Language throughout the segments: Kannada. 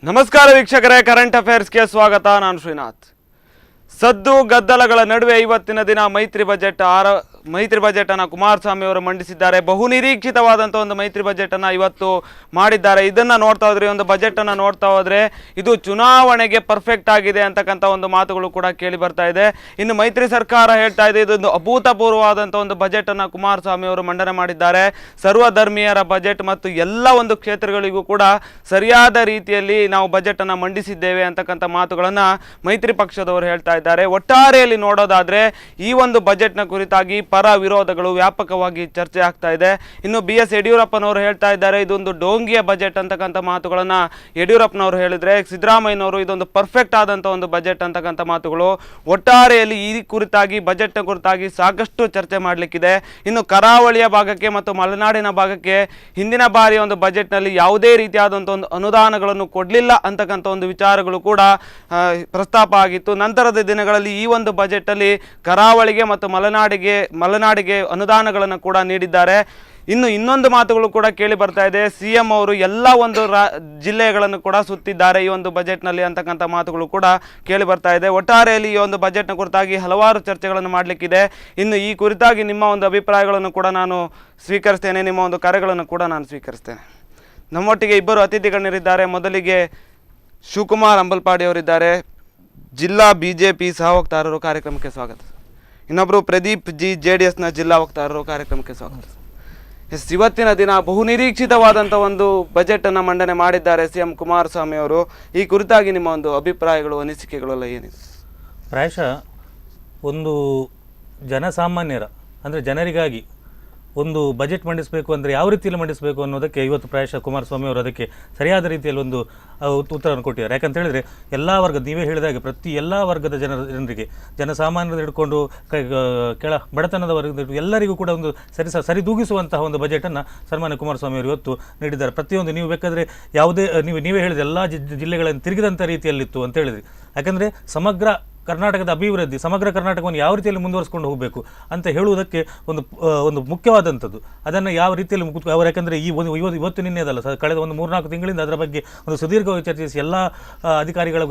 ನಮಸ್ಕಾರ ವೀಕ್ಷಕರೇ, ಕರೆಂಟ್ ಅಫೇರ್ಸ್ಗೆ ಸ್ವಾಗತ. ನಾನು ಶ್ರೀನಾಥ್. ಸದ್ದು ಗದ್ದಲಗಳ ನಡುವೆ ಇವತ್ತಿನ ದಿನ ಮೈತ್ರಿ ಬಜೆಟ್ ಅನ್ನು ಕುಮಾರಸ್ವಾಮಿ ಅವರು ಮಂಡಿಸಿದ್ದಾರೆ. ಬಹುನಿರೀಕ್ಷಿತವಾದಂಥ ಒಂದು ಮೈತ್ರಿ ಬಜೆಟ್ ಅನ್ನು ಇವತ್ತು ಮಾಡಿದ್ದಾರೆ. ಇದನ್ನು ನೋಡ್ತಾ ಹೋದ್ರೆ, ಒಂದು ಬಜೆಟ್ ಅನ್ನು ನೋಡ್ತಾ ಹೋದ್ರೆ ಇದು ಚುನಾವಣೆಗೆ ಪರ್ಫೆಕ್ಟ್ ಆಗಿದೆ ಅಂತಕ್ಕಂಥ ಒಂದು ಮಾತುಗಳು ಕೂಡ ಕೇಳಿ ಬರ್ತಾ ಇದೆ. ಇನ್ನು ಮೈತ್ರಿ ಸರ್ಕಾರ ಹೇಳ್ತಾ ಇದೆ ಇದೊಂದು ಅಭೂತಪೂರ್ವವಾದಂಥ ಒಂದು ಬಜೆಟ್ ಅನ್ನು ಕುಮಾರಸ್ವಾಮಿ ಅವರು ಮಂಡನೆ ಮಾಡಿದ್ದಾರೆ. ಸರ್ವಧರ್ಮೀಯರ ಬಜೆಟ್ ಮತ್ತು ಎಲ್ಲ ಒಂದು ಕ್ಷೇತ್ರಗಳಿಗೂ ಕೂಡ ಸರಿಯಾದ ರೀತಿಯಲ್ಲಿ ನಾವು ಬಜೆಟ್ ಅನ್ನು ಮಂಡಿಸಿದ್ದೇವೆ ಅಂತಕ್ಕಂಥ ಮಾತುಗಳನ್ನು ಮೈತ್ರಿ ಪಕ್ಷದವರು ಹೇಳ್ತಾ ಇದ್ದಾರೆ. ಒಟ್ಟಾರೆಯಲ್ಲಿ ನೋಡೋದಾದ್ರೆ ಈ ಒಂದು ಬಜೆಟ್ನ ಕುರಿತಾಗಿ ಪರ ವಿರೋಧಗಳು ವ್ಯಾಪಕವಾಗಿ ಚರ್ಚೆ ಆಗ್ತಾ ಇದೆ. ಇನ್ನು BS ಯಡಿಯೂರಪ್ಪನವರು ಹೇಳ್ತಾ ಇದ್ದಾರೆ ಇದೊಂದು ಡೋಂಗಿಯ ಬಜೆಟ್ ಅಂತಕ್ಕಂಥ ಮಾತುಗಳನ್ನು ಯಡಿಯೂರಪ್ಪನವರು ಹೇಳಿದ್ರೆ, ಸಿದ್ದರಾಮಯ್ಯನವರು ಇದೊಂದು ಪರ್ಫೆಕ್ಟ್ ಆದಂಥ ಒಂದು ಬಜೆಟ್ ಅಂತಕ್ಕಂಥ ಮಾತುಗಳು. ಒಟ್ಟಾರೆಯಲ್ಲಿ ಈ ಕುರಿತಾಗಿ ಬಜೆಟ್ನ ಕುರಿತಾಗಿ ಸಾಕಷ್ಟು ಚರ್ಚೆ ಮಾಡಲಿಕ್ಕಿದೆ. ಇನ್ನು ಕರಾವಳಿಯ ಭಾಗಕ್ಕೆ ಮತ್ತು ಮಲೆನಾಡಿನ ಭಾಗಕ್ಕೆ ಹಿಂದಿನ ಬಾರಿಯ ಒಂದು ಬಜೆಟ್ನಲ್ಲಿ ಯಾವುದೇ ರೀತಿಯಾದಂಥ ಒಂದು ಅನುದಾನಗಳನ್ನು ಕೊಡಲಿಲ್ಲ ಅಂತಕ್ಕಂಥ ಒಂದು ವಿಚಾರಗಳು ಕೂಡ ಪ್ರಸ್ತಾಪ ಆಗಿತ್ತು. ನಂತರದ ದಿನಗಳಲ್ಲಿ ಈ ಒಂದು ಬಜೆಟಲ್ಲಿ ಕರಾವಳಿಗೆ ಮತ್ತು ಮಲೆನಾಡಿಗೆ ಅನುದಾನಗಳನ್ನು ಕೂಡ ನೀಡಿದ್ದಾರೆ. ಇನ್ನೊಂದು ಮಾತುಗಳು ಕೂಡ ಕೇಳಿ ಬರ್ತಾ ಇದೆ. CM ಅವರು ಎಲ್ಲ ಒಂದು ಜಿಲ್ಲೆಗಳನ್ನು ಕೂಡ ಸುತ್ತಿದ್ದಾರೆ ಈ ಒಂದು ಬಜೆಟ್ನಲ್ಲಿ ಅಂತಕ್ಕಂಥ ಮಾತುಗಳು ಕೂಡ ಕೇಳಿ ಬರ್ತಾ ಇದೆ. ಒಟ್ಟಾರೆಯಲ್ಲಿ ಈ ಒಂದು ಬಜೆಟ್ನ ಕುರಿತಾಗಿ ಹಲವಾರು ಚರ್ಚೆಗಳನ್ನು ಮಾಡಲಿಕ್ಕಿದೆ. ಇನ್ನು ಈ ಕುರಿತಾಗಿ ನಿಮ್ಮ ಒಂದು ಅಭಿಪ್ರಾಯಗಳನ್ನು ಕೂಡ ನಾನು ಸ್ವೀಕರಿಸ್ತೇನೆ, ನಿಮ್ಮ ಒಂದು ಕರೆಗಳನ್ನು ಕೂಡ ನಾನು ಸ್ವೀಕರಿಸ್ತೇನೆ. ನಮ್ಮೊಟ್ಟಿಗೆ ಇಬ್ಬರು ಅತಿಥಿಗಳನ್ನಿದ್ದಾರೆ. ಮೊದಲಿಗೆ ಶಿವಕುಮಾರ್ ಅಂಬಲ್ಪಾಡಿ ಅವರಿದ್ದಾರೆ, ಜಿಲ್ಲಾ BJP ಸಹ ವಕ್ತಾರರು, ಕಾರ್ಯಕ್ರಮಕ್ಕೆ ಸ್ವಾಗತ. ಇನ್ನೊಬ್ಬರು ಪ್ರದೀಪ್ ಜಿ, JDSನ ಜಿಲ್ಲಾ ವಕ್ತಾರರು, ಕಾರ್ಯಕ್ರಮಕ್ಕೆ ಸ್ವಾಗತ. ಇವತ್ತಿನ ದಿನ ಬಹುನಿರೀಕ್ಷಿತವಾದಂಥ ಒಂದು ಬಜೆಟನ್ನು ಮಂಡನೆ ಮಾಡಿದ್ದಾರೆ CM ಕುಮಾರಸ್ವಾಮಿ ಅವರು. ಈ ಕುರಿತಾಗಿ ನಿಮ್ಮ ಒಂದು ಅಭಿಪ್ರಾಯಗಳು, ಅನಿಸಿಕೆಗಳೆಲ್ಲ ಏನಿದೆ? ಪ್ರಾಯಶಃ ಒಂದು ಜನಸಾಮಾನ್ಯರ ಅಂದರೆ ಜನರಿಗಾಗಿ ಒಂದು ಬಜೆಟ್ ಮಂಡಿಸಬೇಕು ಅಂದರೆ ಯಾವ ರೀತಿಯಲ್ಲಿ ಮಂಡಿಸಬೇಕು ಅನ್ನೋದಕ್ಕೆ ಇವತ್ತು ಪ್ರಾಯಶಃ ಕುಮಾರಸ್ವಾಮಿ ಅವರು ಅದಕ್ಕೆ ಸರಿಯಾದ ರೀತಿಯಲ್ಲಿ ಒಂದು ಉತ್ತರವನ್ನು ಕೊಟ್ಟಿದ್ದಾರೆ. ಯಾಕಂತ ಹೇಳಿದರೆ ಎಲ್ಲ ವರ್ಗದ, ನೀವೇ ಹೇಳಿದಾಗೆ ಪ್ರತಿ ಎಲ್ಲ ವರ್ಗದ ಜನರಿಗೆ, ಜನಸಾಮಾನ್ಯರು ಹಿಡ್ಕೊಂಡು ಕೆಳ ಬಡತನದ ವರ್ಗದ ಎಲ್ಲರಿಗೂ ಕೂಡ ಒಂದು ಸರಿದೂಗಿಸುವಂತಹ ಒಂದು ಬಜೆಟನ್ನು ಸನ್ಮಾನ್ಯ ಕುಮಾರಸ್ವಾಮಿ ಅವರು ಇವತ್ತು ನೀಡಿದ್ದಾರೆ. ಪ್ರತಿಯೊಂದು ನೀವು ಬೇಕಾದರೆ ಯಾವುದೇ ನೀವೇ ಹೇಳಿದ ಎಲ್ಲ ಜಿಲ್ಲೆಗಳನ್ನು ತಿರುಗಿದಂಥ ರೀತಿಯಲ್ಲಿತ್ತು ಅಂತ ಹೇಳಿದ್ರಿ. ಯಾಕಂದರೆ ಸಮಗ್ರ ಕರ್ನಾಟಕದ ಅಭಿವೃದ್ಧಿ, ಸಮಗ್ರ ಕರ್ನಾಟಕವನ್ನು ಯಾವ ರೀತಿಯಲ್ಲಿ ಮುಂದುವರಿಸ್ಕೊಂಡು ಹೋಗಬೇಕು ಅಂತ ಹೇಳುವುದಕ್ಕೆ ಒಂದು ಮುಖ್ಯವಾದಂಥದ್ದು. ಅದನ್ನು ಯಾವ ರೀತಿಯಲ್ಲಿ ಅವರು, ಯಾಕಂದರೆ ಇವತ್ತು ನಿನ್ನೆದಲ್ಲ, ಕಳೆದ ಒಂದು 3-4 ತಿಂಗಳಿಂದ ಅದರ ಬಗ್ಗೆ ಒಂದು ಸುದೀರ್ಘವಾಗಿ ಚರ್ಚಿಸಿ ಎಲ್ಲ ಅಧಿಕಾರಿಗಳ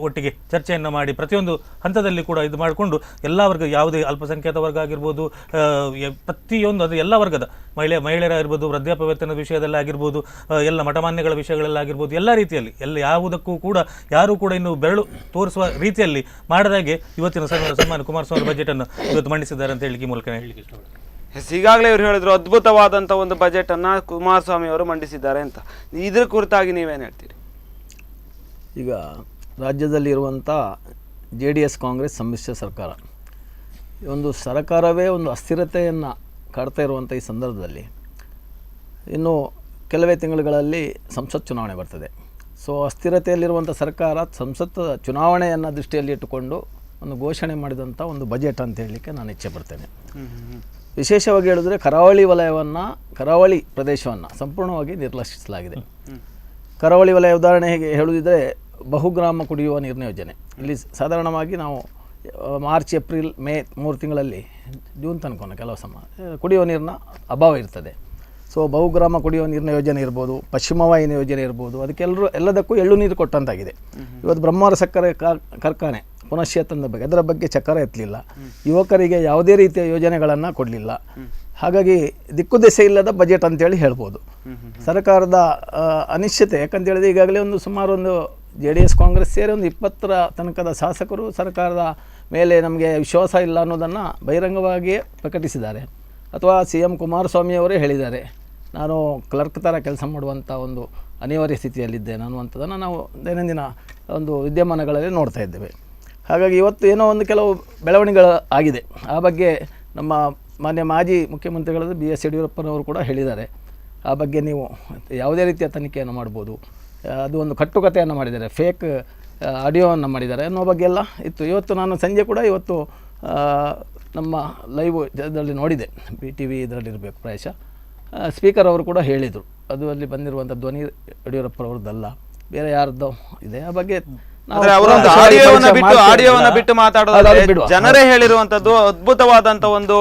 ಒಟ್ಟಿಗೆ ಚರ್ಚೆಯನ್ನು ಮಾಡಿ ಪ್ರತಿಯೊಂದು ಹಂತದಲ್ಲಿ ಕೂಡ ಇದು ಮಾಡಿಕೊಂಡು ಎಲ್ಲ ವರ್ಗ, ಯಾವುದೇ ಅಲ್ಪಸಂಖ್ಯಾತ ವರ್ಗ ಆಗಿರ್ಬೋದು, ಪ್ರತಿಯೊಂದು ಅದು ಎಲ್ಲ ವರ್ಗದ ಮಹಿಳೆಯರಾಗಿರ್ಬೋದು, ವೃದ್ಧಾಪ್ಯ ವೇತನದ ವಿಷಯದಲ್ಲಿ ಆಗಿರ್ಬೋದು, ಎಲ್ಲ ಮಠಮಾನ್ಯಗಳ ವಿಷಯಗಳಲ್ಲಾಗಿರ್ಬೋದು, ಎಲ್ಲ ರೀತಿಯಲ್ಲಿ ಯಾವುದಕ್ಕೂ ಕೂಡ ಯಾರೂ ಕೂಡ ಇನ್ನು ಬೆರಳು ತೋರಿಸುವ ರೀತಿಯಲ್ಲಿ ಮಾಡದಾಗೆ ಇವತ್ತಿನ ಸನ್ಮಾನ್ಯ ಕುಮಾರಸ್ವಾಮಿ ಬಜೆಟ್ ಅನ್ನು ಇವತ್ತು ಮಂಡಿಸಿದ್ದಾರೆ ಅಂತ ಹೇಳಿ ಈ ಮೂಲಕ ಹೇಳಲಿಕ್ಕೆ ಇಷ್ಟಪಡ್ತೀನಿ. ಈಗಾಗಲೇ ಇವರು ಹೇಳಿದ್ರು ಅದ್ಭುತವಾದಂಥ ಒಂದು ಬಜೆಟ್ ಅನ್ನು ಕುಮಾರಸ್ವಾಮಿ ಅವರು ಮಂಡಿಸಿದ್ದಾರೆ ಅಂತ. ಇದ್ರ ಕುರಿತಾಗಿ ನೀವೇನು ಹೇಳ್ತೀರಿ? ಈಗ ರಾಜ್ಯದಲ್ಲಿರುವಂಥ JDS ಕಾಂಗ್ರೆಸ್ ಸಮ್ಮಿಶ್ರ ಸರ್ಕಾರ, ಒಂದು ಸರ್ಕಾರವೇ ಒಂದು ಅಸ್ಥಿರತೆಯನ್ನು ಕಾಡ್ತಾ ಇರುವಂಥ ಈ ಸಂದರ್ಭದಲ್ಲಿ ಇನ್ನು ಕೆಲವೇ ತಿಂಗಳುಗಳಲ್ಲಿ ಸಂಸತ್ ಚುನಾವಣೆ ಬರ್ತದೆ. ಸೊ ಅಸ್ಥಿರತೆಯಲ್ಲಿರುವಂಥ ಸರ್ಕಾರ ಸಂಸತ್ ಚುನಾವಣೆಯನ್ನು ದೃಷ್ಟಿಯಲ್ಲಿ ಇಟ್ಟುಕೊಂಡು ಒಂದು ಘೋಷಣೆ ಮಾಡಿದಂಥ ಒಂದು ಬಜೆಟ್ ಅಂತ ಹೇಳಲಿಕ್ಕೆ ನಾನು ಇಚ್ಛೆ ಪಡ್ತೇನೆ. ವಿಶೇಷವಾಗಿ ಹೇಳಿದ್ರೆ ಕರಾವಳಿ ಪ್ರದೇಶವನ್ನು ಸಂಪೂರ್ಣವಾಗಿ ನಿರ್ಲಕ್ಷಿಸಲಾಗಿದೆ. ಕರಾವಳಿ ವಲಯ ಉದಾಹರಣೆ ಹೇಗೆ ಹೇಳುವುದಿದ್ರೆ, ಬಹುಗ್ರಾಮ ಕುಡಿಯುವ ನೀರಿನ ಯೋಜನೆ. ಇಲ್ಲಿ ಸಾಧಾರಣವಾಗಿ ನಾವು ಮಾರ್ಚ್, ಏಪ್ರಿಲ್, ಮೇ 3 ತಿಂಗಳಲ್ಲಿ, ಜೂನ್ ತನಕ ಕೆಲವು ಕುಡಿಯುವ ನೀರಿನ ಅಭಾವ ಇರ್ತದೆ. ಸೊ ಬಹುಗ್ರಾಮ ಕುಡಿಯುವ ನೀರಿನ ಯೋಜನೆ ಇರ್ಬೋದು, ಪಶ್ಚಿಮ ವಾಹಿನಿ ಯೋಜನೆ ಇರ್ಬೋದು, ಎಲ್ಲದಕ್ಕೂ ಎಳ್ಳು ನೀರು ಕೊಟ್ಟಂತಾಗಿದೆ. ಇವತ್ತು ಬ್ರಹ್ಮಾವರ ಸಕ್ಕರೆ ಕಾರ್ಖಾನೆ ಪುನಶ್ಚೇತನದ ಬಗ್ಗೆ, ಅದರ ಬಗ್ಗೆ ಚಕ್ರ ಎತ್ತಲಿಲ್ಲ. ಯುವಕರಿಗೆ ಯಾವುದೇ ರೀತಿಯ ಯೋಜನೆಗಳನ್ನು ಕೊಡಲಿಲ್ಲ. ಹಾಗಾಗಿ ದಿಕ್ಕು ದೆಸೆ ಇಲ್ಲದ ಬಜೆಟ್ ಅಂತೇಳಿ ಹೇಳ್ಬೋದು. ಸರ್ಕಾರದ ಅನಿಶ್ಚಿತೆ, ಯಾಕಂತೇಳಿದ್ರೆ ಈಗಾಗಲೇ ಸುಮಾರು JDS ಕಾಂಗ್ರೆಸ್ ಸೇರಿ 20ರ ತನಕದ ಶಾಸಕರು ಸರ್ಕಾರದ ಮೇಲೆ ನಮಗೆ ವಿಶ್ವಾಸ ಇಲ್ಲ ಅನ್ನೋದನ್ನು ಬಹಿರಂಗವಾಗಿಯೇ ಪ್ರಕಟಿಸಿದ್ದಾರೆ. ಅಥವಾ CM ಕುಮಾರಸ್ವಾಮಿಯವರೇ ಹೇಳಿದ್ದಾರೆ, ನಾನು ಕ್ಲರ್ಕ್ ಥರ ಕೆಲಸ ಮಾಡುವಂಥ ಒಂದು ಅನಿವಾರ್ಯ ಸ್ಥಿತಿಯಲ್ಲಿದ್ದೇನೆ ಅನ್ನುವಂಥದ್ದನ್ನು ನಾವು ದೈನಂದಿನ ಒಂದು ವಿದ್ಯಮಾನಗಳಲ್ಲಿ ನೋಡ್ತಾ ಇದ್ದೇವೆ. ಹಾಗಾಗಿ ಇವತ್ತು ಏನೋ ಒಂದು ಕೆಲವು ಬೆಳವಣಿಗೆಗಳು ಆಗಿದೆ. ಆ ಬಗ್ಗೆ ನಮ್ಮ ಮಾಜಿ ಮುಖ್ಯಮಂತ್ರಿಗಳಾದ BS ಯಡಿಯೂರಪ್ಪನವರು ಕೂಡ ಹೇಳಿದ್ದಾರೆ. ಆ ಬಗ್ಗೆ ನೀವು ಯಾವುದೇ ರೀತಿಯ ತನಿಖೆಯನ್ನು ಮಾಡ್ಬೋದು. ಅದು ಒಂದು ಕಟ್ಟುಕತೆಯನ್ನು ಮಾಡಿದ್ದಾರೆ, ಫೇಕ್ ಆಡಿಯೋವನ್ನು ಮಾಡಿದ್ದಾರೆ ಅನ್ನೋ ಬಗ್ಗೆ ಎಲ್ಲ ಇತ್ತು. ಇವತ್ತು ನಾನು ಸಂಜೆ ಕೂಡ ನಮ್ಮ ಲೈವ್ ಇದರಲ್ಲಿ ನೋಡಿದೆ, BTV ಇದರಲ್ಲಿರಬೇಕು ಪ್ರಾಯಶಃ, ಸ್ಪೀಕರ್ ಅವರು ಕೂಡ ಹೇಳಿದರು ಅದು ಅಲ್ಲಿ ಬಂದಿರುವಂಥ ಧ್ವನಿ ಯಡಿಯೂರಪ್ಪರವ್ರದ್ದಲ್ಲ, ಬೇರೆ ಯಾರದ್ದೋ ಇದೆ. ಆ ಬಗ್ಗೆ ಅಂದ್ರೆ ಅವರೊಂದು ಆಡಿಯೋವನ್ನ ಬಿಟ್ಟು ಮಾತಾಡೋದು ಜನರೇ ಹೇಳಿರುವಂತದ್ದು ಅದ್ಭುತವಾದಂತ ಒಂದು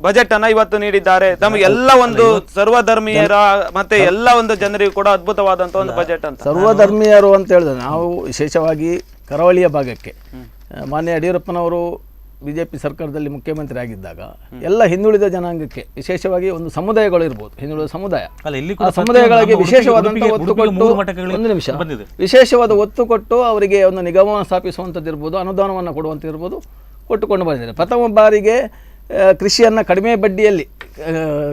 ಬಜೆಟ್ ಅನ್ನ ಇವತ್ತು ನೀಡಿದ್ದಾರೆ. ತಮಗೆಲ್ಲ ಒಂದು ಸರ್ವಧರ್ಮೀಯರ ಮತ್ತೆ ಎಲ್ಲ ಒಂದು ಜನರಿಗೂ ಕೂಡ ಅದ್ಭುತವಾದಂತ ಒಂದು ಬಜೆಟ್ ಅಂತ. ಸರ್ವಧರ್ಮೀಯರು ಅಂತ ಹೇಳಿದ್ರೆ ನಾವು ವಿಶೇಷವಾಗಿ ಕರಾವಳಿಯ ಭಾಗಕ್ಕೆ ಮಾನ್ಯ ಯಡಿಯೂರಪ್ಪನವರು ಬಿಜೆಪಿ ಸರ್ಕಾರದಲ್ಲಿ ಮುಖ್ಯಮಂತ್ರಿ ಆಗಿದ್ದಾಗ ಎಲ್ಲ ಹಿಂದುಳಿದ ಜನಾಂಗಕ್ಕೆ ವಿಶೇಷವಾಗಿ ಒಂದು ಸಮುದಾಯಗಳು ಇರ್ಬೋದು, ಹಿಂದುಳಿದ ಸಮುದಾಯ, ಆ ಸಮುದಾಯಗಳಿಗೆ ವಿಶೇಷವಾದಂಥ ಒತ್ತು ಕೊಟ್ಟು ಒಂದು ನಿಮಿಷ ವಿಶೇಷವಾದ ಒತ್ತು ಕೊಟ್ಟು ಅವರಿಗೆ ಒಂದು ನಿಗಮವನ್ನು ಸ್ಥಾಪಿಸುವಂಥದ್ದು ಇರ್ಬೋದು, ಅನುದಾನವನ್ನು ಕೊಡುವಂಥದ್ದು ಇರ್ಬೋದು, ಕೊಟ್ಟುಕೊಂಡು ಬಂದಿದ್ದಾರೆ. ಪ್ರಥಮ ಬಾರಿಗೆ ಕೃಷಿಯನ್ನು ಕಡಿಮೆ ಬಡ್ಡಿಯಲ್ಲಿ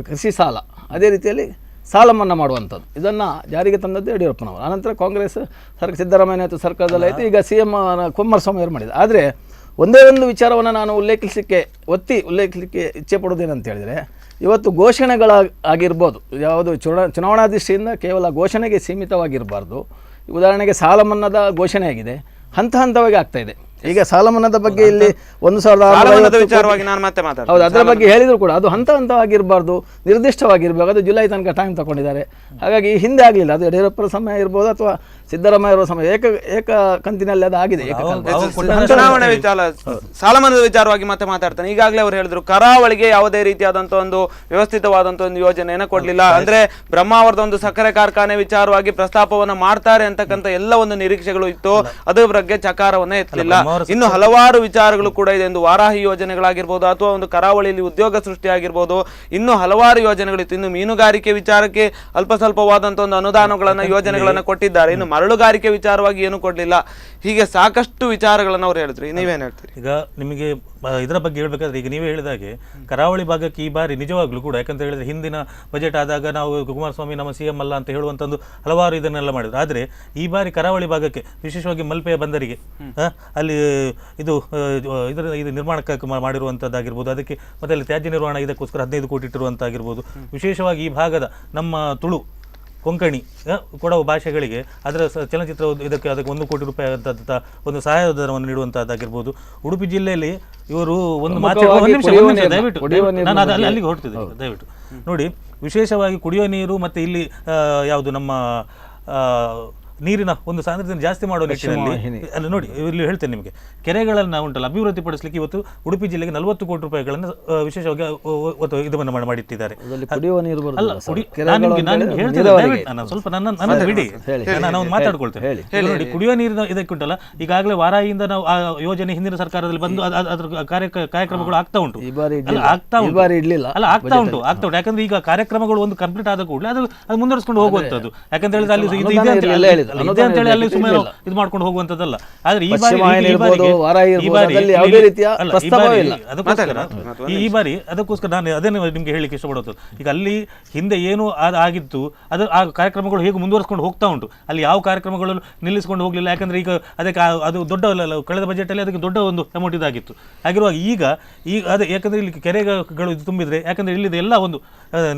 ಕೃಷಿ ಸಾಲ, ಅದೇ ರೀತಿಯಲ್ಲಿ ಸಾಲ ಮನ್ನಾ ಮಾಡುವಂಥದ್ದು ಇದನ್ನು ಜಾರಿಗೆ ತಂದದ್ದು ಯಡಿಯೂರಪ್ಪನವರು. ಆನಂತರ ಕಾಂಗ್ರೆಸ್ ಸಿದ್ದರಾಮಯ್ಯ ನೇತೃತ್ವದ ಸರ್ಕಾರದಲ್ಲಿ ಆಯಿತು, ಈಗ CM ಕುಮಾರಸ್ವಾಮಿ ಅವರು ಮಾಡಿದ್ದಾರೆ. ಆದರೆ ಒಂದೇ ಒಂದು ವಿಚಾರವನ್ನು ನಾನು ಉಲ್ಲೇಖಿಸಲಿಕ್ಕೆ ಇಚ್ಛೆ ಪಡೋದೇನಂತ ಹೇಳಿದರೆ, ಇವತ್ತು ಘೋಷಣೆಗಳಾಗಿರ್ಬೋದು, ಯಾವುದು ಚುನಾವಣಾ ದೃಷ್ಟಿಯಿಂದ ಕೇವಲ ಘೋಷಣೆಗೆ ಸೀಮಿತವಾಗಿರಬಾರ್ದು. ಉದಾಹರಣೆಗೆ ಸಾಲ ಮನ್ನಾದ ಘೋಷಣೆ ಆಗಿದೆ, ಹಂತ ಹಂತವಾಗಿ ಆಗ್ತಾ ಇದೆ. ಈಗ ಸಾಲ ಮನ್ನಾದ ಬಗ್ಗೆ ಇಲ್ಲಿ 1,000 ವಿಚಾರವಾಗಿ ನಾನು ಮತ್ತೆ ಮಾತಾಡ್ತೀನಿ. ಹೌದು, ಅದರ ಬಗ್ಗೆ ಹೇಳಿದ್ರು ಕೂಡ ಅದು ಹಂತ ಹಂತವಾಗಿರಬಾರ್ದು, ನಿರ್ದಿಷ್ಟವಾಗಿರ್ಬೇಕು. ಅದು ಜುಲೈ ತನಕ ಟೈಮ್ ತಗೊಂಡಿದ್ದಾರೆ. ಹಾಗಾಗಿ ಹಿಂದೆ ಆಗಲಿಲ್ಲ, ಅದು ಯಡಿಯೂರಪ್ಪರ ಸಮಯ ಇರ್ಬೋದು ಅಥವಾ ಸಿದ್ದರಾಮಯ್ಯ ಅವರ ಸಮಯ ಏಕ ಕಂತಿನಲ್ಲಿ ಅದು ಆಗಿದೆ. ಚುನಾವಣೆ ವಿಚಾರ ಸಾಲ ಮನ್ನಾದ ವಿಚಾರವಾಗಿ ಮತ್ತೆ ಮಾತಾಡ್ತಾನೆ. ಈಗಾಗಲೇ ಅವರು ಹೇಳಿದ್ರು ಕರಾವಳಿಗೆ ಯಾವುದೇ ರೀತಿಯಾದಂತ ಒಂದು ವ್ಯವಸ್ಥಿತವಾದಂತ ಒಂದು ಯೋಜನೆಯನ್ನು ಕೊಡ್ಲಿಲ್ಲ. ಅಂದ್ರೆ ಬ್ರಹ್ಮಾವರದ ಒಂದು ಸಕ್ಕರೆ ಕಾರ್ಖಾನೆ ವಿಚಾರವಾಗಿ ಪ್ರಸ್ತಾಪವನ್ನ ಮಾಡ್ತಾರೆ ಅಂತಕ್ಕಂಥ ಎಲ್ಲ ಒಂದು ನಿರೀಕ್ಷೆಗಳು ಇತ್ತು, ಅದರ ಬಗ್ಗೆ ಚಕಾರವನ್ನ ಎತ್ತಲಿಲ್ಲ. ಇನ್ನು ಹಲವಾರು ವಿಚಾರಗಳು ಕೂಡ ಇದೆ. ಒಂದು ವಾರಾಹಿ ಯೋಜನೆಗಳಾಗಿರ್ಬೋದು ಅಥವಾ ಒಂದು ಕರಾವಳಿಯಲ್ಲಿ ಉದ್ಯೋಗ ಸೃಷ್ಟಿ ಆಗಿರ್ಬೋದು, ಇನ್ನು ಹಲವಾರು ಯೋಜನೆಗಳಿತ್ತು. ಇನ್ನು ಮೀನುಗಾರಿಕೆ ವಿಚಾರಕ್ಕೆ ಅಲ್ಪ ಸ್ವಲ್ಪವಾದಂತ ಒಂದು ಅನುದಾನಗಳನ್ನ ಯೋಜನೆಗಳನ್ನ ಕೊಟ್ಟಿದ್ದಾರೆ. ಇನ್ನು ಮರಳುಗಾರಿಕೆ ವಿಚಾರವಾಗಿ ಏನು ಕೊಡ್ಲಿಲ್ಲ. ಹೀಗೆ ಸಾಕಷ್ಟು ವಿಚಾರಗಳನ್ನು ಅವ್ರು ಹೇಳಿದ್ರು. ನೀವೇನ್ ಹೇಳ್ತೀರಿ? ಈಗ ನಿಮಗೆ ಇದರ ಬಗ್ಗೆ ಹೇಳ್ಬೇಕಾದ್ರೆ, ಈಗ ನೀವೇ ಹೇಳಿದಾಗೆ ಕರಾವಳಿ ಭಾಗಕ್ಕೆ ಈ ಬಾರಿ ನಿಜವಾಗ್ಲೂ ಕೂಡ, ಯಾಕಂತ ಹೇಳಿದ್ರೆ ಹಿಂದಿನ ಬಜೆಟ್ ಆದಾಗ ನಾವು ಕುಮಾರಸ್ವಾಮಿ ನಮ್ಮ CM ಅಲ್ಲ ಅಂತ ಹೇಳುವಂಥದ್ದು ಹಲವಾರು ಇದನ್ನೆಲ್ಲ ಮಾಡಿದ್ರು. ಆದರೆ ಈ ಬಾರಿ ಕರಾವಳಿ ಭಾಗಕ್ಕೆ ವಿಶೇಷವಾಗಿ ಮಲ್ಪೆಯ ಬಂದರಿಗೆ ಅಲ್ಲಿ ಇದು ನಿರ್ಮಾಣಕ್ಕೆ ಮಾಡಿರುವಂಥದ್ದಾಗಿರ್ಬೋದು, ಅದಕ್ಕೆ ಮತ್ತೆ ಅಲ್ಲಿ ತ್ಯಾಜ್ಯ ನಿರ್ವಹಣಾ ಇದಕ್ಕೋಸ್ಕರ 15 ಕೋಟಿ ಇಟ್ಟಿರುವಂತಾಗಿರ್ಬೋದು. ವಿಶೇಷವಾಗಿ ಈ ಭಾಗದ ನಮ್ಮ ತುಳು, ಕೊಂಕಣಿ, ಕೊಡವು ಭಾಷೆಗಳಿಗೆ ಅದರ ಚಲನಚಿತ್ರ ಇದಕ್ಕೆ ಅದಕ್ಕೆ 1 ಕೋಟಿ ರೂಪಾಯಿ ಅಂತ ಒಂದು ಸಹಾಯಧನವನ್ನು ನೀಡುವಂತಹದ್ದಾಗಿರ್ಬೋದು. ಉಡುಪಿ ಜಿಲ್ಲೆಯಲ್ಲಿ ಇವರು ಒಂದು ದಯವಿಟ್ಟು ನಾನು ಅಲ್ಲಿಗೆ ಹೊರಡ್ತಿದ್ದೆ, ದಯವಿಟ್ಟು ನೋಡಿ. ವಿಶೇಷವಾಗಿ ಕುಡಿಯುವ ನೀರು ಮತ್ತು ಇಲ್ಲಿ ಯಾವುದು ನಮ್ಮ ನೀರಿನ ಒಂದು ಸಾಂದ್ರತೆಯನ್ನು ಜಾಸ್ತಿ ಮಾಡುವ ನಿಟ್ಟಿನಲ್ಲಿ ಅಲ್ಲಿ ನೋಡಿ, ಇಲ್ಲಿ ಹೇಳ್ತೇನೆ ನಿಮಗೆ, ಕೆರೆಗಳನ್ನು ಉಂಟಲ್ಲ ಅಭಿವೃದ್ಧಿ ಪಡಿಸಲಿಕ್ಕೆ ಇವತ್ತು ಉಡುಪಿ ಜಿಲ್ಲೆಗೆ 40 ಕೋಟಿ ರೂಪಾಯಿಗಳನ್ನು ವಿಶೇಷವಾಗಿ ಇದನ್ನು ಮಾಡಿಟ್ಟಿದ್ದಾರೆ. ಸ್ವಲ್ಪ ನನ್ನ ಬಿಡಿ, ನಾನು ಮಾತಾಡ್ಕೊಳ್ತೇನೆ. ನೋಡಿ, ಕುಡಿಯುವ ನೀರಿನ ಇದಕ್ಕೆ ಉಂಟಲ್ಲ, ಈಗಾಗಲೇ ವಾರಾಹಿಯಿಂದ ನಾವು ಆ ಯೋಜನೆ ಹಿಂದಿನ ಸರ್ಕಾರದಲ್ಲಿ ಬಂದು ಅದ್ರ ಕಾರ್ಯಕ್ರಮಗಳು ಆಗ್ತಾ ಉಂಟು, ಆಗ್ತಾ ಉಂಟು. ಯಾಕಂದ್ರೆ ಈಗ ಕಾರ್ಯಕ್ರಮಗಳು ಒಂದು ಕಂಪ್ಲೀಟ್ ಆದ ಕೂಡಲೇ ಅದು ಮುಂದುವರಿಸಿಕೊಂಡು ಹೋಗುವಂತದ್ದು. ಯಾಕಂತ ಹೇಳಿದ್ರೆ ಅಲ್ಲಿ ಅಲ್ಲಿ ಸುಮ್ಮನೆ ಇದು ಮಾಡ್ಕೊಂಡು ಹೋಗುವಂತದ್ದಲ್ಲ. ಆದ್ರೆ ಈ ಬಾರಿ ಅದಕ್ಕೋಸ್ಕರ ನಾನು ಅದನ್ನು ನಿಮ್ಗೆ ಹೇಳಿಕ್ಕೆ ಇಷ್ಟಪಡೋದು. ಈಗ ಅಲ್ಲಿ ಹಿಂದೆ ಏನು ಆಗಿತ್ತು ಅದು ಆ ಕಾರ್ಯಕ್ರಮಗಳು ಹೇಗೆ ಮುಂದುವರಿಸಿಕೊಂಡು ಹೋಗ್ತಾ ಉಂಟು. ಅಲ್ಲಿ ಯಾವ ಕಾರ್ಯಕ್ರಮಗಳು ನಿಲ್ಲಿಸಿಕೊಂಡು ಹೋಗ್ಲಿಲ್ಲ. ಯಾಕಂದ್ರೆ ಈಗ ಅದಕ್ಕೆ ಅದು ದೊಡ್ಡ ಕಳೆದ ಬಜೆಟ್ ಅಲ್ಲಿ ಅದಕ್ಕೆ ದೊಡ್ಡ ಒಂದು ಅಮೌಂಟ್ ಇದಾಗಿತ್ತು. ಆಗಿರುವಾಗ ಈಗ ಅದೇ ಯಾಕಂದ್ರೆ ಇಲ್ಲಿ ಕೆರೆಗಳು ತುಂಬಿದ್ರೆ, ಯಾಕಂದ್ರೆ ಇಲ್ಲಿದೆ ಎಲ್ಲ ಒಂದು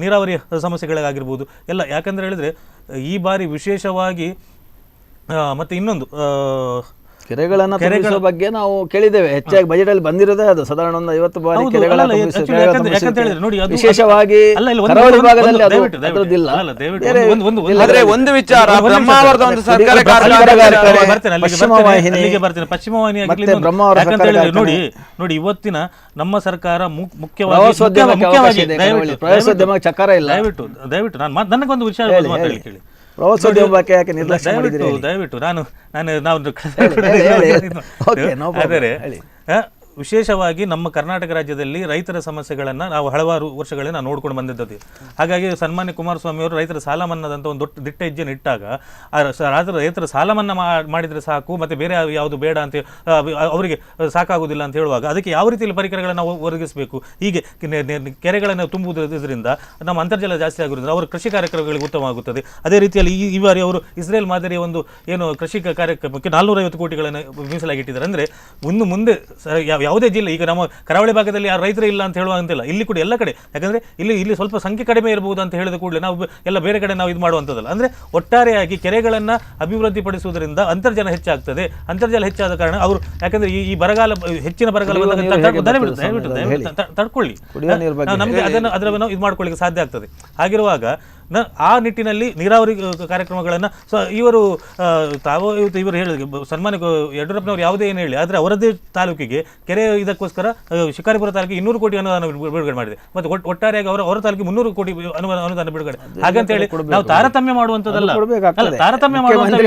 ನೀರಾವರಿಯ ಸಮಸ್ಯೆಗಳಾಗಿರ್ಬೋದು ಎಲ್ಲ. ಯಾಕಂದ್ರೆ ಹೇಳಿದ್ರೆ ಈ ಬಾರಿ ವಿಶೇಷವಾಗಿ ಮತ್ತೆ ಇನ್ನೊಂದು ಕೆರೆಗಳ ಬಗ್ಗೆ ನಾವು ಕೇಳಿದ್ದೇವೆ. ಹೆಚ್ಚಾಗಿ ಬಜೆಟ್ ಅಲ್ಲಿ ಬಂದಿರೋದೇ ಅದು. ಸಾಧಾರಣ ಒಂದು 50 ಬಾರಿ ವಿಶೇಷವಾಗಿ ಕರಾವಳಿ ಭಾಗದಲ್ಲಿ ಅದರದ್ದಿಲ್ಲ. ಆದ್ರೆ ಒಂದು ವಿಚಾರ, ಬ್ರಹ್ಮಾವರದ ಒಂದು ಸರ್ಕಾರಿ ಪಶ್ಚಿಮ ವಾಹಿನಿ ನೋಡಿ ಇವತ್ತಿನ ನಮ್ಮ ಸರ್ಕಾರ ಮುಖ್ಯವಾಗಿ ಪ್ರವಾಸೋದ್ಯಮ ಚಕಾರ ಇಲ್ಲ. ದಯವಿಟ್ಟು ನನಗೊಂದು ವಿಷಯ ಮಾತಾಡಲಿಕ್ಕೆ ಹೇಳಿ. ದಯವಿಟ್ಟು ವಿಶೇಷವಾಗಿ ನಮ್ಮ ಕರ್ನಾಟಕ ರಾಜ್ಯದಲ್ಲಿ ರೈತರ ಸಮಸ್ಯೆಗಳನ್ನು ನಾವು ಹಲವಾರು ವರ್ಷಗಳಿಂದ ನೋಡ್ಕೊಂಡು ಬಂದಿದ್ದದ್ದು. ಹಾಗಾಗಿ ಸನ್ಮಾನ್ಯ ಕುಮಾರಸ್ವಾಮಿ ಅವರು ರೈತರ ಸಾಲ ಮನ್ನಾದಂಥ ಒಂದು ದೊಡ್ಡ ದಿಟ್ಟ ಹೆಜ್ಜೆಯನ್ನು ಇಟ್ಟಾಗ ರೈತರ ಸಾಲ ಮನ್ನಾ ಮಾಡಿದರೆ ಸಾಕು, ಮತ್ತೆ ಬೇರೆ ಯಾವುದು ಬೇಡ ಅಂತ ಅವರಿಗೆ ಸಾಕಾಗುವುದಿಲ್ಲ ಅಂತ ಹೇಳುವಾಗ ಅದಕ್ಕೆ ಯಾವ ರೀತಿಯಲ್ಲಿ ಪರಿಕರಗಳನ್ನು ನಾವು ಒದಗಿಸಬೇಕು. ಹೀಗೆ ಕೆರೆಗಳನ್ನು ತುಂಬುವುದರಿಂದ ನಮ್ಮ ಅಂತರ್ಜಲ ಜಾಸ್ತಿ ಆಗುವುದರಿಂದ ಅವರ ಕೃಷಿ ಕಾರ್ಯಕ್ರಮಗಳಿಗೆ ಉತ್ತಮವಾಗುತ್ತದೆ. ಅದೇ ರೀತಿಯಲ್ಲಿ ಈ ಬಾರಿ ಅವರು ಇಸ್ರೇಲ್ ಮಾದರಿಯ ಒಂದು ಏನು ಕೃಷಿ ಕಾರ್ಯಕ್ರಮಕ್ಕೆ 450 ಕೋಟಿಗಳನ್ನು ಮೀಸಲಾಗಿಟ್ಟಿದ್ದಾರೆ. ಅಂದರೆ ಮುಂದೆ ಯಾವುದೇ ಜಿಲ್ಲೆ, ಈಗ ನಮ್ಮ ಕರಾವಳಿ ಭಾಗದಲ್ಲಿ ಯಾರು ರೈತರೇ ಇಲ್ಲ ಅಂತ ಹೇಳುವಂತಿಲ್ಲ, ಇಲ್ಲಿ ಕೂಡ ಎಲ್ಲ ಕಡೆ. ಯಾಕಂದ್ರೆ ಇಲ್ಲಿ ಸ್ವಲ್ಪ ಸಂಖ್ಯೆ ಕಡಿಮೆ ಇರಬಹುದು ಅಂತ ಹೇಳಿದ ಕೂಡಲೇ ನಾವು ಎಲ್ಲ ಬೇರೆ ಕಡೆ ನಾವು ಇದು ಮಾಡುವಂಥದ್ದಲ್ಲ. ಅಂದ್ರೆ ಒಟ್ಟಾರೆಯಾಗಿ ಕೆರೆಗಳನ್ನು ಅಭಿವೃದ್ಧಿ ಪಡಿಸುವುದರಿಂದ ಅಂತರ್ಜಲ ಹೆಚ್ಚಾಗ್ತದೆ. ಅಂತರ್ಜಲ ಹೆಚ್ಚಾದ ಕಾರಣ ಅವರು, ಯಾಕಂದ್ರೆ ಈ ಬರಗಾಲ, ಹೆಚ್ಚಿನ ಬರಗಾಲ ದಯವಿಟ್ಟು ತಡ್ಕೊಳ್ಳಿ, ನಮಗೆ ಅದನ್ನು ಇದು ಮಾಡ್ಕೊಳ್ಳಿಕ್ಕೆ ಸಾಧ್ಯ ಆಗ್ತದೆ. ಹಾಗಿರುವಾಗ ಆ ನಿಟ್ಟಿನಲ್ಲಿ ನೀರಾವರಿ ಕಾರ್ಯಕ್ರಮಗಳನ್ನು ಇವರು ಇವರು ಹೇಳಿದ್ರು, ಸನ್ಮಾನ್ಯ ಯಡಿಯೂರಪ್ಪನವರು ಯಾವುದೇ ಏನು ಹೇಳಿ, ಆದರೆ ಅವರದ್ದೇ ತಾಲೂಕಿಗೆ ಕೆರೆ ಇದಕ್ಕೋಸ್ಕರ ಶಿಕಾರಿಪುರ ತಾಲೂಕಿಗೆ 200 ಕೋಟಿ ಅನುದಾನ ಬಿಡುಗಡೆ ಮಾಡಿದೆ. ಮತ್ತು ಒಟ್ಟಾರೆಯಾಗಿ ಅವರ ತಾಲೂಕಿಗೆ 300 ಕೋಟಿ ಅನುದಾನ ಬಿಡುಗಡೆ. ಹಾಗಂತ ಹೇಳಿ ನಾವು ತಾರತಮ್ಯ ಮಾಡುವಂತದ್ದಲ್ಲ, ತಾರತಮ್ಯ ಮಾಡುವಂತ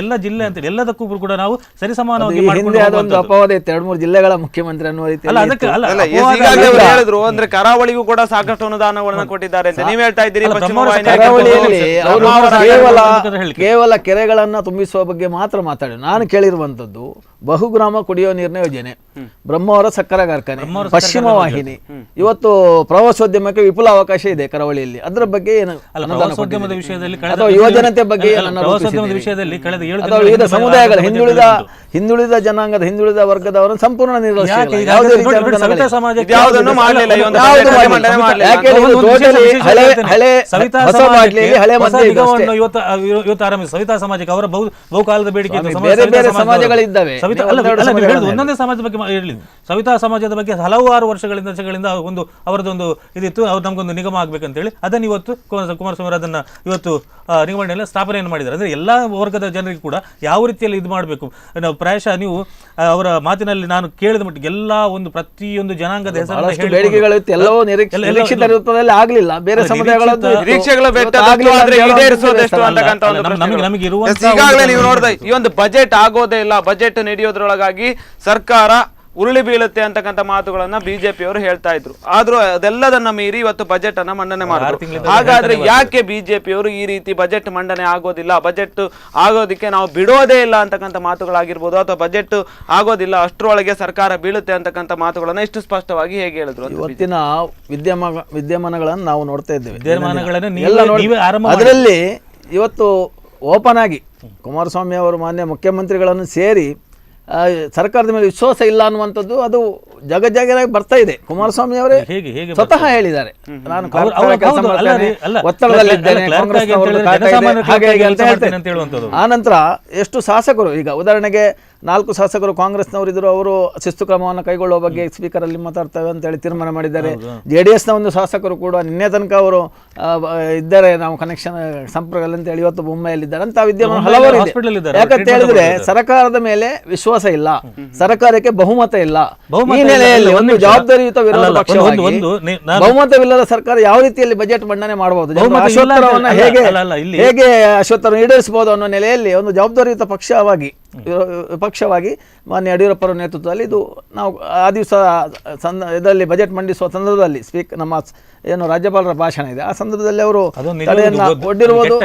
ಎಲ್ಲ ಜಿಲ್ಲೆ ಅಂತ ಎಲ್ಲದಕ್ಕೂ ಕೂಡ ನಾವು ಸರಿಸಮಾನವಾಗಿ ಅಪವಾದ ಇತ್ತು 2-3 ಜಿಲ್ಲೆಗಳ ಮುಖ್ಯಮಂತ್ರಿ ಅನ್ನುವ ರೀತಿ ಹೇಳಿದ್ರು. ಅಂದ್ರೆ ಕರಾವಳಿಗೂ ಕೂಡ ಸಾಕಷ್ಟು ಅನುದಾನವನ್ನು ಕೊಟ್ಟಿದ್ದಾರೆ ಅಂತ ನೀವು ಹೇಳ್ತಾ ಇದ್ದೀರಿ. ಕೇವಲ ಕೆರೆಗಳನ್ನ ತುಂಬಿಸುವ ಬಗ್ಗೆ ಮಾತ್ರ ಮಾತಾಡಿ. ನಾನು ಕೇಳಿರುವಂತದ್ದು ಬಹುಗ್ರಾಮ ಕುಡಿಯುವ ನೀರಿನ ಯೋಜನೆ, ಬ್ರಹ್ಮಾವರ ಸಕ್ಕರೆ ಕಾರ್ಖಾನೆ, ಪಶ್ಚಿಮ ವಾಹಿನಿ, ಇವತ್ತು ಪ್ರವಾಸೋದ್ಯಮಕ್ಕೆ ವಿಪುಲ ಅವಕಾಶ ಇದೆ ಕರಾವಳಿಯಲ್ಲಿ. ಅದರ ಬಗ್ಗೆ ಏನು ಪ್ರವಾಸೋದ್ಯಮದ ವಿಷಯದಲ್ಲಿ ಯುವಜನತೆ ಬಗ್ಗೆ ವಿವಿಧ ಸಮುದಾಯಗಳ ಹಿಂದುಳಿದ ಜನಾಂಗದ ಹಿಂದುಳಿದ ವರ್ಗದವರನ್ನು ಸಂಪೂರ್ಣ ಸವಿತಾ ಸಮಾಜಕ್ಕೆ ಅವರ ಬಹುಕಾಲದ ಬೇಡಿಕೆ ಸಮಾಜಗಳಿದ್ದಾವೆ. ಒಂದೊಂದೇ ಸಮಾಜದ ಬಗ್ಗೆ ಹೇಳಿ. ಸವಿತಾ ಸಮಾಜದ ಬಗ್ಗೆ ಹಲವಾರು ವರ್ಷಗಳಿಂದ ಒಂದು ಅವರದೊಂದು ಇದಿತ್ತು, ಅವ್ರು ನಮಗೊಂದು ನಿಗಮ ಆಗ್ಬೇಕಂತ ಹೇಳಿ ಅದನ್ನು ಇವತ್ತು ಕುಮಾರಸ್ವಾಮಿ ಅದನ್ನ ಇವತ್ತು ನಿಗಮನೆಲ್ಲ ಸ್ಥಾಪನೆಯನ್ನು ಮಾಡಿದ್ದಾರೆ. ಅಂದ್ರೆ ಎಲ್ಲಾ ವರ್ಗದ ಜನರಿಗೆ ಕೂಡ ಯಾವ ರೀತಿಯಲ್ಲಿ ಇದು ಮಾಡಬೇಕು. ನಾವು ಪ್ರಾಯಶಃ ನೀವು ಅವರ ಮಾತಿನಲ್ಲಿ ನಾನು ಕೇಳಿದ ಮಟ್ಟಿಗೆ ಎಲ್ಲ ಒಂದು ಪ್ರತಿಯೊಂದು ಜನಾಂಗದ ನಮಗೆ ನೀವು ನೋಡಿದ್ರೆ ಈ ಒಂದು ಬಜೆಟ್ ಆಗೋದೇ ಇಲ್ಲ, ಬಜೆಟ್ ನಡೆಯೋದ್ರೊಳಗಾಗಿ ಸರ್ಕಾರ ಉರುಳಿ ಬೀಳುತ್ತೆ ಅಂತಕ್ಕಂಥ ಮಾತುಗಳನ್ನ ಬಿಜೆಪಿಯವರು ಹೇಳ್ತಾ ಇದ್ರು. ಆದ್ರೂ ಅದೆಲ್ಲದನ್ನ ಮೀರಿ ಇವತ್ತು ಬಜೆಟ್ ಅನ್ನ ಮಂಡನೆ ಮಾಡಿದ್ರು. ಹಾಗಾದ್ರೆ ಯಾಕೆ ಬಿಜೆಪಿಯವರು ಈ ರೀತಿ ಬಜೆಟ್ ಮಂಡನೆ ಆಗೋದಿಲ್ಲ, ಬಜೆಟ್ ಆಗೋದಿಕ್ಕೆ ನಾವು ಬಿಡೋದೇ ಇಲ್ಲ ಅಂತಕ್ಕಂಥ ಮಾತುಗಳಾಗಿರ್ಬೋದು, ಅಥವಾ ಬಜೆಟ್ ಆಗೋದಿಲ್ಲ ಅಷ್ಟರೊಳಗೆ ಸರ್ಕಾರ ಬೀಳುತ್ತೆ ಅಂತಕ್ಕಂಥ ಮಾತುಗಳನ್ನ ಇಷ್ಟು ಸ್ಪಷ್ಟವಾಗಿ ಹೇಗೆ ಹೇಳಿದ್ರು? ಇವತ್ತಿನ ವಿದ್ಯಮಾನಗಳನ್ನು ನಾವು ನೋಡ್ತಾ ಇದ್ದೇವೆ. ಅದರಲ್ಲಿ ಇವತ್ತು ಓಪನ್ ಆಗಿ ಕುಮಾರಸ್ವಾಮಿ ಅವರು ಮಾನ್ಯ ಮುಖ್ಯಮಂತ್ರಿಗಳನ್ನು ಸೇರಿ ಸರ್ಕಾರದ ಮೇಲೆ ವಿಶ್ವಾಸ ಇಲ್ಲ ಅನ್ನುವಂಥದ್ದು ಅದು ಜಗಜ್ಜಾಗಿರಾಗಿ ಬರ್ತಾ ಇದೆ. ಕುಮಾರಸ್ವಾಮಿ ಅವರೇ ಸ್ವತಃ ಹೇಳಿದ್ದಾರೆ, ನಾನು ಒತ್ತಡದಲ್ಲಿದ್ದೇನೆ, ಆ ನಂತರ ಎಷ್ಟು ಶಾಸಕರು, ಈಗ ಉದಾಹರಣೆಗೆ 4 ಶಾಸಕರು ಕಾಂಗ್ರೆಸ್ನವರು ಇದ್ರು, ಅವರು ಶಿಸ್ತು ಕ್ರಮವನ್ನು ಕೈಗೊಳ್ಳುವ ಬಗ್ಗೆ ಸ್ಪೀಕರ್ ಅಲ್ಲಿ ಮಾತಾಡ್ತೇವೆ ಅಂತ ಹೇಳಿ ತೀರ್ಮಾನ ಮಾಡಿದ್ದಾರೆ. JDS ನ ಒಂದು ಶಾಸಕರು ಕೂಡ ನಿನ್ನೆ ತನಕ ಅವರು ಇದ್ದಾರೆ, ನಾವು ಕನೆಕ್ಷನ್ ಸಂಪರ್ಕದಲ್ಲಿ ಅಂತ ಹೇಳಿ ಇವತ್ತು ಮುಂಬೈಯಲ್ಲಿದ್ದಾರೆ ಅಂತ ವಿದ್ಯಮಾನ ಹಲವಾರು ಇದೆ. ಯಾಕಂತ ಹೇಳಿದ್ರೆ ಸರ್ಕಾರದ ಮೇಲೆ ವಿಶ್ವಾಸ ಇಲ್ಲ, ಸರ್ಕಾರಕ್ಕೆ ಬಹುಮತ ಇಲ್ಲ. ಈ ನೆಲೆಯಲ್ಲಿ ಒಂದು ಜವಾಬ್ದಾರಿಯುತ ವಿರೋಧ ಪಕ್ಷವಾಗಿ ಬಹುಮತವಿಲ್ಲದ ಸರ್ಕಾರ ಯಾವ ರೀತಿಯಲ್ಲಿ ಬಜೆಟ್ ಮಂಡನೆ ಮಾಡಬಹುದು, ಅಶ್ವತ್ಥರವನ್ನ ಹೇಗೆ ಅಶ್ವತ್ಥರನ್ನು ಈಡೇರಿಸಬಹುದು ಅನ್ನೋ ನೆಲೆಯಲ್ಲಿ ಒಂದು ಜವಾಬ್ದಾರಿಯುತ ಪಕ್ಷವಾಗಿ ಮಾನ್ಯ ಯಡಿಯೂರಪ್ಪರ ನೇತೃತ್ವದಲ್ಲಿ ಇದು ನಾವು ಆ ದಿವಸ ಇದರಲ್ಲಿ ಬಜೆಟ್ ಮಂಡಿಸುವ ಸಂದರ್ಭದಲ್ಲಿ ನಮ್ಮ ಏನು ರಾಜ್ಯಪಾಲರ ಭಾಷಣ ಇದೆ, ಆ ಸಂದರ್ಭದಲ್ಲಿ ಅವರು ತಡೆಯನ್ನ ಒಡ್ಡಿರುವುದು.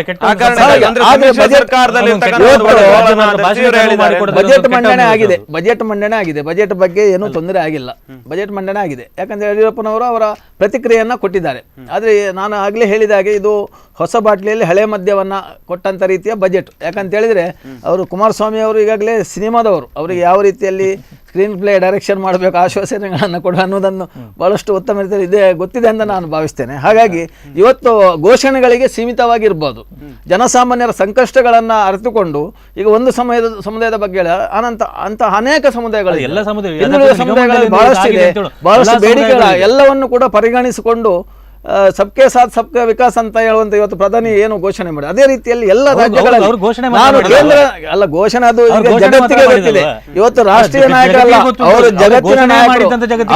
ಬಜೆಟ್ ಮಂಡನೆ ಆಗಿದೆ, ಬಜೆಟ್ ಬಗ್ಗೆ ಏನೂ ತೊಂದರೆ ಆಗಿಲ್ಲ, ಬಜೆಟ್ ಮಂಡನೆ ಆಗಿದೆ. ಯಾಕಂದ್ರೆ ಯಡಿಯೂರಪ್ಪನವರು ಅವರ ಪ್ರತಿಕ್ರಿಯೆಯನ್ನ ಕೊಟ್ಟಿದ್ದಾರೆ. ಆದ್ರೆ ನಾನು ಆಗ್ಲೇ ಹೇಳಿದ ಹಾಗೆ ಇದು ಹೊಸ ಬಾಟ್ಲಿಯಲ್ಲಿ ಹಳೆ ಮದ್ಯವನ್ನ ಕೊಟ್ಟಂತ ರೀತಿಯ ಬಜೆಟ್. ಯಾಕಂತ ಹೇಳಿದ್ರೆ ಅವರು ಕುಮಾರಸ್ವಾಮಿ ಅವರು ಈಗಾಗಲೇ ಸಿನಿಮಾದವರು, ಅವರಿಗೆ ಯಾವ ರೀತಿಯಲ್ಲಿ ಸ್ಕ್ರೀನ್ ಪ್ಲೇ ಡೈರೆಕ್ಷನ್ ಮಾಡಬೇಕು, ಆಶ್ವಾಸನೆಗಳನ್ನು ಕೊಡುವ ಅನ್ನೋದನ್ನು ಬಹಳಷ್ಟು ಉತ್ತಮ ರೀತಿಯಲ್ಲಿ ಇದೆ ಗೊತ್ತಿದೆ ಅಂತ ನಾನು ಭಾವಿಸ್ತೇನೆ. ಹಾಗಾಗಿ ಇವತ್ತು ಘೋಷಣೆಗಳಿಗೆ ಸೀಮಿತವಾಗಿರ್ಬೋದು, ಜನಸಾಮಾನ್ಯರ ಸಂಕಷ್ಟಗಳನ್ನ ಅರಿತುಕೊಂಡು ಈಗ ಒಂದು ಸಮುದಾಯದ ಬಗ್ಗೆ ಅಂತ ಅನೇಕ ಸಮುದಾಯಗಳು, ಸಮುದಾಯಗಳಲ್ಲಿ ಬಹಳಷ್ಟು ಬೇಡಿಕೆಗಳ ಎಲ್ಲವನ್ನು ಕೂಡ ಪರಿಗಣಿಸಿಕೊಂಡು ಸಬ್ಕೆ ಸಾಥ್ ಸಬ್ಕೆ ವಿಕಾಸ್ ಅಂತ ಹೇಳುವಂತ ಇವತ್ತು ಪ್ರಧಾನಿ ಏನು ಘೋಷಣೆ ಮಾಡಿ, ಅದೇ ರೀತಿಯಲ್ಲಿ ಎಲ್ಲ ರಾಜ್ಯಗಳಲ್ಲಿ ನಾನು ಕೇಂದ್ರ ಅಲ್ಲ ಘೋಷಣೆ ಅದು ಜಗತ್ತಿಗೆ ಗೊತ್ತಿದೆ. ಇವತ್ತು ರಾಷ್ಟ್ರೀಯ ನಾಯಕರಲ್ಲ, ಅವರು ಜಗತ್ತಿನ ನಾಯಕರು.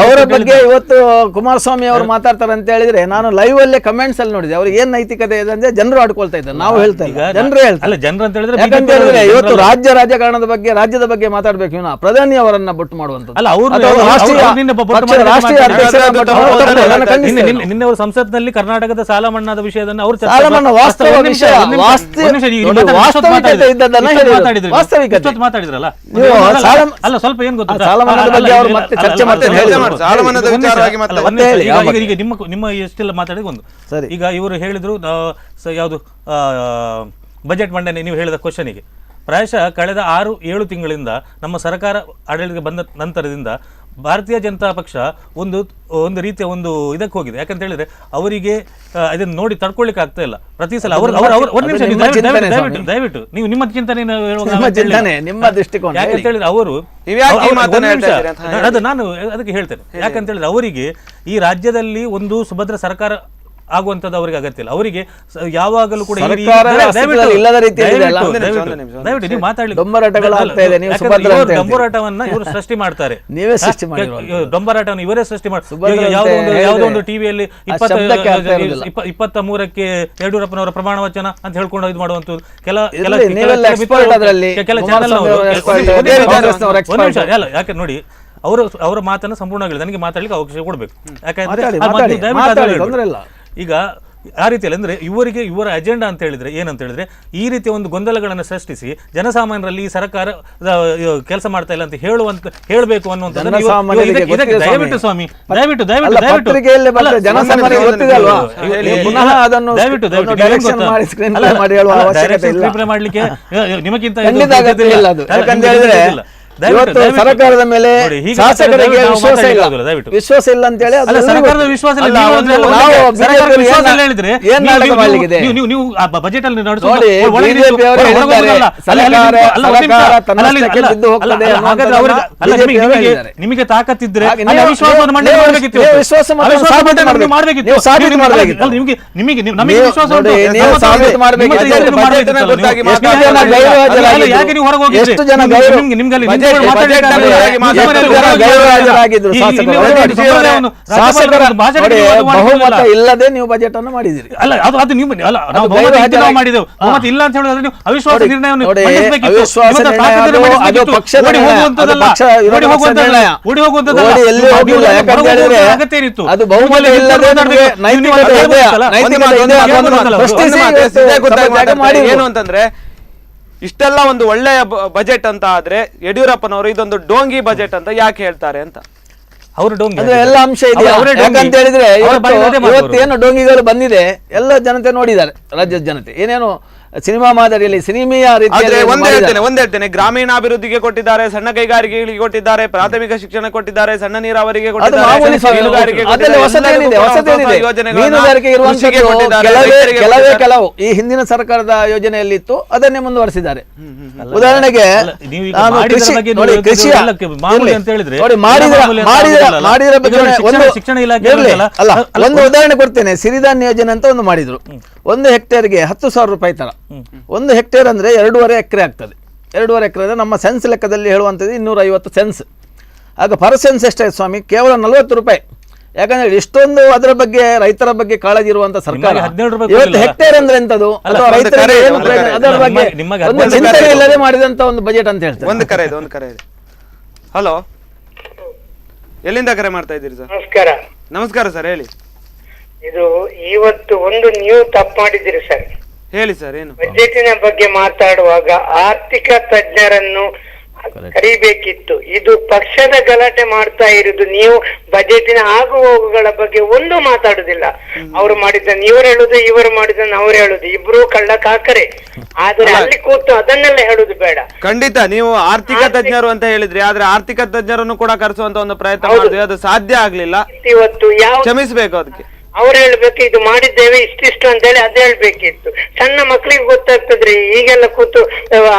ಅವರ ಬಗ್ಗೆ ಇವತ್ತು ಕುಮಾರಸ್ವಾಮಿ ಅವರು ಮಾತಾಡ್ತಾರೆ ಅಂತ ಹೇಳಿದ್ರೆ ನಾನು ಲೈವ್ ಅಲ್ಲೇ ಕಮೆಂಟ್ಸ್ ಅಲ್ಲಿ ನೋಡಿದೆ. ಅವ್ರಿಗೆ ಏನ್ ನೈತಿಕತೆ ಇದೆ ಅಂದ್ರೆ ಜನರು ಆಡ್ಕೊಳ್ತಾ ಇದ್ದಾರೆ, ನಾವು ಹೇಳ್ತಾ ಇಲ್ಲ, ಜನರು ಹೇಳ್ತಾರೆ. ಯಾಕಂತ ಹೇಳಿದ್ರೆ ಇವತ್ತು ರಾಜಕಾರಣದ ಬಗ್ಗೆ, ರಾಜ್ಯದ ಬಗ್ಗೆ ಮಾತಾಡ್ಬೇಕು, ವಿನ ಪ್ರಧಾನಿ ಅವರನ್ನ ಬೊಟ್ಟು ಮಾಡುವಂತದ್ದು ಸಂಸತ್ನಲ್ಲಿ ಕರ್ನಾಟಕದ ಸಾಲ ಮನ್ನಾದ ವಿಷಯವನ್ನು ಅವರು ಮಾತಾಡಿದ್ರಲ್ಲ. ಅಲ್ಲ ಸ್ವಲ್ಪ ಏನ್ ಗೊತ್ತಾ, ನಿಮ್ಮ ಎಷ್ಟೆಲ್ಲ ಮಾತಾಡಿದ ಒಂದು ಈಗ ಇವರು ಹೇಳಿದ್ರು ಯಾವುದು ಬಜೆಟ್ ಮಂಡನೆ, ನೀವು ಹೇಳಿದ ಕ್ವಶನಿಗೆ ಪ್ರಾಯಶಃ ಕಳೆದ 6-7 ತಿಂಗಳಿಂದ ನಮ್ಮ ಸರ್ಕಾರ ಆಡಳಿತಕ್ಕೆ ಬಂದ ನಂತರದಿಂದ ಭಾರತೀಯ ಜನತಾ ಪಕ್ಷ ಒಂದು ಒಂದು ರೀತಿಯ ಒಂದು ಇದಕ್ಕೆ ಹೋಗಿದೆ. ಯಾಕಂತ ಹೇಳಿದ್ರೆ ಅವರಿಗೆ ಇದನ್ನು ನೋಡಿ ತಡ್ಕೊಳ್ಳಿಕ್ಕೆ ಆಗ್ತಾ ಇಲ್ಲ. ಪ್ರತಿ ಸಲ ಒಂದು ನಿಮಿಷ ದಯವಿಟ್ಟು ನೀವು ನಿಮ್ಮ ಚಿಂತನೆ ನಿಮ್ಮ ದೃಷ್ಟಿಕೋನ ಯಾಕಂತ ಹೇಳಿದ್ರೆ ಅವರು ಅದು ನಾನು ಅದಕ್ಕೆ ಹೇಳ್ತೇನೆ. ಯಾಕಂತ ಹೇಳಿದ್ರೆ ಅವರಿಗೆ ಈ ರಾಜ್ಯದಲ್ಲಿ ಒಂದು ಸುಭದ್ರ ಸರ್ಕಾರ ಆಗುವಂತದ್ದು ಅವರಿಗೆ ಅಗತ್ಯ ಇಲ್ಲ. ಅವರಿಗೆ ಯಾವಾಗಲೂ ಕೂಡ ದಯವಿಟ್ಟು ನೀವು ಮಾತಾಡಲಿ. ಡಂಬರಾಟವನ್ನ ಇವರು ಸೃಷ್ಟಿ ಮಾಡ್ತಾರೆ, ಡಂಬರಾಟವನ್ನು ಇವರೇ ಸೃಷ್ಟಿ ಮಾಡ್ತಾರೆ. ಯಾವುದೋ ಒಂದು ಟಿವಿಯಲ್ಲಿ 23ಕ್ಕೆ ಯಡಿಯೂರಪ್ಪನವರ ಪ್ರಮಾಣ ವಚನ ಅಂತ ಹೇಳ್ಕೊಂಡು ಇದು ಮಾಡುವಂತದ್ದು ಕೆಲ ಚಾನೆಲ್ ಯಾಕೆ ನೋಡಿ ಅವರ ಮಾತನ್ನ ಸಂಪೂರ್ಣವಾಗಿ ನನಗೆ ಮಾತಾಡ್ಲಿಕ್ಕೆ ಅವಕಾಶ ಕೊಡ್ಬೇಕು. ಯಾಕಂದ್ರೆ ಈಗ ಆ ರೀತಿಯಲ್ಲಿ ಅಂದ್ರೆ ಇವರ ಅಜೆಂಡಾ ಅಂತ ಹೇಳಿದ್ರೆ ಏನಂತ ಹೇಳಿದ್ರೆ ಈ ರೀತಿಯ ಒಂದು ಗೊಂದಲಗಳನ್ನು ಸೃಷ್ಟಿಸಿ ಜನಸಾಮಾನ್ಯರಲ್ಲಿ ಈ ಸರ್ಕಾರ ಕೆಲಸ ಮಾಡ್ತಾ ಇಲ್ಲ ಅಂತ ಹೇಳಬೇಕು ಅನ್ನುವಂಥದ್ದು. ದಯವಿಟ್ಟು ಸ್ವಾಮಿ ದಯವಿಟ್ಟು ಮಾಡ್ಲಿಕ್ಕೆ ನಿಮಗಿಂತ ಸರ್ಕಾರದ ಮೇಲೆ ವಿಶ್ವಾಸ ಇಲ್ಲ ಅಂತ ಹೇಳಿ ಸರ್ಕಾರದ ವಿಶ್ವಾಸ ಹೇಳಿದ್ರೆ ನೀವು ಬಜೆಟ್ ಅಲ್ಲಿ ನಿಮಗೆ ತಾಕತ್ತಿದ್ರೆ ವಿಶ್ವಾಸವನ್ನು ಮಾಡಬೇಕಿತ್ತು. ಯಾಕೆ ನೀವು ಹೊರಗೆ ಹೋಗಿ ನಿಮ್ಗೆ ಬಹುಮತ ಇಲ್ಲದೆ ನೀವು ಬಜೆಟ್ ಅನ್ನು ಮಾಡಿದಿರಿ. ಅಲ್ಲ ಅದು ನೀವು ಮಾಡಿದೆವು ಬಹುಮತ ಇಲ್ಲ ಅಂತ ಹೇಳಿದ್ರೆ ನೀವು ಅವಿಶ್ವಾಸ ನಿರ್ಣಯವನ್ನು ಅಗತ್ಯ ಇತ್ತು. ಅದು ಬಹುಮತ ಇಲ್ಲದೆ ಏನು ಅಂತಂದ್ರೆ ಇಷ್ಟೆಲ್ಲ ಒಂದು ಒಳ್ಳೆಯ ಬಜೆಟ್ ಅಂತ ಆದ್ರೆ ಯಡಿಯೂರಪ್ಪನವರು ಇದೊಂದು ಡೋಂಗಿ ಬಜೆಟ್ ಅಂತ ಯಾಕೆ ಹೇಳ್ತಾರೆ ಅಂತ ಅವರು ಡೋಂಗಿ ಎಲ್ಲ ಅಂಶ ಇದೆ. ಯಾಕಂತ ಹೇಳಿದ್ರೆ ಇವತ್ತೇನು ಡೋಂಗಿಗಳು ಬಂದಿದೆ ಎಲ್ಲ ಜನತೆ ನೋಡಿದ್ದಾರೆ. ರಾಜ್ಯದ ಜನತೆ ಏನೇನು ಸಿನಿಮಾ ಮಾದರಿಯಲ್ಲಿ ಸಿನಿಮೀಯ ಒಂದೇಳ್ತೇನೆ, ಗ್ರಾಮೀಣಾಭಿವೃದ್ಧಿಗೆ ಕೊಟ್ಟಿದ್ದಾರೆ, ಸಣ್ಣ ಕೈಗಾರಿಕೆಗಳಿಗೆ ಕೊಟ್ಟಿದ್ದಾರೆ, ಪ್ರಾಥಮಿಕ ಶಿಕ್ಷಣ ಕೊಟ್ಟಿದ್ದಾರೆ, ಸಣ್ಣ ನೀರಾವರಿಗೆ ಕೆಲವು ಈ ಹಿಂದಿನ ಸರ್ಕಾರದ ಯೋಜನೆಯಲ್ಲಿ ಇತ್ತು, ಅದನ್ನೇ ಮುಂದುವರಿಸಿದ್ದಾರೆ. ಉದಾಹರಣೆಗೆ ಒಂದು ಉದಾಹರಣೆ ಕೊಡ್ತೇನೆ. ಸಿರಿಧಾನ್ಯ ಯೋಜನೆ ಅಂತ ಒಂದು ಮಾಡಿದ್ರು. 1 ಹೆಕ್ಟೇರ್ಗೆ 10,000 ರೂಪಾಯಿ ತರ. 1 ಹೆಕ್ಟೇರ್ ಅಂದ್ರೆ 2.5 ಎಕರೆ ಆಗ್ತದೆ. 2.5 ಎಕರೆ ಅಂದ್ರೆ ನಮ್ಮ ಸೆನ್ಸ್ ಲೆಕ್ಕದಲ್ಲಿ ಹೇಳುವಂಥದ್ದು 250 ಸೆನ್ಸ್. ಆಗ ಪರ್ ಸೆನ್ಸ್ ಎಷ್ಟಾಯ್ತು ಸ್ವಾಮಿ? ಕೇವಲ 40 ರೂಪಾಯಿ. ಯಾಕಂದ್ರೆ ಇಷ್ಟೊಂದು ಅದರ ಬಗ್ಗೆ ರೈತರ ಬಗ್ಗೆ ಕಾಳಜಿ ಇರುವಂತ ಸರ್ಕಾರ ಇವತ್ತು ಹೆಕ್ಟೇರ್ ಅಂದ್ರೆ ಎಂತದು ಅಥವಾ ರೈತರಿಗೆ ಅದರ ಬಗ್ಗೆ ಚಿಂತನೆ ಇಲ್ಲದೆ ಮಾಡಿದಂತ ಒಂದು ಬಜೆಟ್ ಅಂತ ಹೇಳ್ತಾರೆ. ಒಂದು ಕರೆ ಇದೆ. ಹಲೋ, ಎಲ್ಲಿಂದ ಕರೆ ಮಾಡ್ತಾ ಇದ್ದೀರಿ ಸರ್? ನಮಸ್ಕಾರ ಸರ್, ಹೇಳಿ. ಇದು ಇವತ್ತು ಒಂದು ನೀವು ತಪ್ಪು ಮಾಡಿದ್ದೀರಿ ಸರ್. ಹೇಳಿ ಸರ್, ಏನು? ಬಜೆಟಿನ ಬಗ್ಗೆ ಮಾತಾಡುವಾಗ ಆರ್ಥಿಕ ತಜ್ಞರನ್ನು ಕರಿಬೇಕಿತ್ತು. ಇದು ಪಕ್ಷದ ಗಲಾಟೆ ಮಾಡ್ತಾ ಇರುವುದು. ನೀವು ಬಜೆಟಿನ ಆಗು ಹೋಗುಗಳ ಬಗ್ಗೆ ಒಂದು ಮಾತಾಡುದಿಲ್ಲ. ಅವ್ರು ಮಾಡಿದ್ದನ್ನು ಇವರು ಹೇಳುದು, ಇವರು ಮಾಡಿದ್ದನ್ನು ಅವ್ರು ಹೇಳುದು, ಇಬ್ರು ಕಳ್ಳ ಕಾಕರೆ. ಆದ್ರೆ ಅಲ್ಲಿ ಕೂತು ಅದನ್ನೆಲ್ಲ ಹೇಳುದು ಬೇಡ. ಖಂಡಿತ ನೀವು ಆರ್ಥಿಕ ತಜ್ಞರು ಅಂತ ಹೇಳಿದ್ರಿ, ಆದ್ರೆ ಆರ್ಥಿಕ ತಜ್ಞರನ್ನು ಕೂಡ ಕರೆಸುವಂತ ಒಂದು ಪ್ರಯತ್ನ ಮಾಡಿದ್ವಿ, ಅದು ಸಾಧ್ಯ ಆಗ್ಲಿಲ್ಲ. ಇವತ್ತು ಯಾವ ಕ್ಷಮಿಸಬೇಕು ಅದಕ್ಕೆ. ಅವ್ರು ಹೇಳ್ಬೇಕು ಇದು ಮಾಡಿದ್ದೇವೆ ಇಷ್ಟಿಷ್ಟು ಅಂತ ಹೇಳಿ ಅದ್ ಹೇಳ್ಬೇಕಿತ್ತು. ಸಣ್ಣ ಮಕ್ಳಿಗೆ ಗೊತ್ತಾಗ್ತದ್ರಿ. ಈಗೆಲ್ಲ ಕೂತು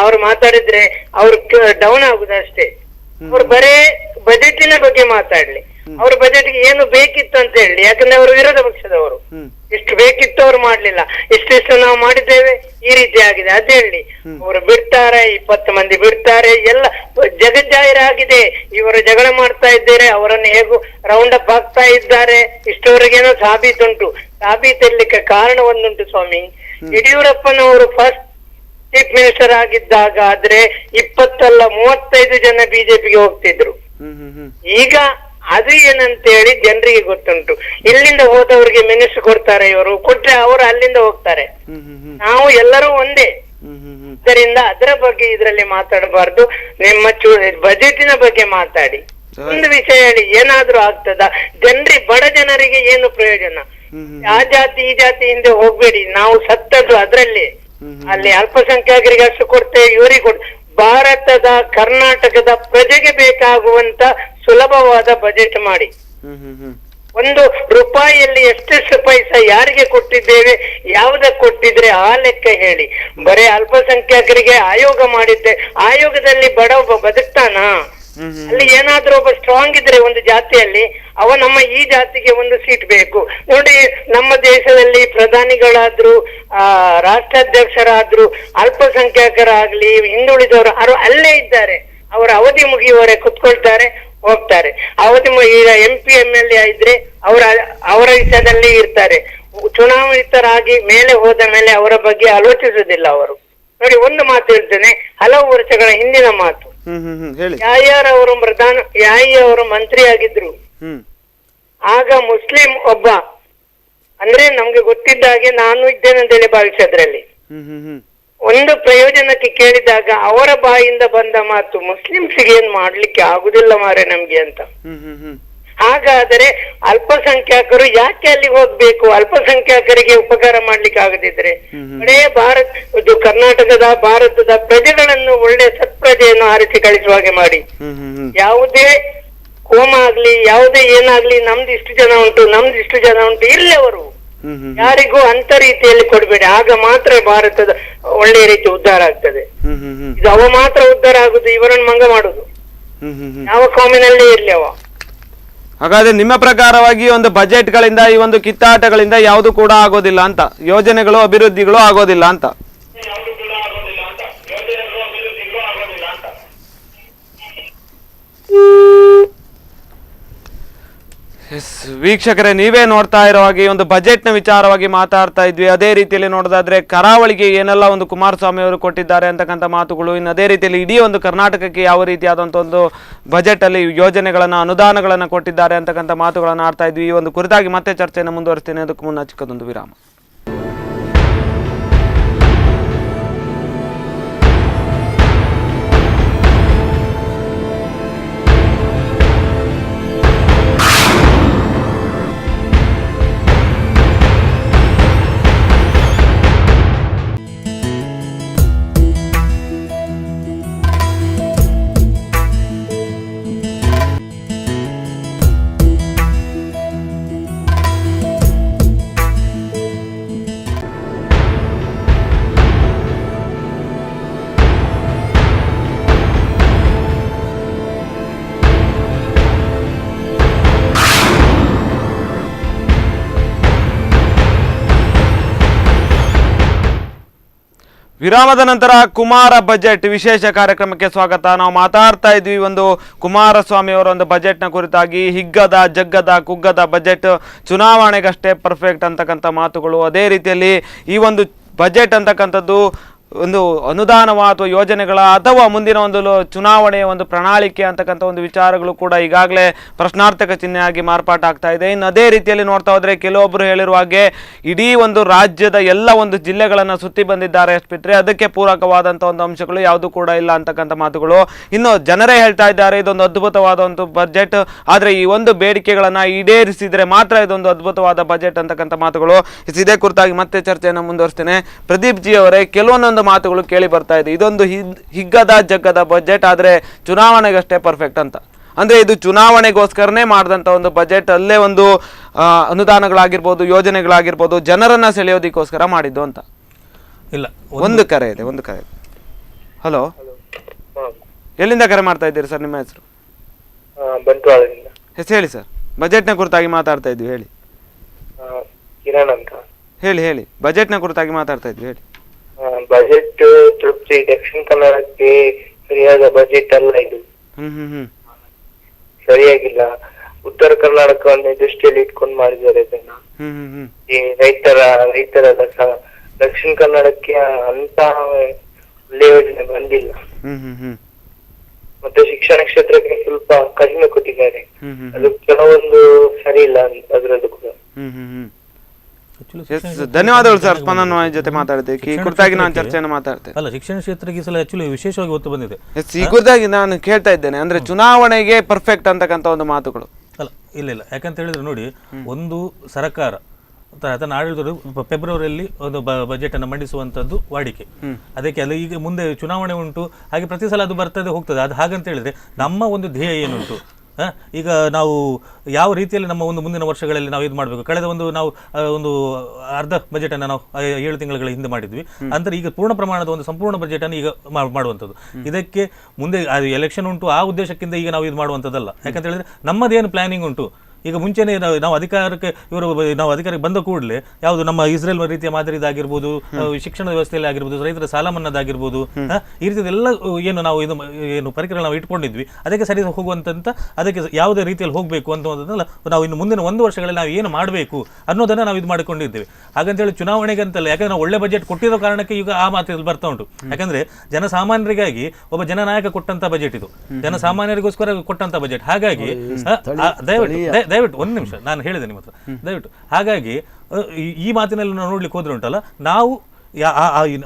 ಅವ್ರು ಮಾತಾಡಿದ್ರೆ ಅವ್ರು ಡೌನ್ ಆಗುದು ಅಷ್ಟೇ. ಅವ್ರು ಬರೇ ಬಜೆಟಿನ ಬಗ್ಗೆ ಮಾತಾಡ್ಲಿ. ಅವ್ರ ಬಜೆಟ್ಗೆ ಏನು ಬೇಕಿತ್ತು ಅಂತ ಹೇಳಿ. ಯಾಕಂದ್ರೆ ಅವರು ವಿರೋಧ ಪಕ್ಷದವರು. ಎಷ್ಟು ಬೇಕಿತ್ತು ಅವ್ರು ಮಾಡ್ಲಿಲ್ಲ. ಇಷ್ಟಿಷ್ಟು ನಾವು ಮಾಡಿದ್ದೇವೆ, ಈ ರೀತಿ ಆಗಿದೆ ಅದ್ ಹೇಳಿ. ಅವರು ಬಿಡ್ತಾರೆ, 20 ಮಂದಿ ಬಿಡ್ತಾರೆ, ಎಲ್ಲ ಜಗಜ್ಜಾಹಿರಾಗಿದೆ. ಇವರು ಜಗಳ ಮಾಡ್ತಾ ಇದ್ದಾರೆ, ಅವರನ್ನು ಹೇಗೂ ರೌಂಡ್ ಅಪ್ ಆಗ್ತಾ ಇದ್ದಾರೆ. ಇಷ್ಟವರೆಗೇನೋ ಸಾಬೀತುಂಟು. ಸಾಬೀತಿರ್ಲಿಕ್ಕೆ ಕಾರಣ ಒಂದುಂಟು ಸ್ವಾಮಿ. ಯಡಿಯೂರಪ್ಪನವರು ಫಸ್ಟ್ ಚೀಫ್ ಮಿನಿಸ್ಟರ್ ಆಗಿದ್ದಾಗ ಆದ್ರೆ 20 ಅಲ್ಲ 35 ಜನ ಬಿಜೆಪಿಗೆ ಹೋಗ್ತಿದ್ರು. ಈಗ ಅದು ಏನಂತೇಳಿ ಜನರಿಗೆ ಗೊತ್ತುಂಟು. ಇಲ್ಲಿಂದ ಹೋದವರಿಗೆ ಮಿನಿಸ್ಟರ್ ಕೊಡ್ತಾರೆ, ಇವರು ಕೊಟ್ರೆ ಅವರು ಅಲ್ಲಿಂದ ಹೋಗ್ತಾರೆ. ನಾವು ಎಲ್ಲರೂ ಒಂದೇ. ಇದರಿಂದ ಅದರ ಬಗ್ಗೆ ಇದರಲ್ಲಿ ಮಾತಾಡಬಾರ್ದು. ನಿಮ್ಮ ಬಜೆಟಿನ ಬಗ್ಗೆ ಮಾತಾಡಿ. ಒಂದು ವಿಷಯ ಹೇಳಿ, ಏನಾದ್ರೂ ಆಗ್ತದ? ಬಡ ಜನರಿಗೆ ಏನು ಪ್ರಯೋಜನ? ಆ ಜಾತಿ ಈ ಜಾತಿ ಹಿಂದೆ ಹೋಗ್ಬೇಡಿ. ನಾವು ಸತ್ತದ್ದು ಅದ್ರಲ್ಲಿ. ಅಲ್ಲಿ ಅಲ್ಪಸಂಖ್ಯಾತರಿಗೆ ಅಷ್ಟು ಕೊಡ್ತೇವೆ, ಇವರಿಗೆ ಭಾರತದ ಕರ್ನಾಟಕದ ಪ್ರಜೆಗೆ ಬೇಕಾಗುವಂತ ಸುಲಭವಾದ ಬಜೆಟ್ ಮಾಡಿ. ಹ್ಮ್ ಹ್ಮ್ ಹ್ಮ್ ಒಂದು ರೂಪಾಯಿಯಲ್ಲಿ ಎಷ್ಟೆಷ್ಟು ಪೈಸಾ ಯಾರಿಗೆ ಕೊಟ್ಟಿದ್ದೇವೆ, ಯಾವುದಕ್ಕೆ ಕೊಟ್ಟಿದ್ರೆ ಆ ಲೆಕ್ಕ ಹೇಳಿ. ಬರೇ ಅಲ್ಪಸಂಖ್ಯಾತರಿಗೆ ಆಯೋಗ ಮಾಡಿದ್ದೆ, ಆಯೋಗದಲ್ಲಿ ಬಡ ಒಬ್ಬ ಬದುಕ್ತಾನಾ? ಅಲ್ಲಿ ಏನಾದ್ರೂ ಒಬ್ಬ ಸ್ಟ್ರಾಂಗ್ ಇದ್ರೆ ಒಂದು ಜಾತಿಯಲ್ಲಿ, ಅವ ನಮ್ಮ ಈ ಜಾತಿಗೆ ಒಂದು ಸೀಟ್ ಬೇಕು. ನೋಡಿ, ನಮ್ಮ ದೇಶದಲ್ಲಿ ಪ್ರಧಾನಿಗಳಾದ್ರು ರಾಷ್ಟ್ರಾಧ್ಯಕ್ಷರಾದ್ರು ಅಲ್ಪಸಂಖ್ಯಾತರಾಗ್ಲಿ ಹಿಂದುಳಿದವರು ಅಲ್ಲೇ ಇದ್ದಾರೆ. ಅವರ ಅವಧಿ ಮುಗಿಯುವವರೆ ಕುತ್ಕೊಳ್ತಾರೆ, ಹೋಗ್ತಾರೆ. ಅವಧಿ ಈಗ MP MLA ಇದ್ರೆ ಅವರ ವಿಷಯದಲ್ಲಿ ಇರ್ತಾರೆ. ಚುನಾವಣಿತರಾಗಿ ಮೇಲೆ ಹೋದ ಮೇಲೆ ಅವರ ಬಗ್ಗೆ ಆಲೋಚಿಸುವುದಿಲ್ಲ ಅವರು. ನೋಡಿ, ಒಂದು ಮಾತು ಹೇಳ್ತೇನೆ, ಹಲವು ವರ್ಷಗಳ ಹಿಂದಿನ ಮಾತು. ಯಾಯಿ ಅವರು ಮಂತ್ರಿ ಆಗಿದ್ರು. ಆಗ ಮುಸ್ಲಿಂ ಒಬ್ಬ, ಅಂದ್ರೆ ನಮ್ಗೆ ಗೊತ್ತಿದ್ದ ಹಾಗೆ ನಾನು ಇದ್ದೇನೆಂದೇಳಿ ಭಾವಿಸೋದ್ರಲ್ಲಿ, ಒಂದು ಪ್ರಯೋಜನಕ್ಕೆ ಕೇಳಿದಾಗ ಅವರ ಬಾಯಿಂದ ಬಂದ ಮಾತು, ಮುಸ್ಲಿಮ್ಸ್ಗೆ ಏನ್ ಮಾಡ್ಲಿಕ್ಕೆ ಆಗುದಿಲ್ಲ ಮಾರೆ ನಮ್ಗೆ ಅಂತ. ಹಾಗಾದರೆ ಅಲ್ಪಸಂಖ್ಯಾತರು ಯಾಕೆ ಅಲ್ಲಿ ಹೋಗ್ಬೇಕು? ಅಲ್ಪಸಂಖ್ಯಾತರಿಗೆ ಉಪಕಾರ ಮಾಡ್ಲಿಕ್ಕೆ ಆಗದಿದ್ರೆ ಬಡೇ ಭಾರತದ ಪ್ರಜೆಗಳನ್ನು ಒಳ್ಳೆ ಸತ್ಪ್ರಜೆಯನ್ನು ಆರಿಸಿ ಕಳಿಸುವ ಹಾಗೆ ಮಾಡಿ. ಯಾವುದೇ ಕೋಮ ಆಗ್ಲಿ, ಯಾವುದೇ ಏನಾಗ್ಲಿ, ನಮ್ದು ಇಷ್ಟು ಜನ ಉಂಟು ಇರ್ಲಿ, ಅವರು ಯಾರಿಗೂ ಅಂತ ರೀತಿಯಲ್ಲಿ ಕೊಡ್ಬೇಡಿ. ಆಗ ಮಾತ್ರ ಭಾರತದ ಒಳ್ಳೆಯ ರೀತಿ ಉದ್ಧಾರ ಆಗ್ತದೆ. ಇದು ಅವ ಮಾತ್ರ ಉದ್ಧಾರ ಆಗುದು, ಇವರನ್ನು ಮಂಗ ಮಾಡುದು. ಯಾವ ಕಾಮಿನಲ್ಲಿ ಇರ್ಲಿ ಅವ. ಹಾಗಾದ್ರೆ ನಿಮ್ಮ ಪ್ರಕಾರವಾಗಿ ಒಂದು ಬಜೆಟ್ಗಳಿಂದ, ಈ ಒಂದು ಕಿತ್ತಾಟಗಳಿಂದ ಯಾವುದು ಕೂಡ ಆಗೋದಿಲ್ಲ ಅಂತ, ಯೋಜನೆಗಳು ಅಭಿವೃದ್ಧಿಗಳು ಆಗೋದಿಲ್ಲ ಅಂತ. ವೀಕ್ಷಕರೇ, ನೀವೇ ನೋಡ್ತಾ ಇರೋ ಹಾಗೆ ಒಂದು ಬಜೆಟ್ನ ವಿಚಾರವಾಗಿ ಮಾತಾಡ್ತಾ ಇದ್ವಿ. ಅದೇ ರೀತಿಯಲ್ಲಿ ನೋಡೋದಾದ್ರೆ ಕರಾವಳಿಗೆ ಏನೆಲ್ಲ ಒಂದು ಕುಮಾರಸ್ವಾಮಿ ಅವರು ಕೊಟ್ಟಿದ್ದಾರೆ ಅಂತಕ್ಕಂಥ ಮಾತುಗಳು, ಇನ್ನು ಅದೇ ರೀತಿಯಲ್ಲಿ ಇಡೀ ಒಂದು ಕರ್ನಾಟಕಕ್ಕೆ ಯಾವ ರೀತಿಯಾದಂಥ ಒಂದು ಬಜೆಟ್ ಅಲ್ಲಿ ಯೋಜನೆಗಳನ್ನು, ಅನುದಾನಗಳನ್ನು ಕೊಟ್ಟಿದ್ದಾರೆ ಅಂತಕ್ಕಂಥ ಮಾತುಗಳನ್ನು ಆಡ್ತಾ ಇದ್ವಿ. ಈ ಒಂದು ಕುರಿತಾಗಿ ಮತ್ತೆ ಚರ್ಚೆಯನ್ನು ಮುಂದುವರಿಸ್ತೇನೆ. ಅದಕ್ಕೂ ಮುನ್ನ ಚಿಕ್ಕದೊಂದು ವಿರಾಮ. ವಿರಾಮದ ನಂತರ ಕುಮಾರ ಬಜೆಟ್ ವಿಶೇಷ ಕಾರ್ಯಕ್ರಮಕ್ಕೆ ಸ್ವಾಗತ. ನಾವು ಮಾತಾಡ್ತಾ ಇದ್ವಿ ಒಂದು ಕುಮಾರಸ್ವಾಮಿ ಅವರ ಒಂದು ಬಜೆಟ್ನ ಕುರಿತಾಗಿ. ಹಿಗ್ಗದ ಜಗ್ಗದ ಕುಗ್ಗದ ಬಜೆಟ್, ಚುನಾವಣೆಗಷ್ಟೇ ಪರ್ಫೆಕ್ಟ್ ಅಂತಕ್ಕಂಥ ಮಾತುಗಳು. ಅದೇ ರೀತಿಯಲ್ಲಿ ಈ ಒಂದು ಬಜೆಟ್ ಅಂತಕ್ಕಂಥದ್ದು ಒಂದು ಅನುದಾನವ ಅಥವಾ ಯೋಜನೆಗಳ ಅಥವಾ ಮುಂದಿನ ಒಂದು ಚುನಾವಣೆಯ ಒಂದು ಪ್ರಣಾಳಿಕೆ ಅಂತಕ್ಕಂಥ ಒಂದು ವಿಚಾರಗಳು ಕೂಡ ಈಗಾಗಲೇ ಪ್ರಶ್ನಾರ್ಥಕ ಚಿಹ್ನೆಯಾಗಿ ಮಾರ್ಪಾಟಾಗ್ತಾ ಇದೆ. ಇನ್ನು ಅದೇ ರೀತಿಯಲ್ಲಿ ನೋಡ್ತಾ ಹೋದರೆ ಕೆಲವೊಬ್ಬರು ಹೇಳಿರುವ ಹಾಗೆ ಇಡೀ ಒಂದು ರಾಜ್ಯದ ಎಲ್ಲ ಒಂದು ಜಿಲ್ಲೆಗಳನ್ನು ಸುತ್ತಿ ಬಂದಿದ್ದಾರೆ ಅಷ್ಟು ಬಿಟ್ಟರೆ ಅದಕ್ಕೆ ಪೂರಕವಾದಂಥ ಒಂದು ಅಂಶಗಳು ಯಾವುದು ಕೂಡ ಇಲ್ಲ ಅಂತಕ್ಕಂಥ ಮಾತುಗಳು. ಇನ್ನು ಜನರೇ ಹೇಳ್ತಾ ಇದ್ದಾರೆ ಇದೊಂದು ಅದ್ಭುತವಾದ ಒಂದು ಬಜೆಟ್, ಆದರೆ ಈ ಒಂದು ಬೇಡಿಕೆಗಳನ್ನು ಈಡೇರಿಸಿದರೆ ಮಾತ್ರ ಇದೊಂದು ಅದ್ಭುತವಾದ ಬಜೆಟ್ ಅಂತಕ್ಕಂಥ ಮಾತುಗಳು. ಇದೇ ಕುರಿತಾಗಿ ಮತ್ತೆ ಚರ್ಚೆಯನ್ನು ಮುಂದುವರಿಸ್ತೇನೆ. ಪ್ರದೀಪ್ ಜಿ ಅವರೇ, ಕೆಲವೊಂದೊಂದು ಮಾತುಗಳು ಕೇಳಿ ಬರ್ತಾ ಇದೆ, ಇದೊಂದು ಹಿಗ್ಗದ ಜಗ್ಗದ ಬಜೆಟ್, ಆದರೆ ಚುನಾವಣೆಗಷ್ಟೇ ಪರ್ಫೆಕ್ಟ್ ಅಂತ. ಅಂದ್ರೆ ಇದು ಚುನಾವಣೆಗೋಸ್ಕರನೇ ಮಾಡಿದಂಥ ಒಂದು ಬಜೆಟ್, ಅಲ್ಲೇ ಒಂದು ಅನುದಾನಗಳಾಗಿರ್ಬೋದು, ಯೋಜನೆಗಳಾಗಿರ್ಬೋದು, ಜನರನ್ನ ಸೆಳೆಯೋದಕ್ಕೋಸ್ಕರ ಮಾಡಿದ್ದು ಅಂತ. ಇಲ್ಲ, ಒಂದು ಕರೆ ಇದೆ. ಹಲೋ, ಎಲ್ಲಿಂದ ಕರೆ ಮಾಡ್ತಾ ಇದ್ದೀರಿ ಸರ್? ನಿಮ್ಮ ಹೆಸರು? ಹೆಸರು ಹೇಳಿ ಸರ್. ಬಜೆಟ್ನ ಕುರಿತಾಗಿ ಮಾತಾಡ್ತಾ ಇದ್ವಿ, ಹೇಳಿ. ಕಿರಣ್ ಅಂತ. ಹೇಳಿ. ಬಜೆಟ್ನ ಕುರಿತಾಗಿ ಮಾತಾಡ್ತಾ ಇದ್ವಿ, ಹೇಳಿ. ಬಜೆಟ್ ತೃಪ್ತಿ. ದಕ್ಷಿಣ ಕನ್ನಡಕ್ಕೆ ಸರಿಯಾದ ಬಜೆಟ್ ಅಲ್ಲ ಇದು. ಸರಿಯಾಗಿಲ್ಲ. ಉತ್ತರ ಕರ್ನಾಟಕವನ್ನು ದೃಷ್ಟಿಯಲ್ಲಿ ಇಟ್ಕೊಂಡು ಮಾಡಿದ್ದಾರೆ ಇದನ್ನ. ಈ ರೈತರದ ದಕ್ಷಿಣ ಕನ್ನಡಕ್ಕೆ ಅಂತ ಒಳ್ಳೆ ಯೋಜನೆ ಬಂದಿಲ್ಲ. ಮತ್ತೆ ಶಿಕ್ಷಣ ಕ್ಷೇತ್ರಕ್ಕೆ ಸ್ವಲ್ಪ ಕಡಿಮೆ ಕೊಟ್ಟಿದ್ದಾರೆ, ಅದು ಕೆಲವೊಂದು ಸರಿ ಇಲ್ಲ ಅದರದ್ದು ಕೂಡ. ಧನ್ಯವಾದಗಳು ಸರ್. ಸ್ಪಂದನ ಜೊತೆ ಮಾತಾಡ್ತೇವೆ ಈ ಕುರಿತಾಗಿ ನಾನು ಚರ್ಚೆಯನ್ನು ಮಾತಾಡ್ತೇನೆ. ಅಲ್ಲ, ಶಿಕ್ಷಣ ಕ್ಷೇತ್ರಕ್ಕೆ ಸಲ ಆಕ್ಚುಲಿ ವಿಶೇಷವಾಗಿ ಒತ್ತು ಬಂದಿದೆ. ಈ ಕುರಿತಾಗಿ ನಾನು ಕೇಳ್ತಾ ಇದ್ದೇನೆ, ಅಂದ್ರೆ ಚುನಾವಣೆಗೆ ಪರ್ಫೆಕ್ಟ್ ಅಂತಕ್ಕಂಥ ಒಂದು ಮಾತುಗಳು. ಅಲ್ಲ, ಇಲ್ಲ. ಯಾಕಂತ ಹೇಳಿದ್ರೆ ನೋಡಿ, ಒಂದು ಸರ್ಕಾರ ತನ್ನ ಆಡಳಿತರು ಫೆಬ್ರವರಿಯಲ್ಲಿ ಒಂದು ಬಜೆಟ್ ಅನ್ನು ಮಂಡಿಸುವಂತದ್ದು ವಾಡಿಕೆ. ಅದಕ್ಕೆ ಅಲ್ಲಿ ಈಗ ಮುಂದೆ ಚುನಾವಣೆ ಉಂಟು, ಹಾಗೆ ಪ್ರತಿ ಸಲ ಅದು ಬರ್ತದೆ ಹೋಗ್ತದೆ. ಅದು ಹಾಗಂತ ಹೇಳಿದ್ರೆ ನಮ್ಮ ಒಂದು ಧ್ಯೇಯ ಏನುಂಟು, ಈಗ ನಾವು ಯಾವ ರೀತಿಯಲ್ಲಿ ನಮ್ಮ ಒಂದು ಮುಂದಿನ ವರ್ಷಗಳಲ್ಲಿ ನಾವು ಇದು ಮಾಡಬೇಕು. ಕಳೆದ ನಾವು ಒಂದು ಅರ್ಧ ಬಜೆಟ್ ಅನ್ನು ನಾವು 7 ತಿಂಗಳ ಹಿಂದೆ ಮಾಡಿದ್ವಿ. ಅಂದ್ರೆ ಈಗ ಪೂರ್ಣ ಪ್ರಮಾಣದ ಒಂದು ಸಂಪೂರ್ಣ ಬಜೆಟ್ ಅನ್ನು ಈಗ ಮಾಡುವಂಥದ್ದು. ಇದಕ್ಕೆ ಮುಂದೆ ಎಲೆಕ್ಷನ್ ಉಂಟು, ಆ ಉದ್ದೇಶಕ್ಕಿಂತ ಈಗ ನಾವು ಇದು ಮಾಡುವಂಥದ್ದಲ್ಲ. ಯಾಕಂತ ಹೇಳಿದ್ರೆ ನಮ್ಮದೇನು ಪ್ಲಾನಿಂಗ್ ಉಂಟು. ಈಗ ಮುಂಚೆನೇ ನಾವು ಅಧಿಕಾರಕ್ಕೆ ಬಂದ ಕೂಡಲೇ ಯಾವುದು ನಮ್ಮ ಇಸ್ರೇಲ್ ರೀತಿಯ ಮಾದರಿದಾಗಿರ್ಬೋದು, ಶಿಕ್ಷಣ ವ್ಯವಸ್ಥೆಯಲ್ಲಿ ಆಗಿರ್ಬೋದು, ರೈತರ ಸಾಲ ಮನ್ನಾದಾಗಿರ್ಬೋದು, ಈ ರೀತಿಯ ಎಲ್ಲ ನಾವು ಏನು ಪರಿಕರಗಳು ನಾವು ಇಟ್ಕೊಂಡಿದ್ವಿ, ಅದಕ್ಕೆ ಸರಿ ಹೋಗುವಂತ ಅದಕ್ಕೆ ಯಾವುದೇ ರೀತಿಯಲ್ಲಿ ಹೋಗಬೇಕು ಅನ್ನೋದನ್ನೆಲ್ಲ ನಾವು ಇನ್ನು ಮುಂದಿನ 1 ವರ್ಷಗಳಲ್ಲಿ ನಾವು ಏನು ಮಾಡಬೇಕು ಅನ್ನೋದನ್ನ ನಾವು ಇದು ಮಾಡಿಕೊಂಡಿದ್ದೇವೆ. ಹಾಗಂತೇಳಿ ಚುನಾವಣೆಗೆ ಅಂತಲ್ಲ, ಯಾಕಂದ್ರೆ ನಾವು ಒಳ್ಳೆ ಬಜೆಟ್ ಕೊಟ್ಟಿರೋ ಕಾರಣಕ್ಕೆ ಈಗ ಆ ಮಾತು ಬರ್ತಾ ಉಂಟು. ಯಾಕಂದ್ರೆ ಜನಸಾಮಾನ್ಯರಿಗಾಗಿ ಒಬ್ಬ ಜನನಾಯಕ ಕೊಟ್ಟಂತ ಬಜೆಟ್ ಇದು, ಜನಸಾಮಾನ್ಯರಿಗೋಸ್ಕರ ಕೊಟ್ಟಂತ ಬಜೆಟ್. ಹಾಗಾಗಿ ದಯವಿಟ್ಟು 1 ನಿಮಿಷ ನಾನು ಹೇಳಿದೆ ನಿಮ್ಮ ಹತ್ರ, ದಯವಿಟ್ಟು. ಹಾಗಾಗಿ ಈ ಮಾತಿನಲ್ಲಿ ನಾವು ನೋಡ್ಲಿಕ್ಕೆ ಹೋದ್ರೆ ಉಂಟಲ್ಲ, ನಾವು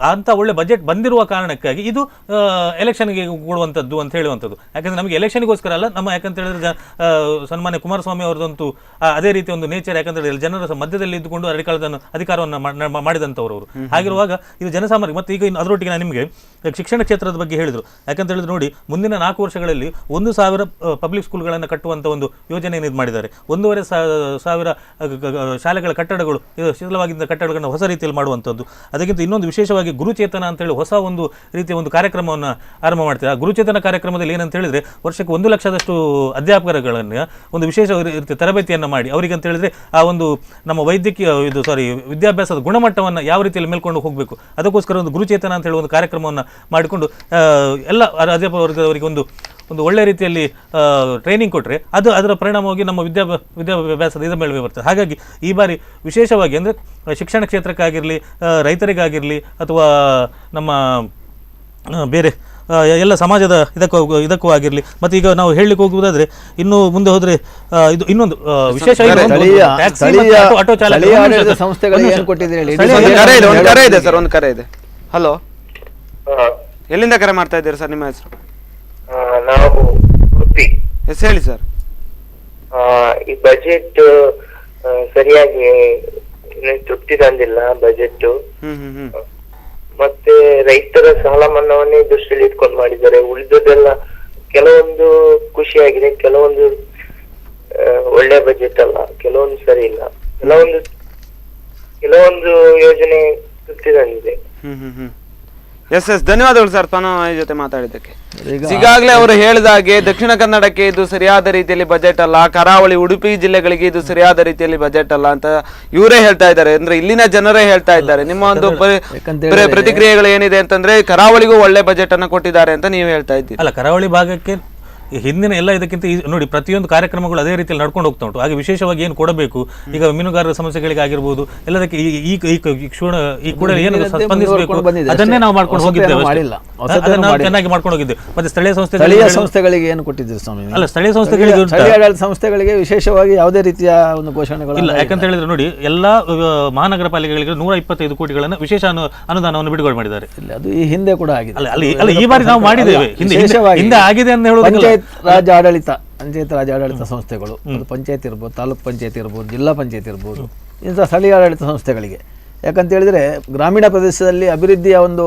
ಅಂತ ಒಳ್ಳೆ ಬಜೆಟ್ ಬಂದಿರುವ ಕಾರಣಕ್ಕಾಗಿ ಇದು ಎಲೆಕ್ಷನ್ಗೆ ಕೊಡುವಂಥದ್ದು ಅಂತ ಹೇಳುವಂಥದ್ದು. ಯಾಕಂದ್ರೆ ನಮಗೆ ಎಲೆಕ್ಷನ್ಗೋಸ್ಕರ ಅಲ್ಲ, ನಮ್ಮ ಯಾಕಂತ ಹೇಳಿದ್ರೆ ಸನ್ಮಾನ್ಯ ಕುಮಾರಸ್ವಾಮಿ ಅವರದಂತೂ ಅದೇ ರೀತಿ ಒಂದು ನೇಚರ್. ಯಾಕಂತ ಹೇಳಿದ್ರೆ ಜನರ ಮಧ್ಯದಲ್ಲಿ ಇದ್ದುಕೊಂಡು ಅಧಿಕಾರವನ್ನು ಮಾಡಿದಂಥವ್ರು ಅವರು. ಹಾಗಿರುವಾಗ ಇದು ಜನಸಾಮಾನ್ಯ. ಮತ್ತು ಈಗ ಅದರೊಟ್ಟಿಗೆ ನಾನು ನಿಮಗೆ ಶಿಕ್ಷಣ ಕ್ಷೇತ್ರದ ಬಗ್ಗೆ ಹೇಳಿದ್ರು. ಯಾಕಂತ ಹೇಳಿದ್ರೆ ನೋಡಿ, ಮುಂದಿನ 4 ವರ್ಷಗಳಲ್ಲಿ 1,000 ಪಬ್ಲಿಕ್ ಸ್ಕೂಲ್ಗಳನ್ನು ಕಟ್ಟುವಂಥ ಒಂದು ಯೋಜನೆಯನ್ನು ಇದು ಮಾಡಿದ್ದಾರೆ. 1,500 ಶಾಲೆಗಳ ಕಟ್ಟಡಗಳು, ಶಿಥಿಲವಾಗಿದ್ದ ಕಟ್ಟಡಗಳನ್ನು ಹೊಸ ರೀತಿಯಲ್ಲಿ ಮಾಡುವಂಥದ್ದು. ಅದಕ್ಕಿಂತ ಇನ್ನೊಂದು ವಿಶೇಷವಾಗಿ ಗುರುಚೇತನ ಅಂತ ಹೇಳಿ ಹೊಸ ಒಂದು ರೀತಿಯ ಒಂದು ಕಾರ್ಯಕ್ರಮವನ್ನು ಆರಂಭ ಮಾಡ್ತಾರೆ. ಆ ಗುರುಚೇತನ ಕಾರ್ಯಕ್ರಮದಲ್ಲಿ ಏನಂತ ಹೇಳಿದ್ರೆ, ವರ್ಷಕ್ಕೆ 1 ಲಕ್ಷದಷ್ಟು ಅಧ್ಯಾಪಕರುಗಳನ್ನು ಒಂದು ವಿಶೇಷ ರೀತಿಯ ತರಬೇತಿಯನ್ನು ಮಾಡಿ ಅವರಿಗೆ ಅಂತ ಹೇಳಿದ್ರೆ ಆ ಒಂದು ನಮ್ಮ ವಿದ್ಯಾಭ್ಯಾಸದ ಗುಣಮಟ್ಟವನ್ನು ಯಾವ ರೀತಿಯಲ್ಲಿ ಮೇಲ್ಕೊಂಡು ಹೋಗಬೇಕು, ಅದಕ್ಕೋಸ್ಕರ ಒಂದು ಗುರುಚೇತನ ಅಂತ ಹೇಳಿ ಒಂದು ಕಾರ್ಯಕ್ರಮವನ್ನು ಮಾಡಿಕೊಂಡು ಎಲ್ಲ ಅಧ್ಯಾಪಕ ವರ್ಗದವರಿಗೆ ಒಂದು ಒಳ್ಳೆ ರೀತಿಯಲ್ಲಿ ಟ್ರೈನಿಂಗ್ ಕೊಟ್ಟರೆ ಅದರ ಪರಿಣಾಮವಾಗಿ ನಮ್ಮ ವಿದ್ಯಾಭ್ಯಾಸದ ಇದರ ಮೇಲೆ ಬರ್ತದೆ. ಹಾಗಾಗಿ ಈ ಬಾರಿ ವಿಶೇಷವಾಗಿ ಅಂದರೆ ಶಿಕ್ಷಣ ಕ್ಷೇತ್ರಕ್ಕಾಗಿರಲಿ, ರೈತರಿಗಾಗಿರಲಿ, ಅಥವಾ ನಮ್ಮ ಬೇರೆ ಎಲ್ಲ ಸಮಾಜದ ಇದಕ್ಕೂ ಆಗಿರಲಿ. ಮತ್ತು ಈಗ ನಾವು ಹೇಳಲಿಕ್ಕೆ ಹೋಗುವುದಾದ್ರೆ, ಇನ್ನು ಮುಂದೆ ಹೋದರೆ ಇದು ಇನ್ನೊಂದು ವಿಶೇಷ ಆಟೋ ಚಾಲಕ. ಹಲೋ, ಎಲ್ಲಿಂದ ಕರೆ ಮಾಡ್ತಾ ಇದ್ದೀರಾ ಸರ್? ನಿಮ್ಮ ಹೆಸರು? ನಾವು ಉಡುಪಿ. ಹೆಸರು ಹೇಳಿ ಸರ್. ಈ ಬಜೆಟ್ ಸರಿಯಾಗಿ ತೃಪ್ತಿ ತಂದಿಲ್ಲ ಬಜೆಟ್. ಮತ್ತೆ ರೈತರ ಸಾಲ ಮನ್ನಾವನ್ನೇ ದೃಷ್ಟಿಯಲ್ಲಿ ಇಟ್ಕೊಂಡು ಮಾಡಿದ್ದಾರೆ. ಉಳಿದದೆಲ್ಲ ಕೆಲವೊಂದು ಖುಷಿಯಾಗಿದೆ, ಕೆಲವೊಂದು ಒಳ್ಳೆ ಬಜೆಟ್ ಅಲ್ಲ, ಕೆಲವೊಂದು ಸರಿ ಇಲ್ಲ, ಕೆಲವೊಂದು ಯೋಜನೆ ತೃಪ್ತಿ ತಂದಿದೆ. ಎಸ್ ಧನ್ಯವಾದಗಳು ಸರ್ ತನ್ನ ಜೊತೆ ಮಾತಾಡಿದ್ದಕ್ಕೆ. ಈಗಾಗಲೇ ಅವರು ಹೇಳಿದಾಗೆ ದಕ್ಷಿಣ ಕನ್ನಡಕ್ಕೆ ಇದು ಸರಿಯಾದ ರೀತಿಯಲ್ಲಿ ಬಜೆಟ್ ಅಲ್ಲ, ಕರಾವಳಿ ಉಡುಪಿ ಜಿಲ್ಲೆಗಳಿಗೆ ಇದು ಸರಿಯಾದ ರೀತಿಯಲ್ಲಿ ಬಜೆಟ್ ಅಲ್ಲ ಅಂತ ಇವರೇ ಹೇಳ್ತಾ ಇದ್ದಾರೆ. ಅಂದ್ರೆ ಇಲ್ಲಿನ ಜನರೇ ಹೇಳ್ತಾ ಇದ್ದಾರೆ. ನಿಮ್ಮ ಒಂದು ಪ್ರತಿಕ್ರಿಯೆಗಳು ಏನಿದೆ ಅಂತಂದ್ರೆ, ಕರಾವಳಿಗೂ ಒಳ್ಳೆ ಬಜೆಟ್ ಅನ್ನು ಕೊಟ್ಟಿದ್ದಾರೆ ಅಂತ ನೀವು ಹೇಳ್ತಾ ಇದ್ದೀರಿ. ಅಲ್ಲ, ಕರಾವಳಿ ಭಾಗಕ್ಕೆ ಹಿಂದಿನ ಎಲ್ಲ ಇದಕ್ಕಿಂತ ನೋಡಿ ಪ್ರತಿಯೊಂದು ಕಾರ್ಯಕ್ರಮಗಳು ಅದೇ ರೀತಿಯಲ್ಲಿ ನಡ್ಕೊಂಡು ಹೋಗ್ತಾ ಉಂಟು. ಹಾಗೆ ವಿಶೇಷವಾಗಿ ಏನು ಕೊಡಬೇಕು, ಈಗ ಮೀನುಗಾರರ ಸಮಸ್ಯೆಗಳಿಗೆ ಆಗಿರ್ಬೋದು, ಎಲ್ಲದಕ್ಕೆ ಈ ಕೂಡ ಏನು ಸ್ಪಂದಿಸಬೇಕು ಅದನ್ನೇ ನಾವು ಮಾಡ್ಕೊಂಡು ಹೋಗಿದ್ದೇವೆ, ಚೆನ್ನಾಗಿ ಮಾಡ್ಕೊಂಡು ಹೋಗಿದ್ದೇವೆ. ಮತ್ತೆ ಸ್ಥಳೀಯ ಸಂಸ್ಥೆಗಳಿಗೆ ಏನು ಕೊಟ್ಟಿದ್ದೀವಿ ಸ್ವಾಮಿ? ಅಲ್ಲ, ಸ್ಥಳೀಯ ಸಂಸ್ಥೆಗಳಿಗೆ ವಿಶೇಷವಾಗಿ ಯಾವುದೇ ರೀತಿಯ ಒಂದು ಘೋಷಣೆಗಳು ಇಲ್ಲ. ಯಾಕಂತ ಹೇಳಿದ್ರೆ ನೋಡಿ, ಎಲ್ಲಾ ಮಹಾನಗರ ಪಾಲಿಕೆಗಳಿಗೆ 125 ಕೋಟಿಗಳನ್ನು ವಿಶೇಷ ಅನುದಾನವನ್ನು ಬಿಡುಗಡೆ ಮಾಡಿದ್ದಾರೆ. ಅದು ಈ ಹಿಂದೆ ಕೂಡ ಆಗಿದೆ. ಅಲ್ಲ, ಈ ಬಾರಿ ನಾವು ಮಾಡಿದ್ದೇವೆ, ಹಿಂದೆ ಆಗಿದೆ ಅಂತ ಹೇಳುವುದು. ಪಂಚಾಯತ್ ರಾಜ್ ಆಡಳಿತ ಸಂಸ್ಥೆಗಳು, ಪಂಚಾಯತ್ ಇರ್ಬೋದು, ತಾಲೂಕ್ ಪಂಚಾಯತ್ ಇರ್ಬೋದು, ಜಿಲ್ಲಾ ಪಂಚಾಯತ್ ಇರ್ಬೋದು, ಇಂಥ ಸ್ಥಳೀಯ ಆಡಳಿತ ಸಂಸ್ಥೆಗಳಿಗೆ. ಯಾಕಂತ ಹೇಳಿದ್ರೆ ಗ್ರಾಮೀಣ ಪ್ರದೇಶದಲ್ಲಿ ಅಭಿವೃದ್ಧಿಯ ಒಂದು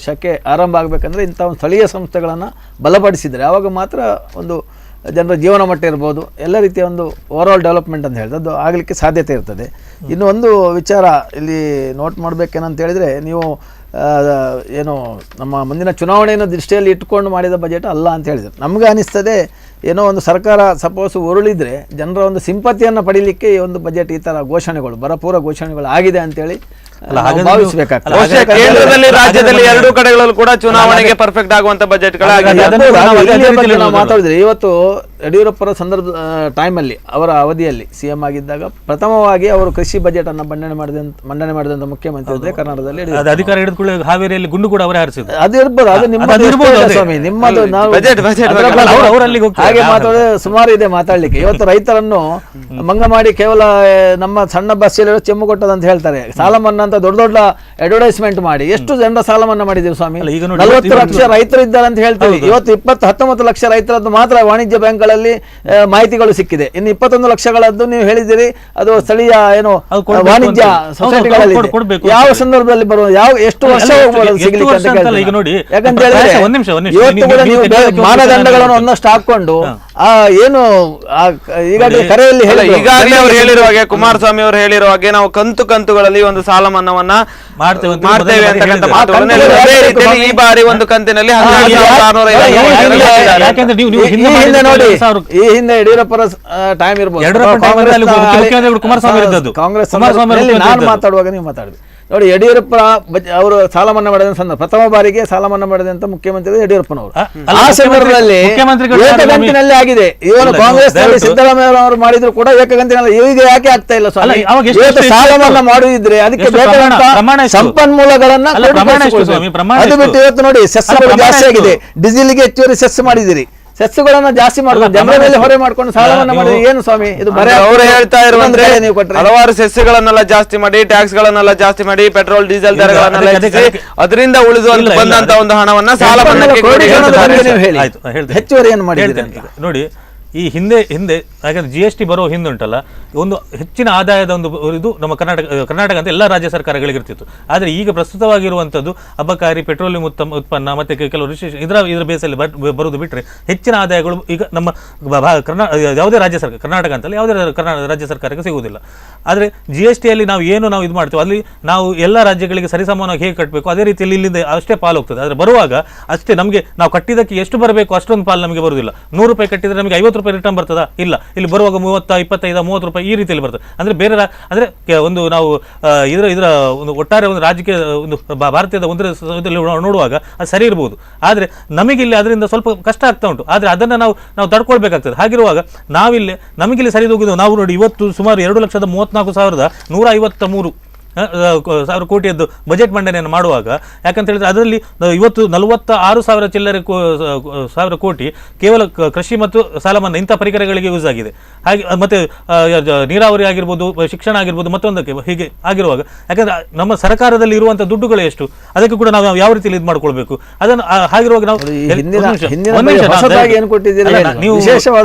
ಶಕೆ ಆರಂಭ ಆಗಬೇಕಂದ್ರೆ ಇಂಥ ಒಂದು ಸ್ಥಳೀಯ ಸಂಸ್ಥೆಗಳನ್ನು ಬಲಪಡಿಸಿದರೆ ಆವಾಗ ಮಾತ್ರ ಒಂದು ಜನರ ಜೀವನ ಮಟ್ಟ ಇರ್ಬೋದು, ಎಲ್ಲ ರೀತಿಯ ಒಂದು ಓವರಾಲ್ ಡೆವಲಪ್ಮೆಂಟ್ ಅಂತ ಹೇಳಿದ್ರೆ ಅದು ಆಗಲಿಕ್ಕೆ ಸಾಧ್ಯತೆ ಇರ್ತದೆ. ಇನ್ನು ಒಂದು ವಿಚಾರ ಇಲ್ಲಿ ನೋಟ್ ಮಾಡಬೇಕೇನಂತ ಹೇಳಿದರೆ, ನೀವು ಏನು ನಮ್ಮ ಮುಂದಿನ ಚುನಾವಣೆಯನ್ನು ದೃಷ್ಟಿಯಲ್ಲಿ ಇಟ್ಟುಕೊಂಡು ಮಾಡಿದ ಬಜೆಟ್ ಅಲ್ಲ ಅಂತ ಹೇಳಿದ್ರು. ನಮಗೆ ಅನಿಸ್ತದೆ ಏನೋ ಒಂದು ಸರ್ಕಾರ ಸಪೋಸ್ ಉರುಳಿದ್ರೆ ಜನರ ಒಂದು ಸಿಂಪತಿಯನ್ನು ಪಡೀಲಿಕ್ಕೆ ಈ ಒಂದು ಬಜೆಟ್ ಈ ಥರ ಘೋಷಣೆಗಳು, ಭರಪೂರ ಘೋಷಣೆಗಳು ಆಗಿದೆ ಅಂತೇಳಿ ಭಾವಿಸಬೇಕಾಗ್ತದೆ. ಕೇಂದ್ರದಲ್ಲಿ ರಾಜ್ಯದಲ್ಲಿ ಎರಡೂ ಕಡೆಗಳಲ್ಲೂ ಕೂಡ ಚುನಾವಣೆಗೆ ಪರ್ಫೆಕ್ಟ್ ಆಗುವಂತ ಬಜೆಟ್ಗಳಾಗಿದೆ. ಮಾತಾಡಿದ್ರೆ ಇವತ್ತು ಯಡಿಯೂರಪ್ಪರ ಟೈಮಲ್ಲಿ, ಅವರ ಅವಧಿಯಲ್ಲಿ ಸಿಎಂ ಆಗಿದ್ದಾಗ ಪ್ರಥಮವಾಗಿ ಅವರು ಕೃಷಿ ಬಜೆಟ್ ಅನ್ನು ಮಂಡನೆ ಮಾಡಿದಂತ ಮುಖ್ಯಮಂತ್ರಿ ಇದ್ರೆ ಕರ್ನಾಟಕದಲ್ಲಿ ಅಧಿಕಾರ ಹಿಡಿದುಕೊಳ್ಳಿ. ಹಾವೇರಿಯಲ್ಲಿ ಗುಂಡು ಕೂಡ ಅವರೇ ಹಾರಿಸಿದ್ರು. ಅದು ಇರ್ಬೋದು, ಅದು ನಿಮ್ಮದು ನಾವು ಹಾಗೆ ಮಾತಾಡಿದ್ರೆ ಸುಮಾರು ಇದೆ ಮಾತಾಡ್ಲಿಕ್ಕೆ. ಇವತ್ತು ರೈತರನ್ನು ಮಂಗ ಮಾಡಿ ಕೇವಲ ನಮ್ಮ ಸಣ್ಣ ಬಸ್ಸಲ್ಲಿ ಚೆಮ್ಮು ಕೊಟ್ಟದಂತ ಹೇಳ್ತಾರೆ. ಸಾಲ ಮನ್ನಾ ಅಂತ ದೊಡ್ಡ ದೊಡ್ಡ ಅಡ್ವರ್ಟೈಸ್ಮೆಂಟ್ ಮಾಡಿ ಎಷ್ಟು ಜನರ ಸಾಲ ಮನ್ನಾ ಮಾಡಿದ್ದೀವಿ ಸ್ವಾಮಿ? 40 ಲಕ್ಷ ರೈತರು ಇದ್ದಾರೆ ಅಂತ ಹೇಳ್ತೀವಿ. ಇವತ್ತು 19 ಲಕ್ಷ ರೈತರದ್ದು ಮಾತ್ರ ವಾಣಿಜ್ಯ ಬ್ಯಾಂಕ್ಗಳಲ್ಲಿ ಮಾಹಿತಿಗಳು ಸಿಕ್ಕಿದೆ. ಇನ್ನು 21 ಲಕ್ಷಗಳದ್ದು ನೀವು ಹೇಳಿದಿರಿ ಅದು ಸ್ಥಳೀಯ ಏನು ವಾಣಿಜ್ಯ ಸೊಸೈಟಿಗಳಲ್ಲಿ ಯಾವ ಸಂದರ್ಭದಲ್ಲಿ ಬರುವ ಎಷ್ಟು ವರ್ಷ ಹೋಗ್ಬೋದು ಸಿಗ್ಲಿಕ್ಕೆ ಅಂತ ಕೇಳ್ತಾರೆ. ಯಾಕಂತ ಹೇಳಿದ್ರೆ ಇವತ್ತು ಕೂಡ ನೀವು ಮಾನದಂಡಗಳನ್ನು ಒಂದಷ್ಟು ಹಾಕೊಂಡು ಏನು ಈಗಾಗಲೇ ಕರೆಯಲ್ಲಿ ಈಗಾಗಲೇ ಅವ್ರು ಹೇಳಿರುವ ಹಾಗೆ, ಕುಮಾರಸ್ವಾಮಿ ಅವರು ಹೇಳಿರುವ ಹಾಗೆ, ನಾವು ಕಂತುಗಳಲ್ಲಿ ಒಂದು ಸಾಲ ಮನ್ನಾವನ್ನ ಮಾಡ್ತೇವೆ ಅಂತಕ್ಕಂಥ ಮಾತುಗಳನ್ನು ಹೇಳಿದ್ರು. ಅದೇ ರೀತಿಯಲ್ಲಿ ಈ ಬಾರಿ ಒಂದು ಕಂತಿನಲ್ಲಿ 12,650 ನೋಡಿ, ಈ ಹಿಂದೆ ಯಡಿಯೂರಪ್ಪರ ಟೈಮ್ ಇರ್ಬೋದು, ಕಾಂಗ್ರೆಸ್ ನಾನು ಮಾತಾಡುವಾಗ ನೀವು ಮಾತಾಡಿದ್ರಿ ನೋಡಿ. ಯಡಿಯೂರಪ್ಪ ಅವರು ಸಾಲ ಮನ್ನಾ ಮಾಡಿದ ಸಂದರ್ಭ, ಪ್ರಥಮ ಬಾರಿಗೆ ಸಾಲ ಮನ್ನಾ ಮಾಡಿದಂತ ಮುಖ್ಯಮಂತ್ರಿ ಯಡಿಯೂರಪ್ಪನವರು. ಆ ಸಂದರ್ಭದಲ್ಲಿ ಏಕಗಂತಿನಲ್ಲಿ ಆಗಿದೆ. ಇವನು ಕಾಂಗ್ರೆಸ್ ನಲ್ಲಿ ಸಿದ್ದರಾಮಯ್ಯ ಅವರು ಮಾಡಿದ್ರು ಕೂಡ ಏಕಗಂತಿನಲ್ಲಿ. ಈಗ ಯಾಕೆ ಆಗ್ತಾ ಇಲ್ಲ ಸ್ವಾಮಿ? ಸಾಲ ಮನ್ನಾ ಮಾಡುದಿದ್ರೆ ಅದಕ್ಕೆ ಬೇಕಾದಂತ ಸಂಪನ್ಮೂಲಗಳನ್ನ ಅದು ಬಿಟ್ಟು ಇವತ್ತು ನೋಡಿ ಸೆಸ್ಗಳು ಜಾಸ್ತಿ ಆಗಿದೆ. ಡೀಸೆಲ್ಗೆ ಹೆಚ್ಚುವರಿ ಸೆಸ್ ಮಾಡಿದಿರಿ, ಸೆಸ್ಗಳನ್ನ ಜಾಸ್ತಿ ಮಾಡ್ಕೊಂಡು ಜನರ ಮೇಲೆ ಹೊರೆ ಮಾಡ್ಕೊಂಡು ಸಾಲ ಮನ್ನಾ ಮಾಡಿದ್ರೆ ಏನು ಸ್ವಾಮಿ? ಇದು ಬರೀ ಅವರು ಹೇಳ್ತಾ ಇರುವಂದ್ರೆ ನೀವು ಕೊಟ್ಟರೆ ಹಲವಾರು ಸೆಸ್ಗಳನ್ನೆಲ್ಲ ಜಾಸ್ತಿ ಮಾಡಿ, ಟ್ಯಾಕ್ಸ್ ಗಳನ್ನೆಲ್ಲ ಜಾಸ್ತಿ ಮಾಡಿ, ಪೆಟ್ರೋಲ್ ಡೀಸೆಲ್ ದರಗಳನ್ನೆಲ್ಲ ಹೆಚ್ಚಿಸಿ ಅದರಿಂದ ಉಳಿದು ಬಂದಂತ ಒಂದು ಹಣವನ್ನ ಸಾಲ ಮನ್ನಾಕ್ಕೆ ಹೆಚ್ಚುವರಿ ಏನು ಮಾಡಿದ್ರೆ ನೋಡಿ. ಈ ಹಿಂದೆ ಯಾಕಂದ್ರೆ GST ಬರೋ ಹಿಂದೆ ಉಂಟಲ್ಲ, ಒಂದು ಹೆಚ್ಚಿನ ಆದಾಯದ ಒಂದು ಇದು ನಮ್ಮ ಕರ್ನಾಟಕ ಅಂತ ಎಲ್ಲ ರಾಜ್ಯ ಸರ್ಕಾರಗಳಿಗೆ ಇರ್ತಿತ್ತು. ಆದರೆ ಈಗ ಪ್ರಸ್ತುತವಾಗಿರುವಂಥದ್ದು ಅಬಕಾರಿ, ಪೆಟ್ರೋಲಿಯಂ ಉತ್ಪನ್ನ ಮತ್ತೆ ಕೆಲವು ಇದರ ಬೇಸಲ್ಲಿ ಬರುವುದು ಬಿಟ್ಟರೆ ಹೆಚ್ಚಿನ ಆದಾಯಗಳು ಈಗ ನಮ್ಮ ಯಾವುದೇ ರಾಜ್ಯ ಸರ್ಕಾರ, ಕರ್ನಾಟಕ ಅಂತಲ್ಲ ಯಾವುದೇ ರಾಜ್ಯ ಸರ್ಕಾರಕ್ಕೆ ಸಿಗುವುದಿಲ್ಲ. ಆದರೆ GSTಯಲ್ಲಿ ನಾವು ಇದು ಮಾಡ್ತೇವೆ, ಅಲ್ಲಿ ನಾವು ಎಲ್ಲ ರಾಜ್ಯಗಳಿಗೆ ಸರಿಸಮಾನವಾಗಿ ಹೇಗೆ ಕಟ್ಟಬೇಕು ಅದೇ ರೀತಿಯಲ್ಲಿ ಇಲ್ಲಿಂದ ಅಷ್ಟೇ ಪಾಲು ಹೋಗ್ತದೆ. ಆದರೆ ಬರುವಾಗ ಅಷ್ಟೇ ನಮಗೆ ನಾವು ಕಟ್ಟಿದ್ದಕ್ಕೆ ಎಷ್ಟು ಬರಬೇಕು ಅಷ್ಟೊಂದು ಪಾಲು ನಮಗೆ ಬರುವುದಿಲ್ಲ. 100 ರೂಪಾಯಿ ಕಟ್ಟಿದ್ರೆ ನಮಗೆ 50 ರೂಪಾಯಿ ರಿಟರ್ನ್ ಬರ್ತದಾ? ಇಲ್ಲ, ಇಲ್ಲಿ ಬರುವಾಗ 30, 25, 30 ರೂಪಾಯಿ ಈ ರೀತಿಯಲ್ಲಿ ಬರ್ತದೆ. ಅಂದ್ರೆ ಬೇರೆ ಅಂದ್ರೆ ಒಂದು ನಾವು ಇದರ ಒಂದು ಒಟ್ಟಾರೆ ಒಂದು ರಾಜಕೀಯ ಒಂದು ಭಾರತೀಯದ ಒಂದು ನೋಡುವಾಗ ಅದು ಸರಿ ಇರಬಹುದು. ಆದರೆ ನಮಗೆ ಇಲ್ಲಿ ಅದರಿಂದ ಸ್ವಲ್ಪ ಕಷ್ಟ ಆಗ್ತಾ ಉಂಟು. ಆದರೆ ಅದನ್ನು ನಾವು ತಡ್ಕೊಳ್ಬೇಕಾಗ್ತದೆ. ಹಾಗಿರುವಾಗ ನಾವಿಲ್ಲಿ ನಮಗಿಲ್ಲಿ ಸರಿದೋಗಿದ್ದು ನಾವು ನೋಡಿ, ಇವತ್ತು ಸುಮಾರು 2,34,153 ಸಾವಿರ ಕೋಟಿಯದ್ದು ಬಜೆಟ್ ಮಂಡನೆಯನ್ನು ಮಾಡುವಾಗ, ಯಾಕಂತ ಹೇಳಿದ್ರೆ ಅದರಲ್ಲಿ ಇವತ್ತು 46,000 ಚಿಲ್ಲರೆ ಸಾವಿರ ಕೋಟಿ ಕೇವಲ ಕೃಷಿ ಮತ್ತು ಸಾಲ ಮನ್ನಾ ಇಂಥ ಪರಿಕರಗಳಿಗೆ ಯೂಸ್ ಆಗಿದೆ. ಹಾಗೆ ಮತ್ತೆ ನೀರಾವರಿ ಆಗಿರ್ಬೋದು, ಶಿಕ್ಷಣ ಆಗಿರ್ಬೋದು, ಮತ್ತೊಂದಕ್ಕೆ ಹೀಗೆ ಆಗಿರುವಾಗ, ಯಾಕಂದ್ರೆ ನಮ್ಮ ಸರ್ಕಾರದಲ್ಲಿ ಇರುವಂಥ ದುಡ್ಡುಗಳು ಎಷ್ಟು, ಅದಕ್ಕೆ ಕೂಡ ನಾವು ಯಾವ ರೀತಿಯಲ್ಲಿ ಇದು ಮಾಡ್ಕೊಳ್ಬೇಕು ಅದನ್ನು. ಹಾಗಿರುವಾಗ ನಾವು ನೀವು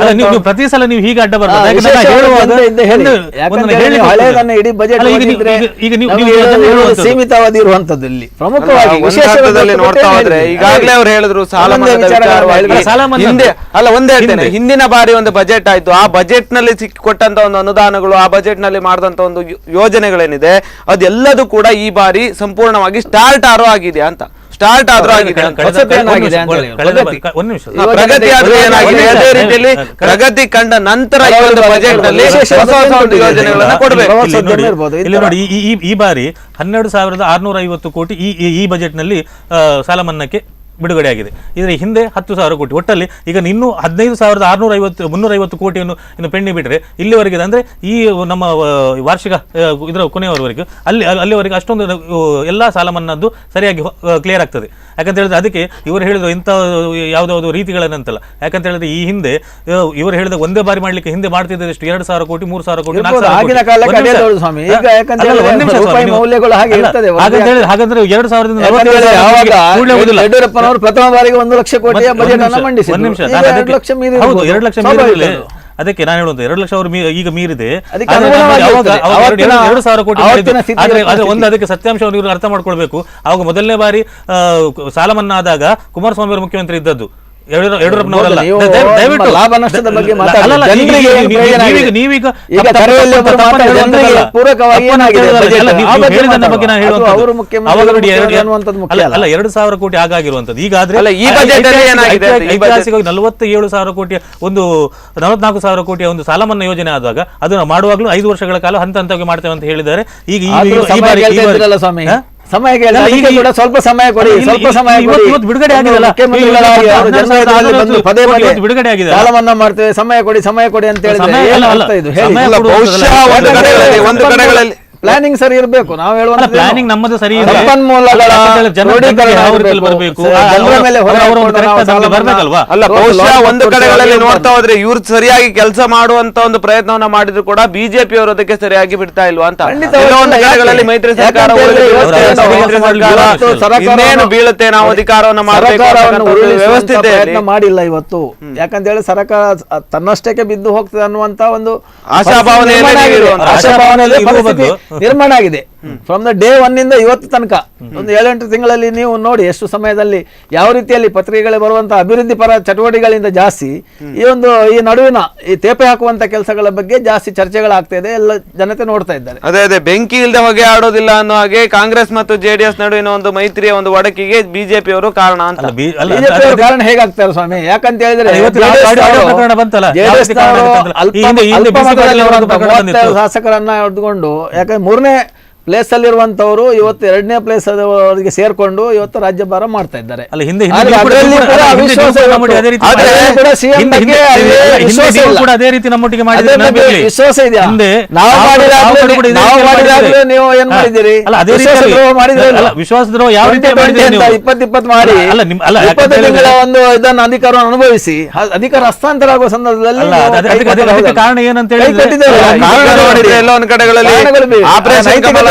ಪ್ರತಿ ಸಲ ನೀವು ಹೀಗೆ ಅಡ್ಡ ಬರ್ಬೋದು. ಸೀಮಿತವಾದಿ ಇರುವಂತದ್ದು ಇಲ್ಲಿ ಪ್ರಮುಖವಾಗಿ ವಿಶೇಷದಲ್ಲಿ ನೋಡ್ತಾ ಹೋದ್ರೆ ಈಗಾಗಲೇ ಅವ್ರು ಹೇಳಿದ್ರು ಸಾಲ ಒಂದೇ ಹೇಳ್ತೇನೆ. ಹಿಂದಿನ ಬಾರಿ ಒಂದು ಬಜೆಟ್ ಆಯ್ತು, ಆ ಬಜೆಟ್ ನಲ್ಲಿ ಸಿಕ್ಕಿಕೊಟ್ಟಂತ ಒಂದು ಅನುದಾನಗಳು, ಆ ಬಜೆಟ್ ನಲ್ಲಿ ಮಾಡಿದಂತ ಒಂದು ಯೋಜನೆಗಳೇನಿದೆ ಅದೆಲ್ಲದೂ ಕೂಡ ಈ ಬಾರಿ ಸಂಪೂರ್ಣವಾಗಿ ಸ್ಟಾರ್ಟ್ ಆಗಿದೆ ಅಂತ. ಸ್ಟಾರ್ಟ್ ಆದ್ರೂ ಆಗಿದೆ, ಪ್ರಗತಿ ಆದ್ರೂ ಏನಾಗಿದೆ, ಅದೇ ರೀತಿಯಲ್ಲಿ ಪ್ರಗತಿ ಕಂಡ ನಂತರ ಈ ಒಂದು ಬಜೆಟ್ ನಲ್ಲಿ ಹೊಸ ಯೋಜನೆಗಳನ್ನ ಕೊಡಬೇಕು. ಇಲ್ಲಿ ನೋಡಿ, ಈ ಬಾರಿ 12,650 ಕೋಟಿ ಈ ಬಜೆಟ್ ನಲ್ಲಿ ಸಾಲ ಮನ್ನಾಕ್ಕೆ ಬಿಡುಗಡೆ ಆಗಿದೆ. ಇದರ ಹಿಂದೆ 10,000 ಕೋಟಿ, ಒಟ್ಟಲ್ಲಿ ಈಗ ಇನ್ನೂ 15,650 ಕೋಟಿಯನ್ನು ಇನ್ನು ಪೆಂಡಿಂಗ್ ಬಿಟ್ಟರೆ ಇಲ್ಲಿವರೆಗೆ, ಅಂದರೆ ಈ ನಮ್ಮ ವಾರ್ಷಿಕ ಇದರ ಕೊನೆಯವರೆಗೂ ಅಲ್ಲಿವರೆಗೆ ಅಷ್ಟೊಂದು ಎಲ್ಲ ಸಾಲ ಮನ್ನಾದ್ದು ಸರಿಯಾಗಿ ಕ್ಲಿಯರ್ ಆಗ್ತದೆ. ಯಾಕಂತ ಹೇಳಿದ್ರೆ ಅದಕ್ಕೆ ಇವರು ಹೇಳಿದ್ರು ಇಂಥ ಯಾವುದಾದ್ರು ರೀತಿಗಳನ್ನಂತಲ್ಲ. ಯಾಕಂತ ಹೇಳಿದ್ರೆ ಈ ಹಿಂದೆ ಇವರು ಹೇಳಿದ ಒಂದೇ ಬಾರಿ ಮಾಡ್ಲಿಕ್ಕೆ ಹಿಂದೆ ಮಾಡ್ತಿದ್ದಾರೆ ಎಷ್ಟು 2,000 ಕೋಟಿ, 3,000 ಕೋಟಿ, 4,000 ಹಾಗಂದ್ರೆ 2,000 ಪ್ರಥಮ ಬಾರಿಗೆ 1 ಲಕ್ಷ ಕೋಟಿಯ ಬಜೆಟ್ ಅನ್ನು ಮಂಡಿಸಿದ್ರು. 2 ಲಕ್ಷ ಮೀರಿದೆ. ಅದಕ್ಕೆ ನಾನು ಹೇಳುವಂತ 2 ಲಕ್ಷ ಅವರು ಈಗ ಮೀರಿದೆ. 2,000 ಕೋಟಿ ಒಂದು ಅದಕ್ಕೆ ಸತ್ಯಾಂಶವನ್ನು ಇವರು ಅರ್ಥ ಮಾಡ್ಕೊಳ್ಬೇಕು. ಅವಾಗ ಮೊದಲನೇ ಬಾರಿ ಸಾಲ ಮನ್ನಾ ಆದಾಗ ಕುಮಾರಸ್ವಾಮಿ ಅವರು ಮುಖ್ಯಮಂತ್ರಿ ಇದ್ದದ್ದು, ಯಡಿಯೂರಪ್ಪನವರಲ್ಲ. ದಯವಿಟ್ಟು ಲಾಭ ನಷ್ಟದ ಬಗ್ಗೆ ನೀವೀಗ ಅಲ್ಲ 2,000 ಕೋಟಿ ಆಗಾಗಿರುವಂತದ್ದು. ಈಗಾದ್ರೆ ಐತಿಹಾಸಿಕವಾಗಿ 47,000 ಕೋಟಿಯ ಒಂದು 44,000 ಕೋಟಿಯ ಒಂದು ಸಾಲ ಮನ್ನಾ ಯೋಜನೆ ಆದಾಗ ಅದನ್ನು ಮಾಡುವಾಗಲೂ 5 ವರ್ಷಗಳ ಕಾಲ ಹಂತ ಹಂತವಾಗಿ ಮಾಡ್ತೇವೆ ಅಂತ ಹೇಳಿದ್ದಾರೆ. ಈಗ ಸ್ವಲ್ಪ ಸಮಯ ಕೊಡಿ, ಬಿಡುಗಡೆ ಆಗಿದೆಲ್ಲ, ಬಿಡುಗಡೆ ಆಗಿದೆ, ಸಾಲ ಮನ್ನಾ ಮಾಡ್ತೇವೆ, ಸಮಯ ಕೊಡಿ ಅಂತ ಹೇಳಿದ್ರೆ ಪ್ಲಾನಿಂಗ್ ಸರಿ ಇರಬೇಕು. ನಾವು ಹೇಳುವಂತ ಪ್ಲಾನಿಂಗ್ ನಮ್ಮದು ಸರಿ ಇದೆ. ಅಲ್ಲ, ಬಹುಶಃ ಒಂದು ಕಡೆಗಳಲ್ಲಿ ನೋಡ್ತಾ ಹೋದ್ರೆ ಇವ್ರು ಸರಿಯಾಗಿ ಕೆಲಸ ಮಾಡುವಂತ ಒಂದು ಪ್ರಯತ್ನವನ್ನ ಮಾಡಿದ್ರು ಕೂಡ ಬಿಜೆಪಿ ಅವರು ಅದಕ್ಕೆ ಸರಿಯಾಗಿ ಬಿಡ್ತಾ ಇಲ್ವಾ ಅಂತ. ಕೆಲವೊಂದು ಕಡೆಗಳಲ್ಲಿ ಮೈತ್ರಿ ಸರ್ಕಾರ ಇನ್ನೇನು ಬೀಳುತ್ತೆ, ನಾವು ಅಧಿಕಾರವನ್ನು ವ್ಯವಸ್ಥಿತ ಮಾಡಿಲ್ಲ ಇವತ್ತು. ಯಾಕಂತ ಹೇಳಿ ಸರ್ಕಾರ ತನ್ನಷ್ಟಕ್ಕೆ ಬಿದ್ದು ಹೋಗ್ತದೆ ಅನ್ನುವಂತ ಒಂದು ಆಶಾಭಾವನೆ ನಿರ್ಮಾಣ ಆಗಿದೆ. ಫ್ರಮ್ ದ ಡೇ 1 ಇಂದ ಇವತ್ತು ತನಕ ಒಂದು 7-8 ತಿಂಗಳಲ್ಲಿ ನೀವು ನೋಡಿ ಎಷ್ಟು ಸಮಯದಲ್ಲಿ ಯಾವ ರೀತಿಯಲ್ಲಿ ಪತ್ರಿಕೆಗಳು ಬರುವಂತಹ ಅಭಿವೃದ್ಧಿ ಪರ ಚಟುವಟಿಕೆಗಳಿಂದ ಜಾಸ್ತಿ ಈ ನಡುವಿನ ಈ ತೇಪೆ ಹಾಕುವಂತ ಕೆಲಸಗಳ ಬಗ್ಗೆ ಜಾಸ್ತಿ ಚರ್ಚೆಗಳಾಗ್ತಾ ಇದೆ, ಎಲ್ಲ ಜನತೆ ನೋಡ್ತಾ ಇದ್ದಾರೆ. ಅದೇ ಬೆಂಕಿ ಇಲ್ಲದೆ ಹೊಗೆ ಆಡೋದಿಲ್ಲ ಅನ್ನೋ ಹಾಗೆ ಕಾಂಗ್ರೆಸ್ ಮತ್ತು ಜೆಡಿಎಸ್ ನಡುವಿನ ಒಂದು ಮೈತ್ರಿಯ ಒಂದು ಒಡಕಿಗೆ ಬಿಜೆಪಿ ಅವರು ಕಾರಣ ಅಂತ. ಬಿಜೆಪಿ ಕಾರಣ ಹೇಗಾಗ್ತಾರೆ ಸ್ವಾಮಿ? ಯಾಕಂತ ಹೇಳಿದ್ರೆ ಶಾಸಕರನ್ನ ಹಿಡಿದುಕೊಂಡು, ಯಾಕಂದ್ರೆ 3ನೇ ಪ್ಲೇಸ್ ಅಲ್ಲಿರುವಂತವರು ಇವತ್ತು 2ನೇ ಪ್ಲೇಸ್ ಅವರಿಗೆ ಸೇರ್ಕೊಂಡು ಇವತ್ತು ರಾಜ್ಯಭಾರ ಮಾಡ್ತಾ ಇದ್ದಾರೆ. ವಿಶ್ವಾಸ ಇದೆಯಾ? ನೀವು ಏನ್ ಮಾಡಿದ್ದೀರಿ? ವಿಶ್ವಾಸದ್ರೋಹ ಯಾವ ರೀತಿ 2020 ಮಾಡಿ 20 ತಿಂಗಳ ಒಂದು ಇದನ್ನು ಅಧಿಕಾರ ಅನುಭವಿಸಿ ಅಧಿಕಾರ ಹಸ್ತಾಂತರ ಆಗುವ ಸಂದರ್ಭದಲ್ಲಿ ಕಾರಣ ಏನಂತ ಹೇಳಿದ್ರೆ ಎಲ್ಲ ಒಂದು ಕಡೆಗಳಲ್ಲಿ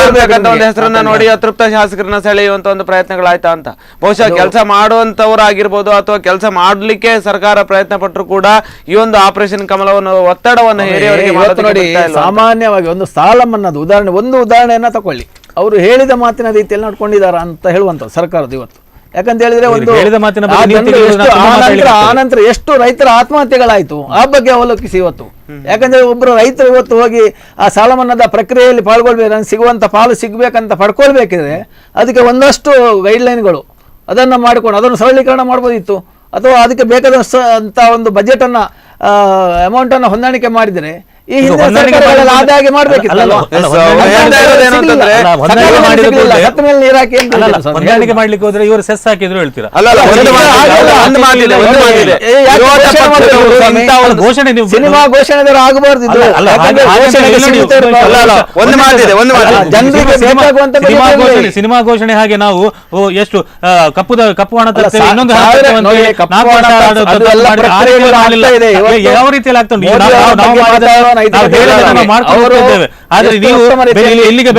ಒಂದು ಹೆಸರನ್ನ ನೋಡಿ ಅತೃಪ್ತ ಶಾಸಕರನ್ನ ಸೆಳೆಯುವಂತ ಒಂದು ಪ್ರಯತ್ನಗಳಾಯ್ತಾ ಅಂತ. ಬಹುಶಃ ಕೆಲಸ ಮಾಡುವಂತವರಾಗಿರ್ಬೋದು ಅಥವಾ ಕೆಲಸ ಮಾಡ್ಲಿಕ್ಕೆ ಸರ್ಕಾರ ಪ್ರಯತ್ನ ಪಟ್ಟರು ಕೂಡ ಈ ಒಂದು ಆಪರೇಷನ್ ಕಮಲವನ್ನು ಒತ್ತಡವನ್ನು ನೋಡಿ. ಸಾಮಾನ್ಯವಾಗಿ ಒಂದು ಸಾಲ ಮನ್ನಾದ ಒಂದು ಉದಾಹರಣೆಯನ್ನ ತಕೊಳ್ಳಿ. ಅವರು ಹೇಳಿದ ಮಾತಿನ ರೀತಿಯಲ್ಲಿ ನಡ್ಕೊಂಡಿದ್ದಾರೆ ಅಂತ ಹೇಳುವಂತ ಸರ್ಕಾರದ ಇವತ್ತು. ಯಾಕಂತ ಹೇಳಿದ್ರೆ ಆನಂತರ ಎಷ್ಟು ರೈತರ ಆತ್ಮಹತ್ಯೆಗಳಾಯ್ತು ಆ ಬಗ್ಗೆ ಅವಲೋಕಿಸಿ ಇವತ್ತು. ಯಾಕಂದ್ರೆ ಒಬ್ಬರು ರೈತರು ಇವತ್ತು ಹೋಗಿ ಆ ಸಾಲ ಮನ್ನಾದ ಪ್ರಕ್ರಿಯೆಯಲ್ಲಿ ಪಾಲ್ಗೊಳ್ಬೇಕು, ಸಿಗುವಂತ ಪಾಲು ಸಿಗ್ಬೇಕಂತ ಪಡ್ಕೊಳ್ಬೇಕಿದ್ರೆ ಅದಕ್ಕೆ ಒಂದಷ್ಟು ಗೈಡ್ಲೈನ್ಗಳು ಅದನ್ನ ಮಾಡಿಕೊಂಡು ಅದನ್ನು ಸರಳೀಕರಣ ಮಾಡ್ಬೋದಿತ್ತು, ಅಥವಾ ಅದಕ್ಕೆ ಬೇಕಾದಂತ ಒಂದು ಬಜೆಟ್ ಅನ್ನ ಅಮೌಂಟ್ ಅನ್ನ ಹೊಂದಾಣಿಕೆ ಮಾಡಿದರೆ ಈ ಆದಾಯ ಮಾಡ್ಬೇಕಿತ್ತು. ಹೊಂದಾಣಿಕೆ ಮಾಡ್ಲಿಕ್ಕೆ ಹೋದ್ರೆ ಇವರು ಸೆಸ್ ಹಾಕಿದ್ರು ಹೇಳ್ತೀರಾ? ಸಿನಿಮಾ ಘೋಷಣೆ ಆಗಬಾರ್ದು. ಸಿನಿಮಾ ಘೋಷಣೆ ಹಾಗೆ ನಾವು ಎಷ್ಟು ಕಪ್ಪು ಹಣ ತರ್ತೇವೆ, ಇನ್ನೊಂದು ಯಾವ ರೀತಿಯಲ್ಲಿ ಆಗ್ತದೆ ಆದ್ರೆ ನೀವು ಎಲ್ಲಿಗೆ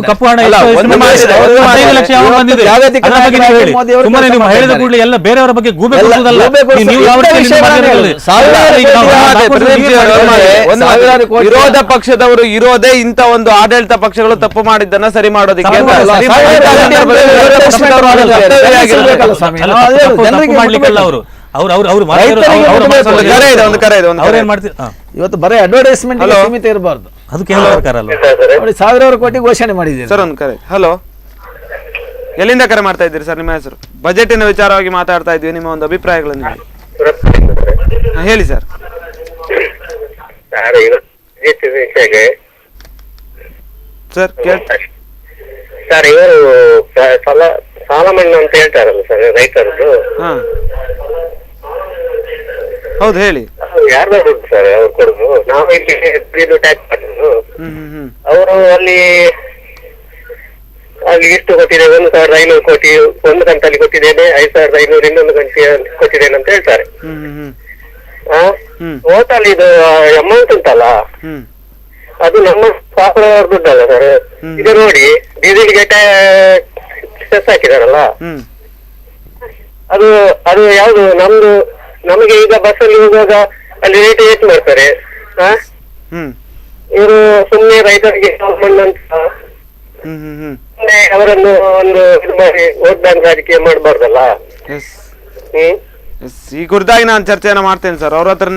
ಕಪ್ಪು ಹಣ 15 ಲಕ್ಷ ಬಂದಿದೆ. ಸುಮ್ಮನೆ ನೀವು ಹೇಳಿದ ಕೂಡಲೇ ಎಲ್ಲ ಬೇರೆಯವರ ಬಗ್ಗೆ ಗೂಬೆ ಕೊಡುವುದಲ್ಲ. ವಿರೋಧ ಪಕ್ಷದವರು ಇರೋದೇ ಇಂಥ ಒಂದು ಆಡಳಿತ ಪಕ್ಷಗಳು ತಪ್ಪು ಮಾಡಿದ್ದನ್ನ ಸರಿ ಮಾಡೋದಕ್ಕೆ ಇವತ್ತು ಬರೀ ಅಡ್ವರ್ಟೈಸ್ಮೆಂಟ್ ಸೀಮಿತ ಇರಬಾರ್ದು. ಅದಕ್ಕೆ ನೋಡಿ 1000 ಕೋಟಿ ಘೋಷಣೆ ಮಾಡಿದ್ದೀರಿ ಸರ್. ಒಂದು ಕರೆ. ಹಲೋ, ಎಲ್ಲಿಂದ ಕರೆ ಮಾಡ್ತಾ ಇದ್ದೀರಿ ಸರ್? ನಿಮ್ಮ ಹೆಸರು? ಬಜೆಟಿನ ವಿಚಾರವಾಗಿ ಮಾತಾಡ್ತಾ ಇದ್ವಿ, ನಿಮ್ಮ ಒಂದು ಅಭಿಪ್ರಾಯಗಳನ್ನು ಹೇಳಿ ಸರ್. ಸರ್ ಸರ್ ಇವರು ಸಾಲ ಮನ್ನಾ ಅಂತ ಹೇಳ್ತಾರಲ್ಲ ಸರ್ ರೈತರದ್ದು. ಹೌದು ಹೇಳಿ. ಯಾರ್ದು ಸರ್ ಅವ್ರು ಕೊಡುದು? ನಾವು ಇಲ್ಲಿ ಟ್ಯಾಕ್ಸ್ ಮಾಡೋದು. ಅವರು ಅಲ್ಲಿ ಎಷ್ಟು ಕೊಟ್ಟಿದೆ? 1500 ಕೋಟಿ ಒಂದು ಕಂತಲ್ಲಿ ಕೊಟ್ಟಿದ್ದೇನೆ, 5500 ಇನ್ನೊಂದು ಕಂತಿ ಕೊಟ್ಟಿದ್ದೇನೆ ಅಂತ ಹೇಳ್ತಾರೆ. ಟೋಟಲ್ ಇದು ಅಮೌಂಟ್ ಉಂಟಲ್ಲ ಅದು ನಮ್ಮ ಪಾಪದವರ ದುಡ್ಡಲ್ಲ ಸರ್. ಇದು ನೋಡಿ ಡೀಸೆಲ್ಗೆ ಸೆಸ್ ಹಾಕಿದಾರಲ್ಲ, ಅದು ಯಾವ್ದು ನಮ್ದು? ನಮಗೆ ಈಗ ಬಸ್ ಅಲ್ಲಿ ಹೋಗುವಾಗ ಅಲ್ಲಿ ರೇಟ್ ಎಷ್ಟು ಮಾಡ್ತಾರೆ. ಇವರು ಸುಮ್ಮನೆ ರೈತರಿಗೆ ಅಂತ ಅವರನ್ನು ಒಂದು ಇದು ಮಾಡಿ ವೋಟ್ ಬ್ಯಾಂಕ್ ರಾಜಕೀಯ ಮಾಡಬಾರ್ದಲ್ಲ. ಈ ಕುರಿತಾಗಿ ನಾನು ಚರ್ಚೆಯನ್ನ ಮಾಡ್ತೇನೆ ಸರ್, ಅವ್ರ ಹತ್ರ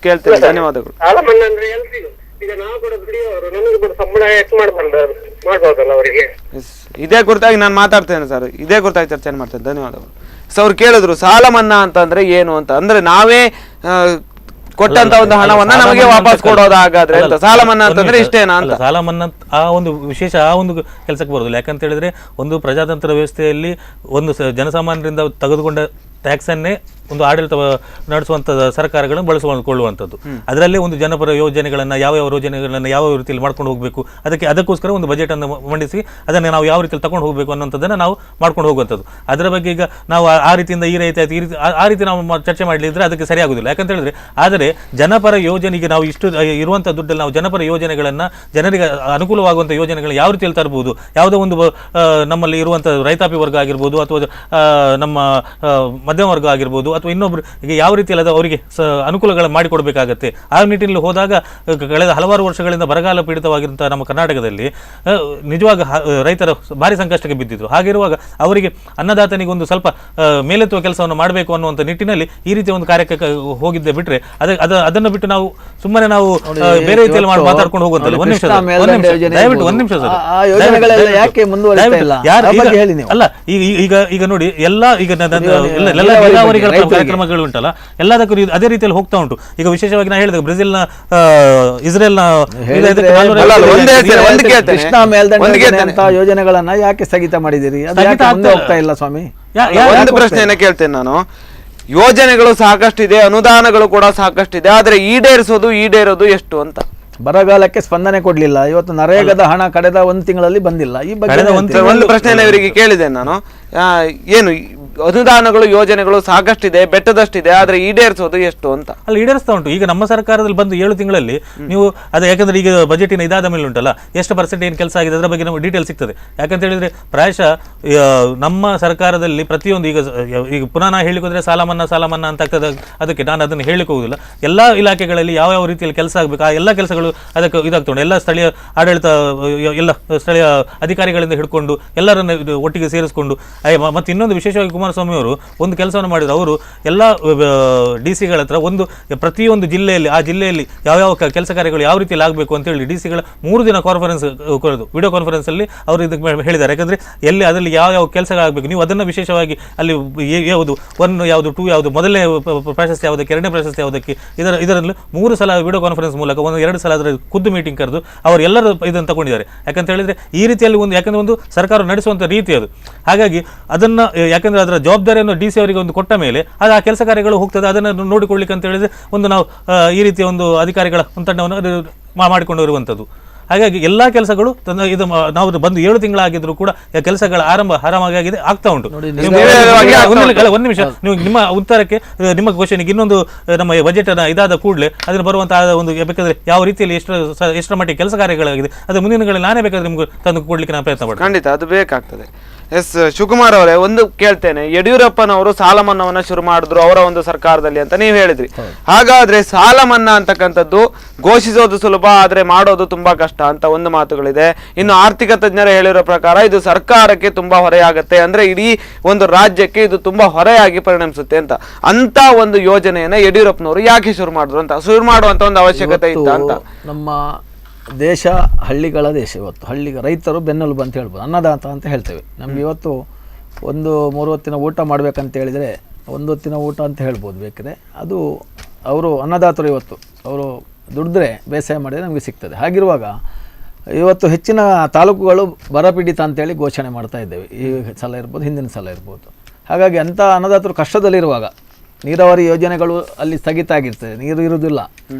ಕೇಳ್ತೇನೆ. ಧನ್ಯವಾದಗಳು. ಸಾಲ ಮನ್ನಾ ಅಂದ್ರೆ ಎಲ್ರಿಗೂ ಈಗ ನಾವು ಕೂಡ ದುಡಿಯೋರು, ನಮಗೆ ಕೂಡ ಸಂಬಳ ಹೆಚ್ಚು ಮಾಡ್ಬಾರ್ದಲ್ಲ ಅವರಿಗೆ. ಇದೇ ಕುರಿತಾಗಿ ನಾನು ಮಾತಾಡ್ತೇನೆ ಸರ್, ಇದೇ ಕುರಿತಾಗಿ ಚರ್ಚೆ ಮಾಡ್ತೇನೆ. ಧನ್ಯವಾದಗಳು. ಸೊ ಅವ್ರು ಕೇಳಿದ್ರು ಸಾಲ ಮನ್ನಾ ಅಂತಂದ್ರೆ ಏನು ಅಂತ. ಅಂದ್ರೆ ನಾವೇ ಕೊಟ್ಟಂತ ಒಂದು ಹಣವನ್ನ ನಮಗೆ ವಾಪಸ್ ಕೊಡೋದಾಗಾದ್ರೆ ಸಾಲ ಮನ್ನಾ ಅಂತಂದ್ರೆ ಇಷ್ಟೇನಾ ಅಂತ. ಸಾಲ ಮನ್ನಾ ಆ ಒಂದು ವಿಶೇಷ ಆ ಒಂದು ಕೆಲಸಕ್ಕೆ ಬರೋದಿಲ್ಲ. ಯಾಕಂತ ಹೇಳಿದ್ರೆ ಒಂದು ಪ್ರಜಾತಂತ್ರ ವ್ಯವಸ್ಥೆಯಲ್ಲಿ ಒಂದು ಜನಸಾಮಾನ್ಯರಿಂದ ತೆಗೆದುಕೊಂಡ ಟ್ಯಾಕ್ಸ್ ಅನ್ನೇ ಒಂದು ಆಡಳಿತ ನಡೆಸುವಂತ ಸರ್ಕಾರಗಳನ್ನು ಬಳಸಿಕೊಳ್ಳುವಂಥದ್ದು. ಅದರಲ್ಲೇ ಒಂದು ಜನಪರ ಯೋಜನೆಗಳನ್ನ ಯಾವ ಯೋಜನೆಗಳನ್ನ ಯಾವ ರೀತಿಯಲ್ಲಿ ಮಾಡ್ಕೊಂಡು ಹೋಗಬೇಕು, ಅದಕ್ಕೋಸ್ಕರ ಒಂದು ಬಜೆಟ್ ಅನ್ನು ಮಂಡಿಸಿ ಅದನ್ನು ನಾವು ಯಾವ ರೀತಿಯಲ್ಲಿ ತಗೊಂಡು ಹೋಗಬೇಕು ಅನ್ನೋಂಥದ್ದನ್ನು ನಾವು ಮಾಡ್ಕೊಂಡು ಹೋಗುವಂಥದ್ದು. ಅದರ ಬಗ್ಗೆ ಈಗ ನಾವು ಆ ರೀತಿಯಿಂದ ಈ ರೀತಿ ಆಯ್ತು, ಆ ರೀತಿ ನಾವು ಚರ್ಚೆ ಮಾಡಲಿದ್ರೆ ಅದಕ್ಕೆ ಸರಿಯಾಗುದಿಲ್ಲ. ಯಾಕಂತ ಹೇಳಿದ್ರೆ ಆದರೆ ಜನಪರ ಯೋಜನೆಗೆ ನಾವು ಇಷ್ಟು ಇರುವಂಥ ದುಡ್ಡಲ್ಲಿ ನಾವು ಜನಪರ ಯೋಜನೆಗಳನ್ನ ಜನರಿಗೆ ಅನುಕೂಲವಾಗುವಂಥ ಯೋಜನೆಗಳನ್ನ ಯಾವ ರೀತಿಯಲ್ಲಿ ತರಬಹುದು, ಯಾವುದೋ ಒಂದು ನಮ್ಮಲ್ಲಿ ಇರುವಂಥ ರೈತಾಪಿ ವರ್ಗ ಆಗಿರ್ಬೋದು ಅಥವಾ ನಮ್ಮ ಮಧ್ಯಮ ವರ್ಗ ಆಗಿರ್ಬೋದು ಅಥವಾ ಇನ್ನೊಬ್ರು ಈಗ ಯಾವ ರೀತಿಯಲ್ಲಿ ಅವರಿಗೆ ಅನುಕೂಲಗಳು ಮಾಡಿಕೊಡ್ಬೇಕಾಗತ್ತೆ. ಆ ನಿಟ್ಟಿನಲ್ಲಿ ಹೋದಾಗ ಕಳೆದ ಹಲವಾರು ವರ್ಷಗಳಿಂದ ಬರಗಾಲ ಪೀಡಿತವಾಗಿರುವಂತಹ ನಮ್ಮ ಕರ್ನಾಟಕದಲ್ಲಿ ನಿಜವಾಗ ರೈತರ ಭಾರಿ ಸಂಕಷ್ಟಕ್ಕೆ ಬಿದ್ದಿದ್ರು. ಹಾಗಿರುವಾಗ ಅವರಿಗೆ ಅನ್ನದಾತನಿಗೆ ಒಂದು ಸ್ವಲ್ಪ ಮೇಲೆತ್ತುವ ಕೆಲಸವನ್ನು ಮಾಡಬೇಕು ಅನ್ನುವಂಥ ನಿಟ್ಟಿನಲ್ಲಿ ಈ ರೀತಿಯ ಒಂದು ಕಾರ್ಯಕ್ಕೆ ಹೋಗಿದ್ದೆ ಬಿಟ್ರೆ ಅದನ್ನು ಬಿಟ್ಟು ನಾವು ಸುಮ್ಮನೆ ನಾವು ಬೇರೆ ರೀತಿಯಲ್ಲಿ ಮಾತಾಡ್ಕೊಂಡು ಹೋಗುವಂತಲ್ಲ. ದಯವಿಟ್ಟು ಒಂದ್ ನಿಮಿಷ ಸರ್, ಅಲ್ಲ ಈಗ ನೋಡಿ ಎಲ್ಲ ಈಗ ನೀರಾವರಿಗಳ ಕಾರ್ಯಕ್ರಮಗಳು ಉಂಟಲ್ಲ ಎಲ್ಲದಕ್ಕೂ ಅದೇ ರೀತಿಯಲ್ಲಿ ಹೋಗ್ತಾ ಉಂಟು. ಈಗ ವಿಶೇಷವಾಗಿ ನಾ ಹೇಳಿದೆ ಬ್ರೆಜಿಲ್ನ ಇಸ್ರೇಲ್ನ ಕೃಷ್ಣಾ ಮೇಲ್ದಂಡೆ ಯೋಜನೆಗಳನ್ನ ಯಾಕೆ ಸ್ಥಗಿತ ಮಾಡಿದಿರಿ? ಹೋಗ್ತಾ ಇಲ್ಲ ಸ್ವಾಮಿ. ಒಂದು ಪ್ರಶ್ನೆಯನ್ನ ಕೇಳ್ತೇನೆ ನಾನು. ಯೋಜನೆಗಳು ಸಾಕಷ್ಟಿದೆ, ಅನುದಾನಗಳು ಕೂಡ ಸಾಕಷ್ಟಿದೆ, ಆದ್ರೆ ಈಡೇರೋದು ಎಷ್ಟು ಅಂತ. ಬರಗಾಲಕ್ಕೆ ಸ್ಪಂದನೆ ಕೊಡ್ಲಿಲ್ಲ. ಇವತ್ತು ನರೇಗಾದ ಹಣ ಕಳೆದ ಒಂದು ತಿಂಗಳಲ್ಲಿ ಬಂದಿಲ್ಲ. ಈ ಬಗ್ಗೆ ಒಂದು ಪ್ರಶ್ನೆಯನ್ನು ಇವರಿಗೆ ಕೇಳಿದೆ ನಾನು. ಏನು ಅನುದಾನಗಳು ಯೋಜನೆಗಳು ಸಾಕಷ್ಟಿದೆ, ಬೆಟ್ಟದಷ್ಟಿದೆ, ಆದ್ರೆ ಈಡೇರಿಸೋದು ಎಷ್ಟು ಅಂತ. ಅಲ್ಲಿ ಈಡೇರಿಸ್ತಾ ಉಂಟು. ಈಗ ನಮ್ಮ ಸರ್ಕಾರದಲ್ಲಿ ಬಂದು 7 ತಿಂಗಳಲ್ಲಿ ನೀವು ಯಾಕಂದ್ರೆ ಈಗ ಬಜೆಟಿನ ಇದಾದ ಮೇಲೆ ಉಂಟಲ್ಲ ಎಷ್ಟು ಪರ್ಸೆಂಟ್ ಏನು ಕೆಲಸ ಆಗಿದೆ ಅದರ ಬಗ್ಗೆ ನಮಗೆ ಡೀಟೇಲ್ ಸಿಗ್ತದೆ. ಯಾಕಂತ ಹೇಳಿದ್ರೆ ಪ್ರಾಯಶಃ ನಮ್ಮ ಸರ್ಕಾರದಲ್ಲಿ ಪ್ರತಿಯೊಂದು ಈಗ ಪುನಃ ನಾ ಹೇಳಿಕೋದ್ರೆ ಸಾಲ ಮನ್ನಾ ಅಂತ ಆಗ್ತದೆ. ಅದಕ್ಕೆ ನಾನು ಅದನ್ನು ಹೇಳಿಕ್ ಹೋಗುದಿಲ್ಲ. ಎಲ್ಲಾ ಇಲಾಖೆಗಳಲ್ಲಿ ಯಾವ ರೀತಿಯಲ್ಲಿ ಕೆಲಸ ಆಗಬೇಕು ಆ ಎಲ್ಲ ಕೆಲಸಗಳು ಅದಕ್ಕೆ ಇದಾಗ್ತಾ ಉಂಟು. ಎಲ್ಲ ಸ್ಥಳೀಯ ಆಡಳಿತ ಎಲ್ಲ ಸ್ಥಳೀಯ ಅಧಿಕಾರಿಗಳಿಂದ ಹಿಡ್ಕೊಂಡು ಎಲ್ಲರನ್ನು ಒಟ್ಟಿಗೆ ಸೇರಿಸಿಕೊಂಡು ಮತ್ತೆ ಇನ್ನೊಂದು ವಿಶೇಷವಾಗಿ ಕುಮಾರಸ್ವಾಮಿ ಅವರು ಒಂದು ಕೆಲಸವನ್ನು ಮಾಡಿದ್ರು. ಅವರು ಎಲ್ಲ DC-ಗಳ ಹತ್ರ ಪ್ರತಿಯೊಂದು ಜಿಲ್ಲೆಯಲ್ಲಿ ಆ ಜಿಲ್ಲೆಯಲ್ಲಿ ಯಾವ ಕೆಲಸ ಕಾರ್ಯಗಳು ಯಾವ ರೀತಿಯಲ್ಲಿ ಆಗಬೇಕು ಅಂತ ಹೇಳಿ DC-ಗಳ 3 ದಿನ ಕಾನ್ಫರೆನ್ಸ್ ಕರೆದು ವಿಡಿಯೋ ಕಾನ್ಫರೆನ್ಸ್ ಅಲ್ಲಿ ಅವರು ಇದಕ್ಕೆ ಹೇಳಿದ್ದಾರೆ. ಯಾಕಂದ್ರೆ ಎಲ್ಲಿ ಅದರಲ್ಲಿ ಯಾವ ಕೆಲಸಗಳಾಗಬೇಕು ನೀವು ಅದನ್ನು ವಿಶೇಷವಾಗಿ ಅಲ್ಲಿ ಯಾವುದು 1 ಯಾವುದು 2 ಯಾವುದು ಮೊದಲನೇ ಪ್ರಶಸ್ತಿ ಯಾವುದಕ್ಕೆ ಎರಡನೇ ಪ್ರಶಸ್ತಿ ಯಾವುದಕ್ಕೆ ಇದರಲ್ಲಿ 3 ಸಲ ವಿಡಿಯೋ ಕಾನ್ಫರೆನ್ಸ್ ಮೂಲಕ 2 ಸಲ ಅದರ ಖುದ್ದು ಮೀಟಿಂಗ್ ಕರೆದು ಅವರೆಲ್ಲರೂ ಇದನ್ನು ತಗೊಂಡಿದ್ದಾರೆ. ಯಾಕಂತ ಹೇಳಿದ್ರೆ ಈ ರೀತಿಯಲ್ಲಿ ಯಾಕಂದ್ರೆ ಒಂದು ಸರ್ಕಾರ ನಡೆಸುವಂಥ ರೀತಿ ಅದು. ಹಾಗಾಗಿ ಅದನ್ನ ಯಾಕಂದ್ರೆ ಅದರ ಜವಾಬ್ದಾರಿಯನ್ನು DC ಅವರಿಗೆ ಒಂದು ಕೊಟ್ಟ ಮೇಲೆ ಅದು ಆ ಕೆಲಸ ಕಾರ್ಯಗಳು ಹೋಗ್ತದೆ. ಅದನ್ನು ನೋಡಿಕೊಳ್ಳಿಕ್ಕೆ ಅಂತ ಹೇಳಿದ್ರೆ ನಾವು ಈ ರೀತಿಯ ಒಂದು ಅಧಿಕಾರಿಗಳ ಒಂದು ತಂಡವನ್ನು ಮಾಡಿಕೊಂಡು ಇರುವಂಥದ್ದು. ಹಾಗಾಗಿ ಎಲ್ಲಾ ಕೆಲಸಗಳು ಇದು ನಾವು ಬಂದು 7 ತಿಂಗಳಾಗಿದ್ರು ಕೂಡ ಕೆಲಸಗಳ ಆರಾಮಾಗಿ ಆಗ್ತಾ ಉಂಟು. ಒಂದು ನಿಮಿಷ, ನೀವು ನಿಮ್ಮ ಉತ್ತರಕ್ಕೆ ನಿಮ್ಮ ಕ್ವಶನ್ಗೆ ಇನ್ನೊಂದು ನಮ್ಮ ಬಜೆಟ್ ಇದಾದ ಕೂಡಲೇ ಅದನ್ನು ಬರುವಂತಹ ಒಂದು ಬೇಕಾದ್ರೆ ಯಾವ ರೀತಿಯಲ್ಲಿ ಎಷ್ಟರ ಮಟ್ಟಿಗೆ ಕೆಲಸ ಕಾರ್ಯಗಳಾಗಿದೆ ಅದು ಮುಂದಿನ ದಿನಗಳಲ್ಲಿ ನಾನೇ ಬೇಕಾದ್ರೆ ನಿಮ್ಗೆ ತಂದು ಕೊಡ್ಲಿಕ್ಕೆ ನಾನು ಪ್ರಯತ್ನ ಮಾಡ್ತೀನಿ. ಖಂಡಿತ ಅದು ಬೇಕಾಗ್ತದೆ. ಎಸ್ ಶಿವಕುಮಾರ್ ಅವರೇ, ಒಂದು ಕೇಳ್ತೇನೆ. ಯಡಿಯೂರಪ್ಪನವರು ಸಾಲ ಮನ್ನಾವನ್ನ ಶುರು ಮಾಡಿದ್ರು ಅವರ ಒಂದು ಸರ್ಕಾರದಲ್ಲಿ ಅಂತ ನೀವು ಹೇಳಿದ್ರಿ. ಹಾಗಾದ್ರೆ ಸಾಲ ಮನ್ನಾ ಅಂತಕ್ಕಂಥದ್ದು ಘೋಷಿಸೋದು ಸುಲಭ, ಆದ್ರೆ ಮಾಡೋದು ತುಂಬಾ ಕಷ್ಟ ಅಂತ ಒಂದು ಮಾತುಗಳಿದೆ. ಇನ್ನು ಆರ್ಥಿಕ ತಜ್ಞರು ಹೇಳಿರೋ ಪ್ರಕಾರ ಇದು ಸರ್ಕಾರಕ್ಕೆ ತುಂಬಾ ಹೊರೆಯಾಗತ್ತೆ, ಅಂದ್ರೆ ಇಡೀ ಒಂದು ರಾಜ್ಯಕ್ಕೆ ಇದು ತುಂಬಾ ಹೊರೆಯಾಗಿ ಪರಿಣಮಿಸುತ್ತೆ ಅಂತ ಒಂದು ಯೋಜನೆಯನ್ನ ಯಡಿಯೂರಪ್ಪನವರು ಯಾಕೆ ಶುರು ಮಾಡಿದ್ರು ಅಂತ, ಶುರು ಮಾಡುವಂತ ಒಂದು ಅವಶ್ಯಕತೆ ಇತ್ತ ಅಂತ. ನಮ್ಮ ದೇಶ ಹಳ್ಳಿಗಳ ದೇಶ. ಇವತ್ತು ರೈತರು ಬೆನ್ನೆಲುಬು ಅಂತ ಹೇಳ್ಬೋದು, ಅನ್ನದಾತ ಅಂತ ಹೇಳ್ತೇವೆ. ನಮ್ಗೆ ಇವತ್ತು 3 ಹೊತ್ತಿನ ಊಟ ಮಾಡ್ಬೇಕಂತ ಹೇಳಿದರೆ 1 ಹೊತ್ತಿನ ಊಟ ಅಂತ ಹೇಳ್ಬೋದು ಬೇಕಾದ್ರೆ. ಅದು ಅವರು ಅನ್ನದಾತರು ಇವತ್ತು ಅವರು ದುಡಿದ್ರೆ ಬೇಸಾಯ ಮಾಡಿದರೆ ನಮಗೆ ಸಿಗ್ತದೆ. ಹಾಗಿರುವಾಗ ಇವತ್ತು ಹೆಚ್ಚಿನ ತಾಲೂಕುಗಳು ಬರಪೀಡಿತ ಅಂತೇಳಿ ಘೋಷಣೆ ಮಾಡ್ತಾ ಇದ್ದೇವೆ. ಈ ಸಲ ಇರ್ಬೋದು, ಹಿಂದಿನ ಸಲ ಇರ್ಬೋದು. ಹಾಗಾಗಿ ಅಂಥ ಅನ್ನದಾತರು ಕಷ್ಟದಲ್ಲಿರುವಾಗ ನೀರಾವರಿ ಯೋಜನೆಗಳು ಅಲ್ಲಿ ಸ್ಥಗಿತ ಆಗಿರ್ತದೆ, ನೀರು ಇರುವುದಿಲ್ಲ,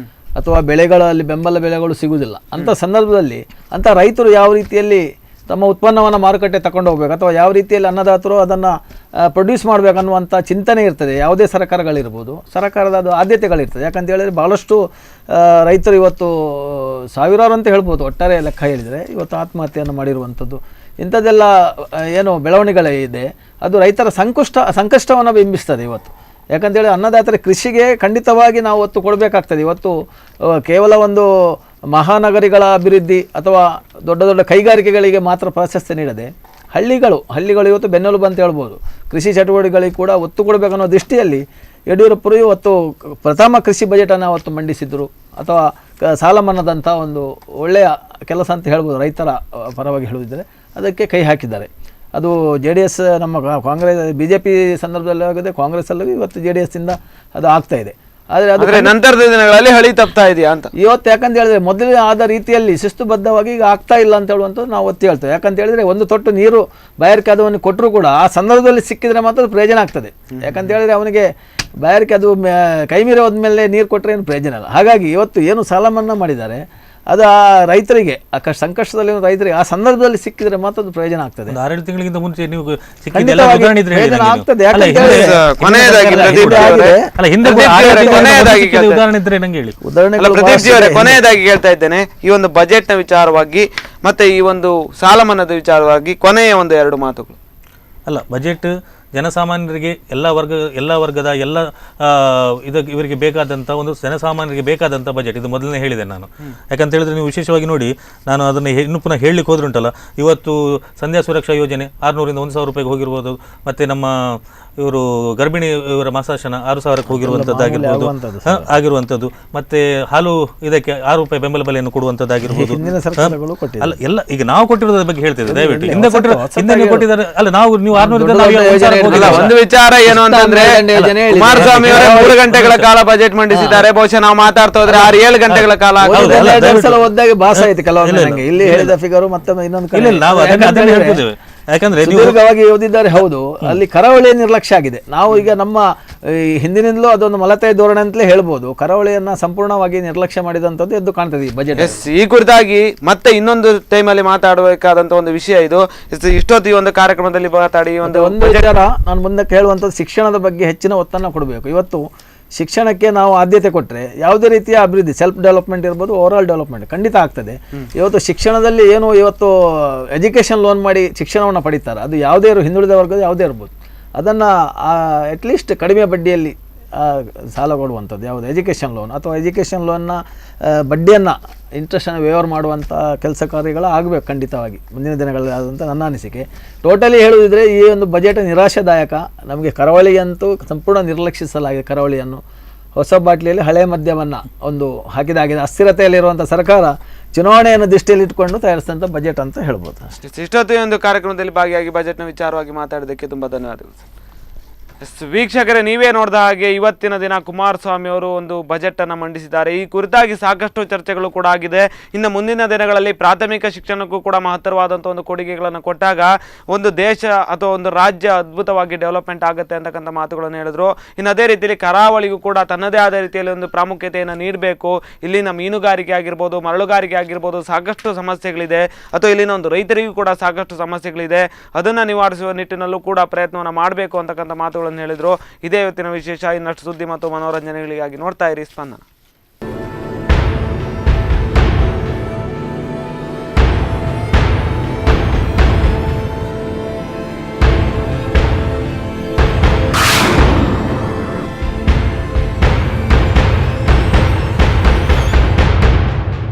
ಅಥವಾ ಬೆಳೆಗಳಲ್ಲಿ ಬೆಂಬಲ ಬೆಲೆಗಳು ಸಿಗುವುದಿಲ್ಲ. ಅಂಥ ಸಂದರ್ಭದಲ್ಲಿ ಅಂಥ ರೈತರು ಯಾವ ರೀತಿಯಲ್ಲಿ ತಮ್ಮ ಉತ್ಪನ್ನವನ್ನು ಮಾರುಕಟ್ಟೆ ತಗೊಂಡು ಹೋಗ್ಬೇಕು ಅಥವಾ ಯಾವ ರೀತಿಯಲ್ಲಿ ಅನ್ನದಾತರು ಅದನ್ನು ಪ್ರೊಡ್ಯೂಸ್ ಮಾಡಬೇಕನ್ನುವಂಥ ಚಿಂತನೆ ಇರ್ತದೆ. ಯಾವುದೇ ಸರ್ಕಾರಗಳಿರ್ಬೋದು, ಸರ್ಕಾರದ ಅದು ಆದ್ಯತೆಗಳಿರ್ತದೆ. ಯಾಕಂತ ಹೇಳಿದರೆ ಭಾಳಷ್ಟು ರೈತರು ಇವತ್ತು ಸಾವಿರಾರು ಅಂತ ಹೇಳ್ಬೋದು, ಒಟ್ಟಾರೆ ಲೆಕ್ಕ ಹೇಳಿದರೆ ಇವತ್ತು ಆತ್ಮಹತ್ಯೆಯನ್ನು ಮಾಡಿರುವಂಥದ್ದು ಇಂಥದ್ದೆಲ್ಲ ಏನು ಬೆಳವಣಿಗೆ ಇದೆ, ಅದು ರೈತರ ಸಂಕಷ್ಟವನ್ನು ಬಿಂಬಿಸ್ತದೆ ಇವತ್ತು. ಯಾಕಂತೇಳಿ ಅನ್ನದಾತರ ಕೃಷಿಗೆ ಖಂಡಿತವಾಗಿ ನಾವು ಒತ್ತು ಕೊಡಬೇಕಾಗ್ತದೆ. ಇವತ್ತು ಕೇವಲ ಒಂದು ಮಹಾನಗರಿಗಳ ಅಭಿವೃದ್ಧಿ ಅಥವಾ ದೊಡ್ಡ ದೊಡ್ಡ ಕೈಗಾರಿಕೆಗಳಿಗೆ ಮಾತ್ರ ಪ್ರಾಶಸ್ತ್ಯ ನೀಡದೆ ಹಳ್ಳಿಗಳು ಇವತ್ತು ಬೆನ್ನೆಲುಬು ಅಂತ ಹೇಳ್ಬೋದು. ಕೃಷಿ ಚಟುವಟಿಕೆಗಳಿಗೆ ಕೂಡ ಒತ್ತು ಕೊಡಬೇಕನ್ನೋ ದೃಷ್ಟಿಯಲ್ಲಿ ಯಡಿಯೂರಪ್ಪರು ಇವತ್ತು ಪ್ರಥಮ ಕೃಷಿ ಬಜೆಟನ್ನು ಅವತ್ತು ಮಂಡಿಸಿದ್ರು, ಅಥವಾ ಸಾಲ ಮನ್ನಾದಂಥ ಒಂದು ಒಳ್ಳೆಯ ಕೆಲಸ ಅಂತ ಹೇಳ್ಬೋದು. ರೈತರ ಪರವಾಗಿ ಹೇಳುವುದಿದ್ದರೆ ಅದಕ್ಕೆ ಕೈ ಹಾಕಿದ್ದಾರೆ. ಅದು JDS ನಮ್ಮ ಕಾಂಗ್ರೆಸ್ BJP ಸಂದರ್ಭದಲ್ಲಿ ಆಗಿದೆ, ಕಾಂಗ್ರೆಸ್ಸಲ್ಲೂ ಇವತ್ತು JDS ಇಂದ ಅದು ಆಗ್ತಾ ಇದೆ. ಆದರೆ ನಂತರದ ದಿನಗಳಲ್ಲಿ ಹಳಿ ತಪ್ತಾ ಇದೆಯಾ ಅಂತ ಇವತ್ತು. ಯಾಕಂತ ಹೇಳಿದ್ರೆ ಮೊದಲೇ ಆದ ರೀತಿಯಲ್ಲಿ ಶಿಸ್ತುಬದ್ಧವಾಗಿ ಈಗ ಆಗ್ತಾ ಇಲ್ಲ ಅಂತ ಹೇಳುವಂಥದ್ದು ನಾವು ಒತ್ತಿ ಹೇಳ್ತೇವೆ. ಯಾಕಂತ ಹೇಳಿದ್ರೆ ಒಂದು ತೊಟ್ಟು ನೀರು ಬಾಯಾರಿಕೆ ಅದನ್ನು ಕೊಟ್ಟರು ಕೂಡ ಆ ಸಂದರ್ಭದಲ್ಲಿ ಸಿಕ್ಕಿದ್ರೆ ಮಾತ್ರ ಪ್ರಯೋಜನ ಆಗ್ತದೆ. ಯಾಕಂತ ಹೇಳಿದ್ರೆ ಅವನಿಗೆ ಬಾಯಾರಿಕೆ ಅದು ಕೈ ಮೀರಿ ಹೋದ್ಮೇಲೆ ನೀರು ಕೊಟ್ಟರೆ ಏನು ಪ್ರಯೋಜನ ಇಲ್ಲ. ಹಾಗಾಗಿ ಇವತ್ತು ಏನು ಸಾಲ ಮನ್ನಾ ಮಾಡಿದ್ದಾರೆ ಅದು ಆ ರೈತರಿಗೆ ಸಂಕಷ್ಟದಲ್ಲಿ ರೈತರಿಗೆ ಆ ಸಂದರ್ಭದಲ್ಲಿ ಸಿಕ್ಕಿದ್ರೆ ಮಾತ್ರ ಅದು ಪ್ರಯೋಜನ ಆಗ್ತದೆ. 6 ತಿಂಗಳಿಗಿಂತ ಮುಂಚೆ ನೀವು ಕೊನೆಯದಾಗಿ ಹೇಳ್ತಾ ಇದ್ದೇನೆ, ಈ ಒಂದು ಬಜೆಟ್ ನ ವಿಚಾರವಾಗಿ ಮತ್ತೆ ಈ ಒಂದು ಸಾಲ ಮನ್ನಾದ ವಿಚಾರವಾಗಿ ಕೊನೆಯ 1-2 ಮಾತುಗಳು. ಅಲ್ಲ, ಬಜೆಟ್ ಜನಸಾಮಾನ್ಯರಿಗೆ ಎಲ್ಲ ವರ್ಗದ ಎಲ್ಲ ಇವರಿಗೆ ಬೇಕಾದಂಥ ಒಂದು ಜನಸಾಮಾನ್ಯರಿಗೆ ಬೇಕಾದಂಥ ಬಜೆಟ್. ಇದು ಮೊದಲನೇ ಹೇಳಿದೆ ನಾನು. ಯಾಕಂತ ಹೇಳಿದ್ರೆ ನೀವು ವಿಶೇಷವಾಗಿ ನೋಡಿ, ನಾನು ಅದನ್ನು ಇನ್ನೂ ಪುನಃ ಹೇಳಲಿಕ್ಕೆ ಹೋದ್ರುಂಟಲ್ಲ, ಇವತ್ತು ಸಂಧ್ಯಾ ಸುರಕ್ಷಾ ಯೋಜನೆ 600ರಿಂದ 1,000 ರೂಪಾಯಿಗೆ ಹೋಗಿರ್ಬೋದು. ಮತ್ತು ನಮ್ಮ ಇವರು ಗರ್ಭಿಣಿ ಇವರ ಮಾಸಾಶನ 6,000ಕ್ಕೆ ಆಗಿರುವಂಥದ್ದು. ಮತ್ತೆ ಹಾಲು ಇದಕ್ಕೆ 6 ರೂಪಾಯಿ ಬೆಂಬಲ ಬೆಲೆಯನ್ನು ಕೊಡುವಂಥದ್ದಾಗಿರ್ಬೋದು. ಅಲ್ಲ, ಎಲ್ಲ ಈಗ ನಾವು ಕೊಟ್ಟಿರೋದ್ರ ಬಗ್ಗೆ ಹೇಳ್ತಿದ್ದೆ. ದಯವಿಟ್ಟು ಹಿಂದೆ ಕೊಟ್ಟಿದ್ದಾರೆ ಅಲ್ಲ, ನೀವು 600 ಒಂದು ವಿಚಾರ ಏನು ಅಂತಂದ್ರೆ, ಕುಮಾರಸ್ವಾಮಿ ಅವರೇ 3 ಗಂಟೆಗಳ ಕಾಲ ಬಜೆಟ್ ಮಂಡಿಸಿದ್ದಾರೆ. ಬಹುಶಃ ನಾವು ಮಾತಾಡ್ತಾ ಹೋದ್ರೆ 6-7 ಗಂಟೆಗಳ ಕಾಲ ಓದಿದಾಗ ಭಾಸ ಆಯ್ತು ಕೆಲವೊಮ್ಮೆ. ಇಲ್ಲಿ ಹೇಳಿದ ಫಿಗರು ಮತ್ತೆ ಇನ್ನೊಂದು ನಾವು ಅದನ್ನೇ ಹೇಳ್ತಿದ್ದೇವೆ. ಯಾಕಂದ್ರೆ ಸುದೀರ್ಘವಾಗಿ ಓದಿದ್ದಾರೆ. ಹೌದು, ಅಲ್ಲಿ ಕರಾವಳಿಯ ನಿರ್ಲಕ್ಷ್ಯ ಆಗಿದೆ. ನಾವು ಈಗ ನಮ್ಮ ಹಿಂದಿನಿಂದಲೂ ಅದೊಂದು ಮಲತಾಯಿ ಧೋರಣೆ ಅಂತಲೇ ಹೇಳ್ಬೋದು. ಕರಾವಳಿಯನ್ನ ಸಂಪೂರ್ಣವಾಗಿ ನಿರ್ಲಕ್ಷ್ಯ ಮಾಡಿದಂಥದ್ದು ಎದ್ದು ಕಾಣ್ತದೆ ಈ ಬಜೆಟ್. ಈ ಕುರಿತಾಗಿ ಮತ್ತೆ ಇನ್ನೊಂದು ಟೈಮಲ್ಲಿ ಮಾತಾಡಬೇಕಾದಂತ ಒಂದು ವಿಷಯ ಇದು. ಇಷ್ಟೊತ್ತು ಈ ಒಂದು ಕಾರ್ಯಕ್ರಮದಲ್ಲಿ ಮಾತಾಡಿ ಒಂದು ವಿಚಾರ ನಾನು ಮುಂದಕ್ಕೆ ಹೇಳುವಂಥದ್ದು, ಶಿಕ್ಷಣದ ಬಗ್ಗೆ ಹೆಚ್ಚಿನ ಒತ್ತನ್ನು ಕೊಡಬೇಕು. ಇವತ್ತು ಶಿಕ್ಷಣಕ್ಕೆ ನಾವು ಆದ್ಯತೆ ಕೊಟ್ಟರೆ ಯಾವುದೇ ರೀತಿಯ ಅಭಿವೃದ್ಧಿ, ಸೆಲ್ಫ್ ಡೆವಲಪ್ಮೆಂಟ್ ಇರ್ಬೋದು, ಓವರಾಲ್ ಡೆವಲಪ್ಮೆಂಟ್ ಖಂಡಿತ ಆಗ್ತದೆ. ಇವತ್ತು ಶಿಕ್ಷಣದಲ್ಲಿ ಏನು ಇವತ್ತು ಎಜುಕೇಷನ್ ಲೋನ್ ಮಾಡಿ ಶಿಕ್ಷಣವನ್ನು ಪಡೀತಾರೆ, ಅದು ಯಾವುದೇ ಹಿಂದುಳಿದ ವರ್ಗದ ಯಾವುದೇ ಇರ್ಬೋದು, ಅದನ್ನು ಅಟ್ಲೀಸ್ಟ್ ಕಡಿಮೆ ಬಡ್ಡಿಯಲ್ಲಿ ಸಾಲ ಕೊಡುವಂಥದ್ದು ಯಾವುದು ಎಜುಕೇಷನ್ ಲೋನ್, ಅಥವಾ ಎಜುಕೇಷನ್ ಲೋನ್ನ ಬಡ್ಡಿಯನ್ನು ಇಂಟ್ರೆಸ್ಟನ್ನು ವೇವರ್ ಮಾಡುವಂಥ ಕೆಲಸ ಕಾರ್ಯಗಳು ಆಗಬೇಕು ಖಂಡಿತವಾಗಿ ಮುಂದಿನ ದಿನಗಳಲ್ಲಿ ಆದಂಥ ನನ್ನ ಅನಿಸಿಕೆ. ಟೋಟಲಿ ಹೇಳುವುದಿದ್ರೆ ಈ ಒಂದು ಬಜೆಟ್ ನಿರಾಶಾದಾಯಕ. ನಮಗೆ ಕರಾವಳಿಯಂತೂ ಸಂಪೂರ್ಣ ನಿರ್ಲಕ್ಷಿಸಲಾಗಿದೆ. ಕರಾವಳಿಯನ್ನು ಹೊಸ ಬಾಟ್ಲಿಯಲ್ಲಿ ಹಳೆ ಮದ್ಯವನ್ನು ಒಂದು ಹಾಕಿದಾಗಿದೆ. ಅಸ್ಥಿರತೆಯಲ್ಲಿರುವಂಥ ಸರ್ಕಾರ ಚುನಾವಣೆಯನ್ನು ದೃಷ್ಟಿಯಲ್ಲಿ ಇಟ್ಕೊಂಡು ತಯಾರಿಸಿದಂಥ ಬಜೆಟ್ ಅಂತ ಹೇಳ್ಬೋದು. ಇಷ್ಟೊತ್ತು ಒಂದು ಕಾರ್ಯಕ್ರಮದಲ್ಲಿ ಭಾಗಿಯಾಗಿ ಬಜೆಟ್ನ ವಿಚಾರವಾಗಿ ಮಾತಾಡೋದಕ್ಕೆ ತುಂಬ ಧನ್ಯವಾದಗಳು ಸರ್. ವೀಕ್ಷಕರೇ, ನೀವೇ ನೋಡಿದ ಹಾಗೆ ಇವತ್ತಿನ ದಿನ ಕುಮಾರಸ್ವಾಮಿ ಅವರು ಒಂದು ಬಜೆಟ್ ಅನ್ನು ಮಂಡಿಸಿದ್ದಾರೆ. ಈ ಕುರಿತಾಗಿ ಸಾಕಷ್ಟು ಚರ್ಚೆಗಳು ಕೂಡ ಆಗಿದೆ. ಇನ್ನು ಮುಂದಿನ ದಿನಗಳಲ್ಲಿ ಪ್ರಾಥಮಿಕ ಶಿಕ್ಷಣಕ್ಕೂ ಕೂಡ ಮಹತ್ತರವಾದಂಥ ಒಂದು ಕೊಡುಗೆಗಳನ್ನು ಕೊಟ್ಟಾಗ ಒಂದು ದೇಶ ಅಥವಾ ಒಂದು ರಾಜ್ಯ ಅದ್ಭುತವಾಗಿ ಡೆವಲಪ್ಮೆಂಟ್ ಆಗುತ್ತೆ ಅಂತಕ್ಕಂಥ ಮಾತುಗಳನ್ನು ಹೇಳಿದ್ರು. ಇನ್ನು ಅದೇ ರೀತಿಯಲ್ಲಿ ಕರಾವಳಿಗೂ ಕೂಡ ತನ್ನದೇ ಆದ ರೀತಿಯಲ್ಲಿ ಒಂದು ಪ್ರಾಮುಖ್ಯತೆಯನ್ನು ನೀಡಬೇಕು. ಇಲ್ಲಿನ ಮೀನುಗಾರಿಕೆ ಆಗಿರ್ಬೋದು, ಮರಳುಗಾರಿಕೆ ಆಗಿರ್ಬೋದು, ಸಾಕಷ್ಟು ಸಮಸ್ಯೆಗಳಿದೆ. ಅಥವಾ ಇಲ್ಲಿನ ಒಂದು ರೈತರಿಗೂ ಕೂಡ ಸಾಕಷ್ಟು ಸಮಸ್ಯೆಗಳಿದೆ. ಅದನ್ನು ನಿವಾರಿಸುವ ನಿಟ್ಟಿನಲ್ಲೂ ಕೂಡ ಪ್ರಯತ್ನವನ್ನು ಮಾಡಬೇಕು ಅಂತಕ್ಕಂಥ ಮಾತುಗಳನ್ನು ಹೇಳಿದ್ರು. ಇದೇ ಇವತ್ತಿನ ವಿಶೇಷ. ಇನ್ನಷ್ಟು ಸುದ್ದಿ ಮತ್ತು ಮನೋರಂಜನೆಗಳಿಗಾಗಿ ನೋಡ್ತಾ ಇರಿ ಸ್ಪಂದನ.